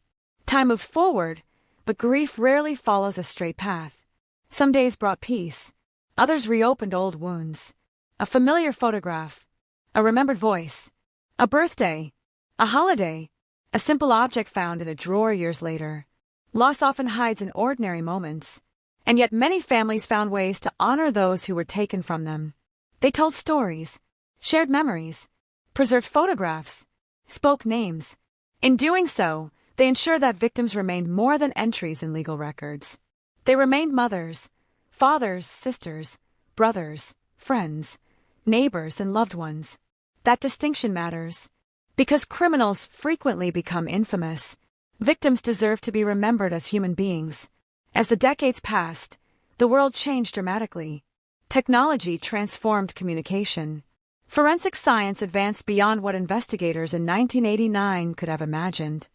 Time moved forward, but grief rarely follows a straight path. Some days brought peace. Others reopened old wounds. A familiar photograph. A remembered voice. A birthday. A holiday, a simple object found in a drawer years later. Loss often hides in ordinary moments, and yet many families found ways to honor those who were taken from them. They told stories, shared memories, preserved photographs, spoke names. In doing so, they ensured that victims remained more than entries in legal records. They remained mothers, fathers, sisters, brothers, friends, neighbors, and loved ones. That distinction matters. Because criminals frequently become infamous, victims deserve to be remembered as human beings. As the decades passed, the world changed dramatically. Technology transformed communication. Forensic science advanced beyond what investigators in 1989 could have imagined.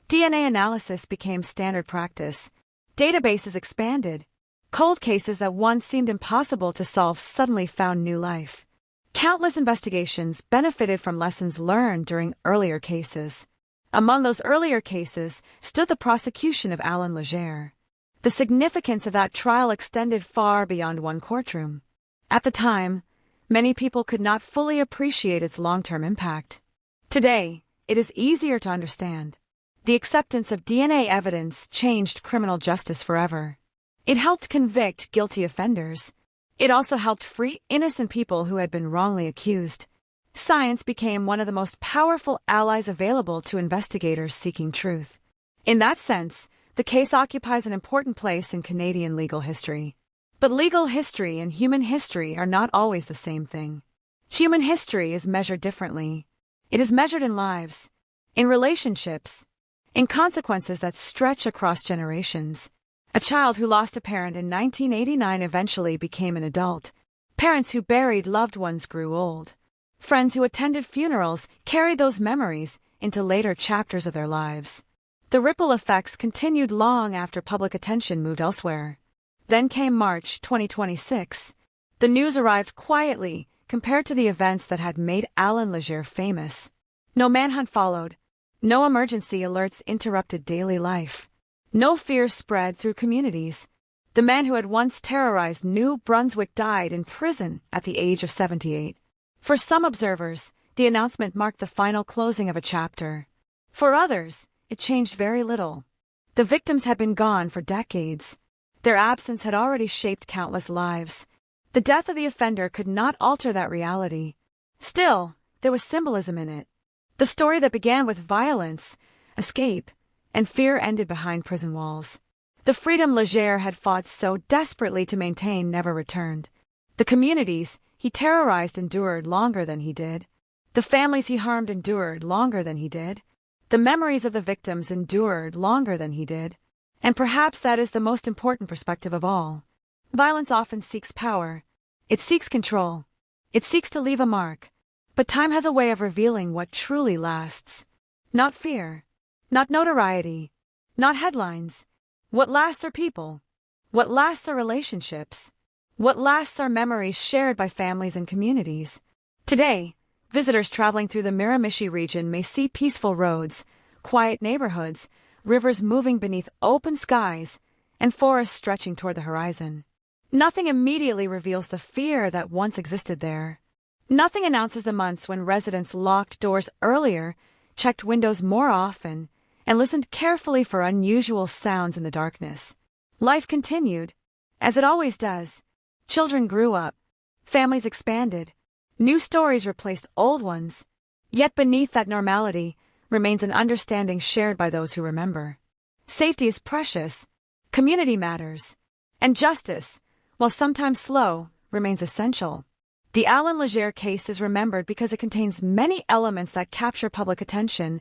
DNA analysis became standard practice. Databases expanded. Cold cases that once seemed impossible to solve suddenly found new life. Countless investigations benefited from lessons learned during earlier cases. Among those earlier cases stood the prosecution of Alan Legere. The significance of that trial extended far beyond one courtroom. At the time, many people could not fully appreciate its long-term impact. Today, it is easier to understand. The acceptance of DNA evidence changed criminal justice forever. It helped convict guilty offenders. It also helped free innocent people who had been wrongly accused. Science became one of the most powerful allies available to investigators seeking truth. In that sense, the case occupies an important place in Canadian legal history. But legal history and human history are not always the same thing. Human history is measured differently. It is measured in lives, in relationships, in consequences that stretch across generations. A child who lost a parent in 1989 eventually became an adult. Parents who buried loved ones grew old. Friends who attended funerals carried those memories into later chapters of their lives. The ripple effects continued long after public attention moved elsewhere. Then came March 2026. The news arrived quietly compared to the events that had made Alan Legere famous. No manhunt followed. No emergency alerts interrupted daily life. No fear spread through communities. The man who had once terrorized New Brunswick died in prison at the age of 78. For some observers, the announcement marked the final closing of a chapter. For others, it changed very little. The victims had been gone for decades. Their absence had already shaped countless lives. The death of the offender could not alter that reality. Still, there was symbolism in it. The story that began with violence, escape, and fear ended behind prison walls. The freedom Legere had fought so desperately to maintain never returned. The communities he terrorized endured longer than he did. The families he harmed endured longer than he did. The memories of the victims endured longer than he did. And perhaps that is the most important perspective of all. Violence often seeks power. It seeks control. It seeks to leave a mark. But time has a way of revealing what truly lasts. Not fear. Not notoriety. Not headlines. What lasts are people. What lasts are relationships. What lasts are memories shared by families and communities. Today, visitors traveling through the Miramichi region may see peaceful roads, quiet neighborhoods, rivers moving beneath open skies, and forests stretching toward the horizon. Nothing immediately reveals the fear that once existed there. Nothing announces the months when residents locked doors earlier, checked windows more often, and listened carefully for unusual sounds in the darkness. Life continued, as it always does. Children grew up. Families expanded. New stories replaced old ones. Yet beneath that normality remains an understanding shared by those who remember. Safety is precious. Community matters. And justice, while sometimes slow, remains essential. The Alan Legere case is remembered because it contains many elements that capture public attention.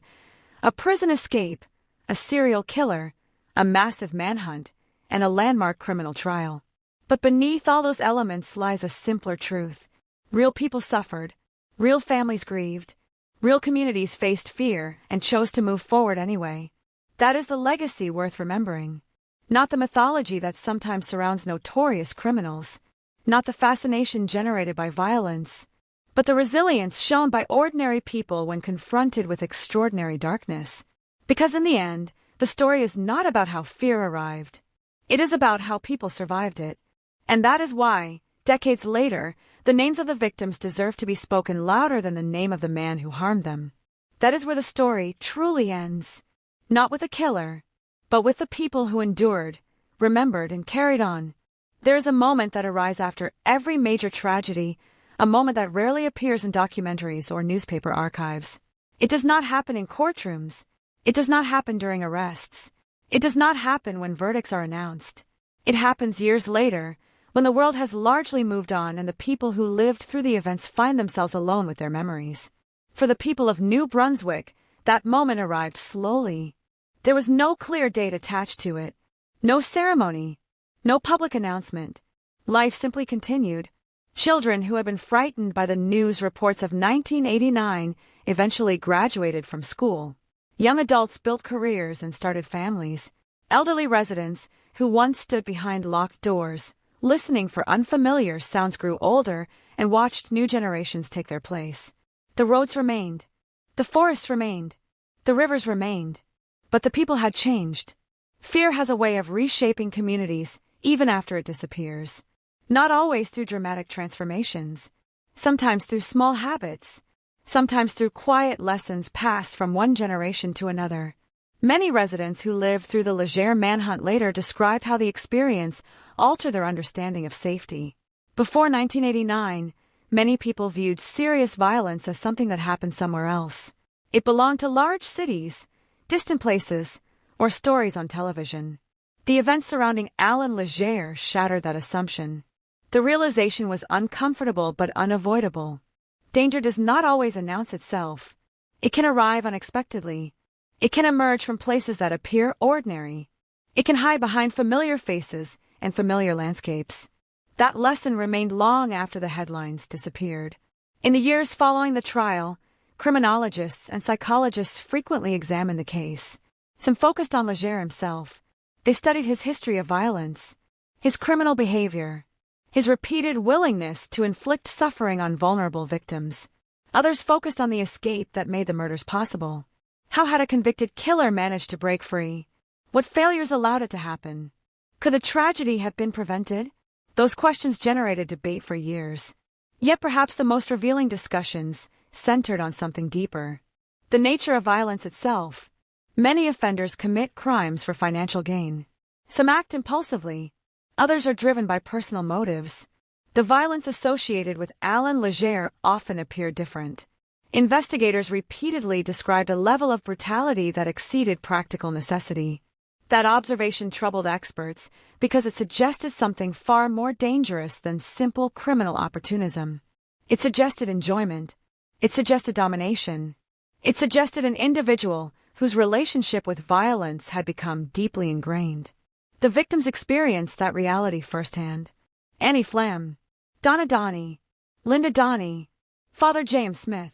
A prison escape, a serial killer, a massive manhunt, and a landmark criminal trial. But beneath all those elements lies a simpler truth. Real people suffered. Real families grieved. Real communities faced fear and chose to move forward anyway. That is the legacy worth remembering. Not the mythology that sometimes surrounds notorious criminals. Not the fascination generated by violence. But the resilience shown by ordinary people when confronted with extraordinary darkness. Because in the end, the story is not about how fear arrived. It is about how people survived it. And that is why, decades later, the names of the victims deserve to be spoken louder than the name of the man who harmed them. That is where the story truly ends. Not with the killer, but with the people who endured, remembered, and carried on. There is a moment that arrives after every major tragedy, a moment that rarely appears in documentaries or newspaper archives. It does not happen in courtrooms. It does not happen during arrests. It does not happen when verdicts are announced. It happens years later, when the world has largely moved on and the people who lived through the events find themselves alone with their memories. For the people of New Brunswick, that moment arrived slowly. There was no clear date attached to it, no ceremony, no public announcement. Life simply continued. Children who had been frightened by the news reports of 1989 eventually graduated from school. Young adults built careers and started families. Elderly residents, who once stood behind locked doors, listening for unfamiliar sounds, grew older and watched new generations take their place. The roads remained. The forests remained. The rivers remained. But the people had changed. Fear has a way of reshaping communities even after it disappears. Not always through dramatic transformations. Sometimes through small habits. Sometimes through quiet lessons passed from one generation to another. Many residents who lived through the Leger manhunt later described how the experience altered their understanding of safety. Before 1989, many people viewed serious violence as something that happened somewhere else. It belonged to large cities, distant places, or stories on television. The events surrounding Alan Leger shattered that assumption. The realization was uncomfortable but unavoidable. Danger does not always announce itself. It can arrive unexpectedly. It can emerge from places that appear ordinary. It can hide behind familiar faces and familiar landscapes. That lesson remained long after the headlines disappeared. In the years following the trial, criminologists and psychologists frequently examined the case. Some focused on Leger himself. They studied his history of violence, his criminal behavior, his repeated willingness to inflict suffering on vulnerable victims. Others focused on the escape that made the murders possible. How had a convicted killer managed to break free? What failures allowed it to happen? Could the tragedy have been prevented? Those questions generated debate for years. Yet perhaps the most revealing discussions centered on something deeper. The nature of violence itself. Many offenders commit crimes for financial gain. Some act impulsively. Others are driven by personal motives. The violence associated with Alan Leger often appeared different. Investigators repeatedly described a level of brutality that exceeded practical necessity. That observation troubled experts because it suggested something far more dangerous than simple criminal opportunism. It suggested enjoyment. It suggested domination. It suggested an individual whose relationship with violence had become deeply ingrained. The victims experienced that reality firsthand. Annie Flam, Donna Donnie, Linda Donnie, Father James Smith,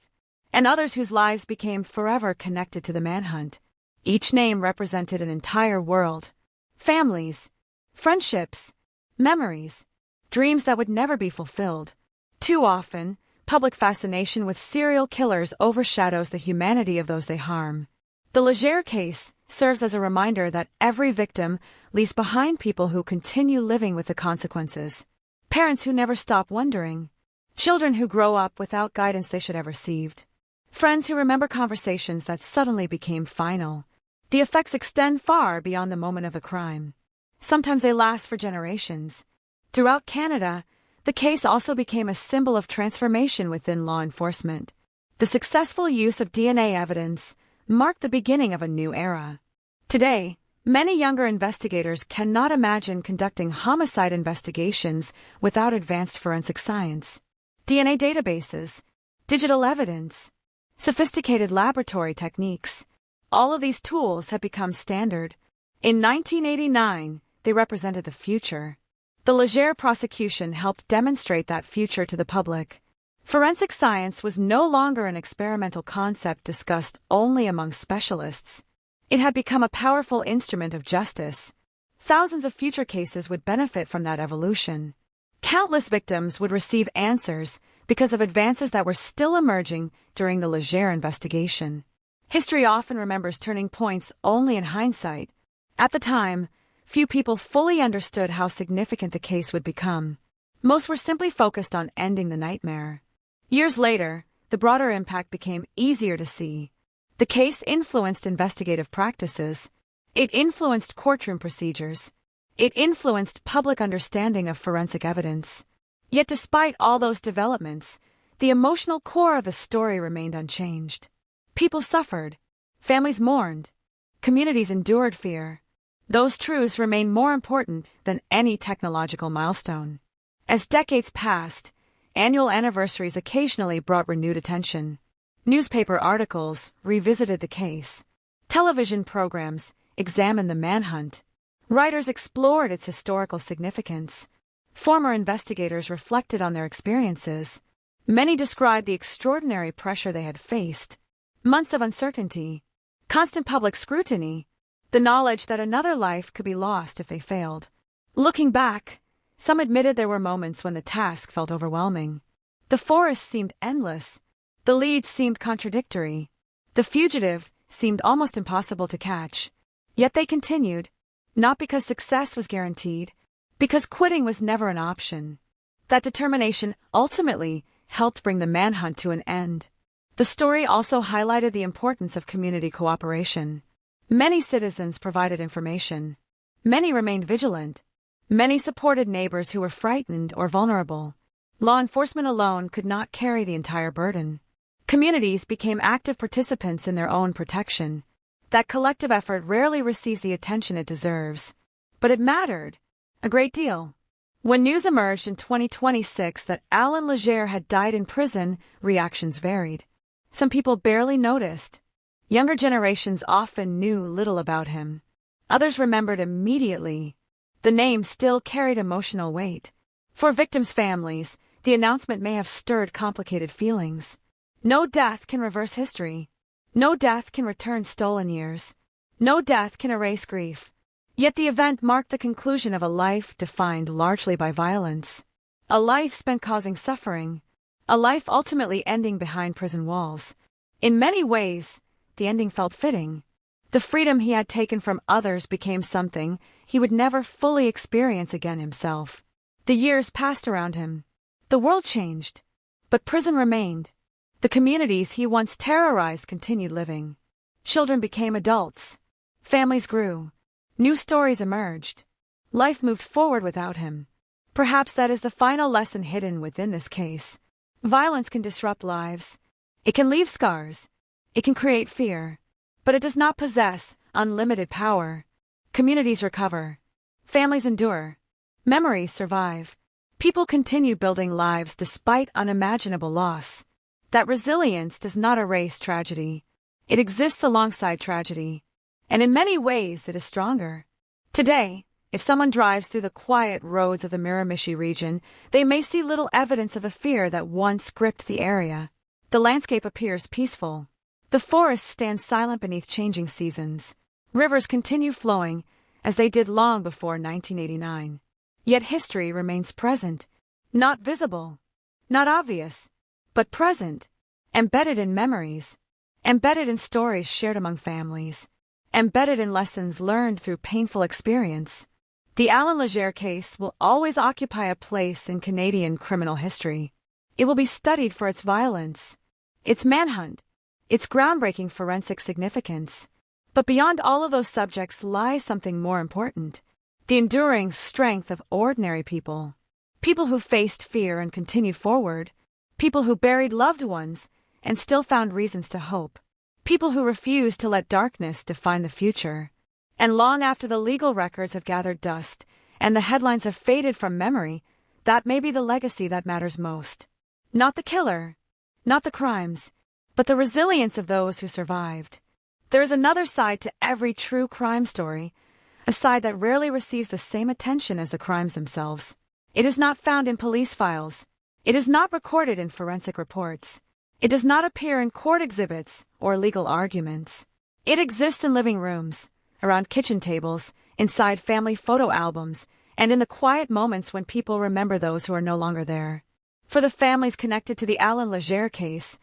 and others whose lives became forever connected to the manhunt. Each name represented an entire world. Families, friendships, memories, dreams that would never be fulfilled. Too often, public fascination with serial killers overshadows the humanity of those they harm. The Leger case serves as a reminder that every victim leaves behind people who continue living with the consequences. Parents who never stop wondering. Children who grow up without guidance they should have received. Friends who remember conversations that suddenly became final. The effects extend far beyond the moment of a crime. Sometimes they last for generations. Throughout Canada, the case also became a symbol of transformation within law enforcement. The successful use of DNA evidence marked the beginning of a new era. Today, many younger investigators cannot imagine conducting homicide investigations without advanced forensic science. DNA databases, digital evidence, sophisticated laboratory techniques. All of these tools have become standard. In 1989, they represented the future. The Leger prosecution helped demonstrate that future to the public. Forensic science was no longer an experimental concept discussed only among specialists. It had become a powerful instrument of justice. Thousands of future cases would benefit from that evolution. Countless victims would receive answers because of advances that were still emerging during the Leger investigation. History often remembers turning points only in hindsight. At the time, few people fully understood how significant the case would become. Most were simply focused on ending the nightmare. Years later, the broader impact became easier to see. The case influenced investigative practices. It influenced courtroom procedures. It influenced public understanding of forensic evidence. Yet despite all those developments, the emotional core of the story remained unchanged. People suffered. Families mourned. Communities endured fear. Those truths remain more important than any technological milestone. As decades passed, annual anniversaries occasionally brought renewed attention. Newspaper articles revisited the case. Television programs examined the manhunt. Writers explored its historical significance. Former investigators reflected on their experiences. Many described the extraordinary pressure they had faced. Months of uncertainty, constant public scrutiny, the knowledge that another life could be lost if they failed. Looking back, some admitted there were moments when the task felt overwhelming. The forest seemed endless. The leads seemed contradictory. The fugitive seemed almost impossible to catch. Yet they continued, not because success was guaranteed, because quitting was never an option. That determination ultimately helped bring the manhunt to an end. The story also highlighted the importance of community cooperation. Many citizens provided information. Many remained vigilant. Many supported neighbors who were frightened or vulnerable. Law enforcement alone could not carry the entire burden. Communities became active participants in their own protection. That collective effort rarely receives the attention it deserves. But it mattered a great deal. When news emerged in 2026 that Alan Legere had died in prison, reactions varied. Some people barely noticed. Younger generations often knew little about him. Others remembered immediately. The name still carried emotional weight. For victims' families, the announcement may have stirred complicated feelings. No death can reverse history. No death can return stolen years. No death can erase grief. Yet the event marked the conclusion of a life defined largely by violence. A life spent causing suffering. A life ultimately ending behind prison walls. In many ways, the ending felt fitting. The freedom he had taken from others became something he would never fully experience again himself. The years passed around him. The world changed. But prison remained. The communities he once terrorized continued living. Children became adults. Families grew. New stories emerged. Life moved forward without him. Perhaps that is the final lesson hidden within this case. Violence can disrupt lives. It can leave scars. It can create fear. But it does not possess unlimited power. Communities recover. Families endure. Memories survive. People continue building lives despite unimaginable loss. That resilience does not erase tragedy. It exists alongside tragedy. And in many ways it is stronger. Today, if someone drives through the quiet roads of the Miramichi region, they may see little evidence of the fear that once gripped the area. The landscape appears peaceful. The forests stand silent beneath changing seasons. Rivers continue flowing, as they did long before 1989. Yet history remains present, not visible, not obvious, but present, embedded in memories, embedded in stories shared among families, embedded in lessons learned through painful experience. The Alan Legere case will always occupy a place in Canadian criminal history. It will be studied for its violence, its manhunt, its groundbreaking forensic significance. But beyond all of those subjects lies something more important: the enduring strength of ordinary people. People who faced fear and continued forward. People who buried loved ones and still found reasons to hope. People who refused to let darkness define the future. And long after the legal records have gathered dust and the headlines have faded from memory, that may be the legacy that matters most. Not the killer, not the crimes, but the resilience of those who survived. There is another side to every true crime story, a side that rarely receives the same attention as the crimes themselves. It is not found in police files. It is not recorded in forensic reports. It does not appear in court exhibits or legal arguments. It exists in living rooms, around kitchen tables, inside family photo albums, and in the quiet moments when people remember those who are no longer there. For the families connected to the Alan Legere case,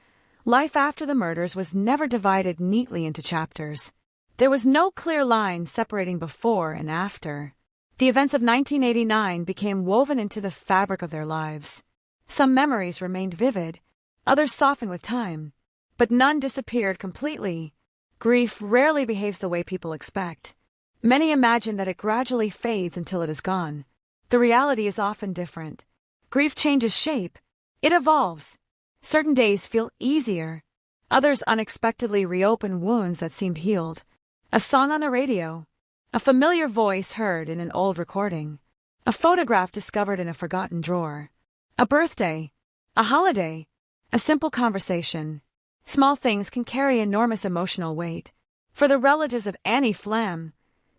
life after the murders was never divided neatly into chapters. There was no clear line separating before and after. The events of 1989 became woven into the fabric of their lives. Some memories remained vivid, others softened with time, but none disappeared completely. grief rarely behaves the way people expect. Many imagine that it gradually fades until it is gone. The reality is often different. Grief changes shape. It evolves. Certain days feel easier. Others unexpectedly reopen wounds that seemed healed. A song on the radio. A familiar voice heard in an old recording. A photograph discovered in a forgotten drawer. A birthday. A holiday. A simple conversation. Small things can carry enormous emotional weight. For the relatives of Annie Flam,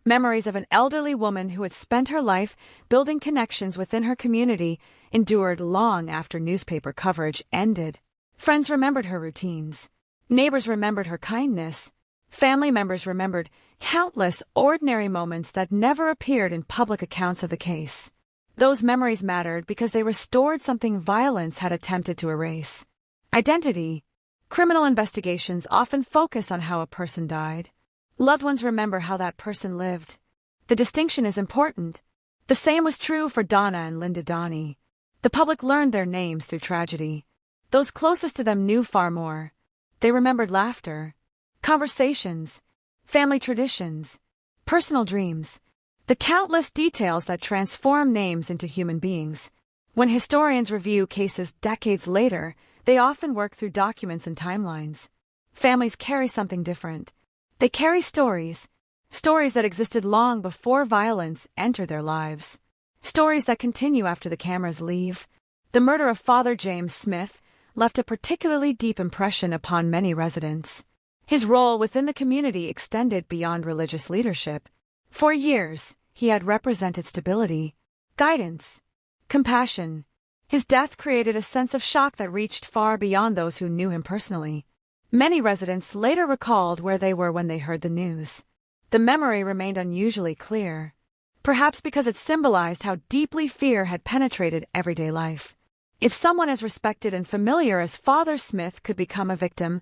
memories of an elderly woman who had spent her life building connections within her community endured long after newspaper coverage ended. Friends remembered her routines. Neighbors remembered her kindness. Family members remembered countless ordinary moments that never appeared in public accounts of the case. Those memories mattered because they restored something violence had attempted to erase. Identity. Criminal investigations often focus on how a person died. Loved ones remember how that person lived. The distinction is important. The same was true for Donna and Linda Donnie. The public learned their names through tragedy. Those closest to them knew far more. They remembered laughter, conversations, family traditions, personal dreams, the countless details that transform names into human beings. When historians review cases decades later, they often work through documents and timelines. Families carry something different. They carry stories that existed long before violence entered their lives. Stories that continue after the cameras leave. The murder of Father James Smith left a particularly deep impression upon many residents. His role within the community extended beyond religious leadership. For years, he had represented stability, guidance, compassion. His death created a sense of shock that reached far beyond those who knew him personally. Many residents later recalled where they were when they heard the news. The memory remained unusually clear, perhaps because it symbolized how deeply fear had penetrated everyday life. If someone as respected and familiar as Father Smith could become a victim,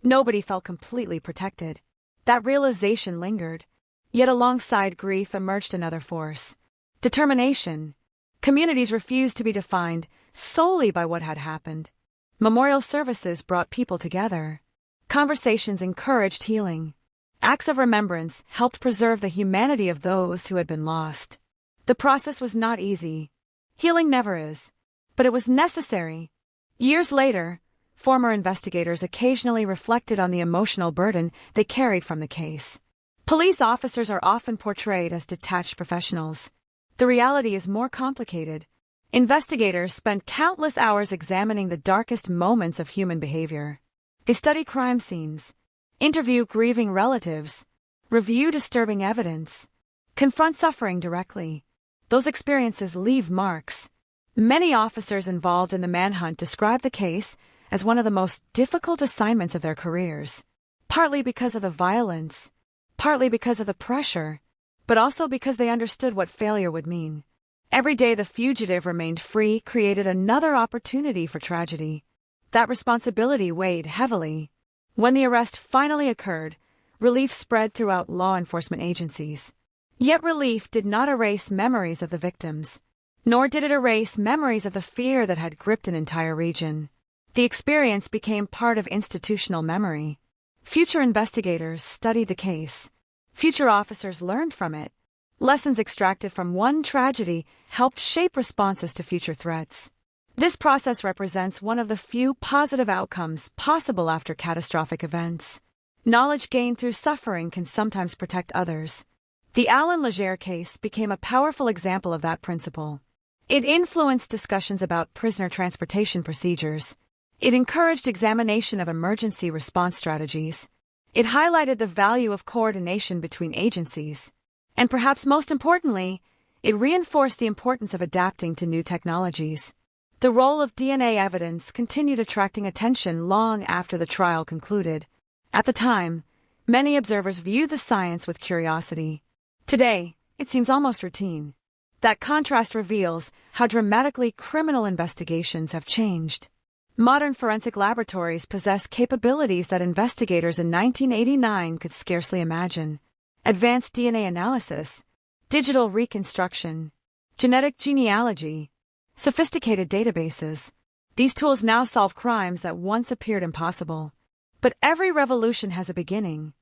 nobody felt completely protected. That realization lingered. Yet alongside grief emerged another force: determination. Communities refused to be defined solely by what had happened. Memorial services brought people together. Conversations encouraged healing. Acts of remembrance helped preserve the humanity of those who had been lost. The process was not easy. Healing never is. But it was necessary. Years later, former investigators occasionally reflected on the emotional burden they carried from the case. Police officers are often portrayed as detached professionals. The reality is more complicated. Investigators spend countless hours examining the darkest moments of human behavior. They study crime scenes, interview grieving relatives, review disturbing evidence, confront suffering directly. Those experiences leave marks. Many officers involved in the manhunt describe the case as one of the most difficult assignments of their careers, partly because of the violence, partly because of the pressure, but also because they understood what failure would mean. Every day the fugitive remained free created another opportunity for tragedy. That responsibility weighed heavily. When the arrest finally occurred, relief spread throughout law enforcement agencies. Yet relief did not erase memories of the victims, nor did it erase memories of the fear that had gripped an entire region. The experience became part of institutional memory. Future investigators studied the case. Future officers learned from it. Lessons extracted from one tragedy helped shape responses to future threats. This process represents one of the few positive outcomes possible after catastrophic events. Knowledge gained through suffering can sometimes protect others. The Alan Legere case became a powerful example of that principle. It influenced discussions about prisoner transportation procedures. It encouraged examination of emergency response strategies. It highlighted the value of coordination between agencies. And perhaps most importantly, it reinforced the importance of adapting to new technologies. The role of DNA evidence continued attracting attention long after the trial concluded. At the time, many observers viewed the science with curiosity. Today, it seems almost routine. That contrast reveals how dramatically criminal investigations have changed. Modern forensic laboratories possess capabilities that investigators in 1989 could scarcely imagine. Advanced DNA analysis, digital reconstruction, genetic genealogy, sophisticated databases. These tools now solve crimes that once appeared impossible. But every revolution has a beginning.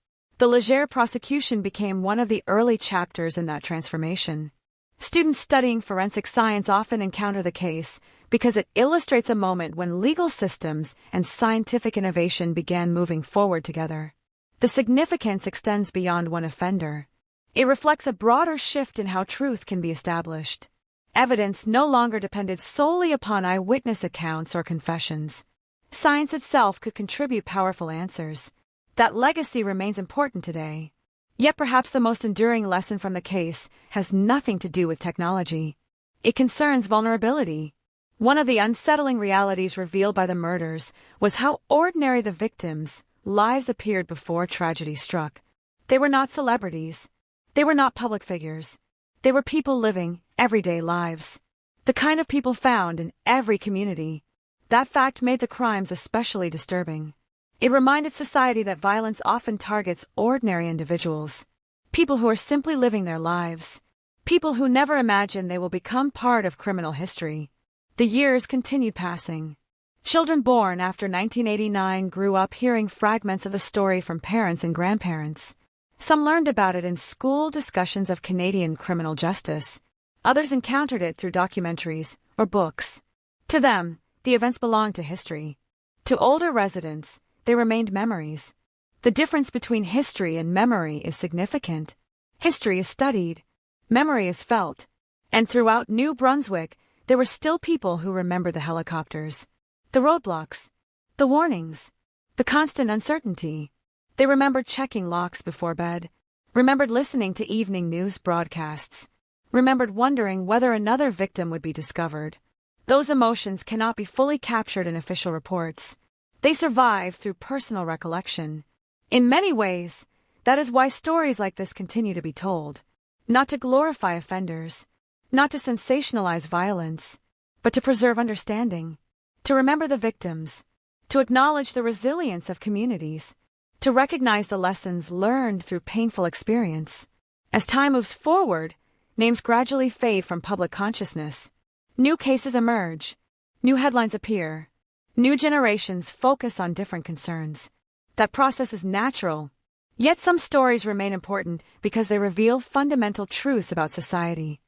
The Leger prosecution became one of the early chapters in that transformation. Students studying forensic science often encounter the case because it illustrates a moment when legal systems and scientific innovation began moving forward together. The significance extends beyond one offender. It reflects a broader shift in how truth can be established. Evidence no longer depended solely upon eyewitness accounts or confessions. Science itself could contribute powerful answers. That legacy remains important today. Yet perhaps the most enduring lesson from the case has nothing to do with technology. It concerns vulnerability. One of the unsettling realities revealed by the murders was how ordinary the victims' lives appeared before tragedy struck. They were not celebrities. They were not public figures. They were people living everyday lives. The kind of people found in every community. That fact made the crimes especially disturbing. It reminded society that violence often targets ordinary individuals. People who are simply living their lives. People who never imagine they will become part of criminal history. The years continued passing. Children born after 1989 grew up hearing fragments of the story from parents and grandparents. Some learned about it in school discussions of Canadian criminal justice. Others encountered it through documentaries or books. To them, the events belonged to history. To older residents, they remained memories. The difference between history and memory is significant. History is studied. Memory is felt. And throughout New Brunswick, there were still people who remembered the helicopters, the roadblocks, the warnings, the constant uncertainty. They remembered checking locks before bed, remembered listening to evening news broadcasts, remembered wondering whether another victim would be discovered. Those emotions cannot be fully captured in official reports. They survive through personal recollection. In many ways, that is why stories like this continue to be told. Not to glorify offenders, not to sensationalize violence, but to preserve understanding, to remember the victims, to acknowledge the resilience of communities, to recognize the lessons learned through painful experience. As time moves forward, names gradually fade from public consciousness. New cases emerge, new headlines appear, new generations focus on different concerns. That process is natural, yet some stories remain important because they reveal fundamental truths about society.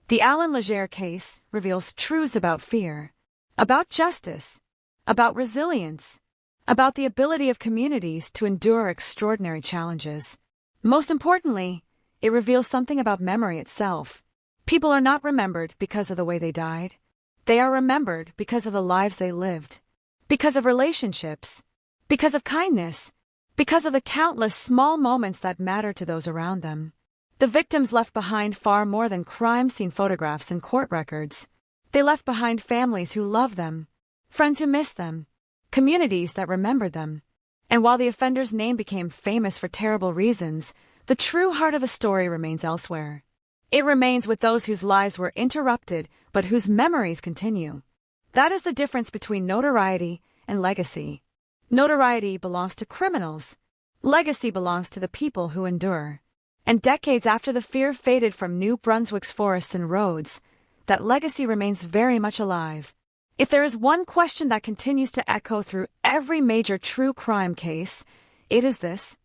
The Alan Leger case reveals truths about fear, about justice, about resilience, about the ability of communities to endure extraordinary challenges. Most importantly, it reveals something about memory itself. People are not remembered because of the way they died. They are remembered because of the lives they lived, because of relationships, because of kindness, because of the countless small moments that matter to those around them. The victims left behind far more than crime scene photographs and court records. They left behind families who loved them, friends who missed them, communities that remembered them. And while the offender's name became famous for terrible reasons, the true heart of a story remains elsewhere. It remains with those whose lives were interrupted but whose memories continue. That is the difference between notoriety and legacy. Notoriety belongs to criminals. Legacy belongs to the people who endure. And decades after the fear faded from New Brunswick's forests and roads, that legacy remains very much alive. If there is one question that continues to echo through every major true crime case, it is this: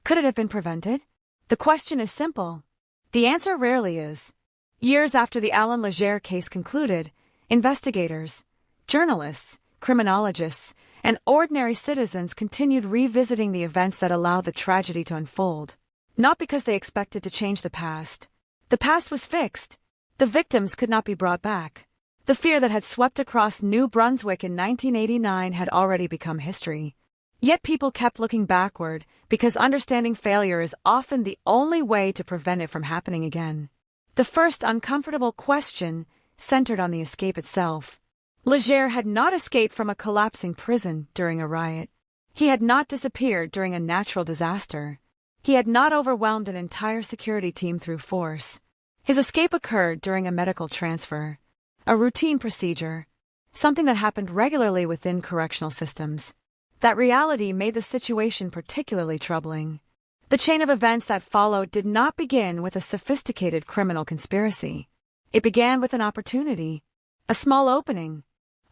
could it have been prevented? The question is simple. The answer rarely is. Years after the Alan Leger case concluded, investigators, journalists, criminologists, and ordinary citizens continued revisiting the events that allowed the tragedy to unfold. Not because they expected to change the past. The past was fixed. The victims could not be brought back. The fear that had swept across New Brunswick in 1989 had already become history. Yet people kept looking backward because understanding failure is often the only way to prevent it from happening again. The first uncomfortable question centered on the escape itself. Leger had not escaped from a collapsing prison during a riot. He had not disappeared during a natural disaster. He had not overwhelmed an entire security team through force. His escape occurred during a medical transfer, a routine procedure, something that happened regularly within correctional systems. That reality made the situation particularly troubling. The chain of events that followed did not begin with a sophisticated criminal conspiracy. It began with an opportunity, a small opening,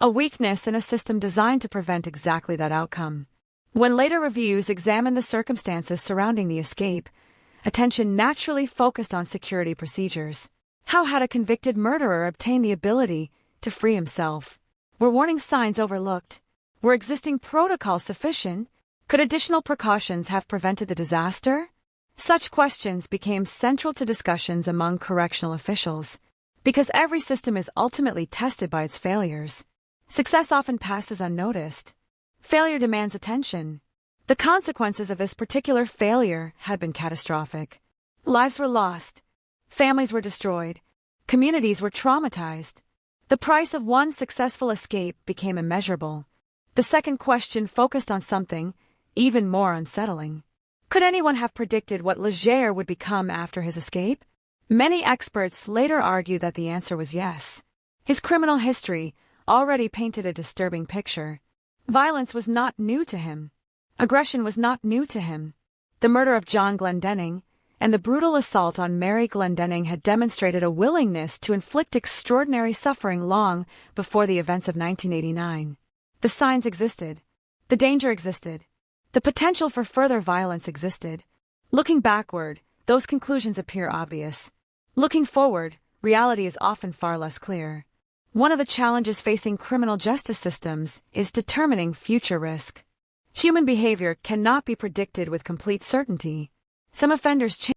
a weakness in a system designed to prevent exactly that outcome. When later reviews examined the circumstances surrounding the escape, attention naturally focused on security procedures. How had a convicted murderer obtained the ability to free himself? Were warning signs overlooked? Were existing protocols sufficient? Could additional precautions have prevented the disaster? Such questions became central to discussions among correctional officials. Because every system is ultimately tested by its failures, success often passes unnoticed. Failure demands attention. The consequences of this particular failure had been catastrophic. Lives were lost. Families were destroyed. Communities were traumatized. The price of one successful escape became immeasurable. The second question focused on something even more unsettling. Could anyone have predicted what Leger would become after his escape? Many experts later argue that the answer was yes. His criminal history already painted a disturbing picture. Violence was not new to him. Aggression was not new to him. The murder of John Glendenning and the brutal assault on Mary Glendenning had demonstrated a willingness to inflict extraordinary suffering long before the events of 1989. The signs existed. The danger existed. The potential for further violence existed. Looking backward, those conclusions appear obvious. Looking forward, reality is often far less clear. One of the challenges facing criminal justice systems is determining future risk. Human behavior cannot be predicted with complete certainty. Some offenders change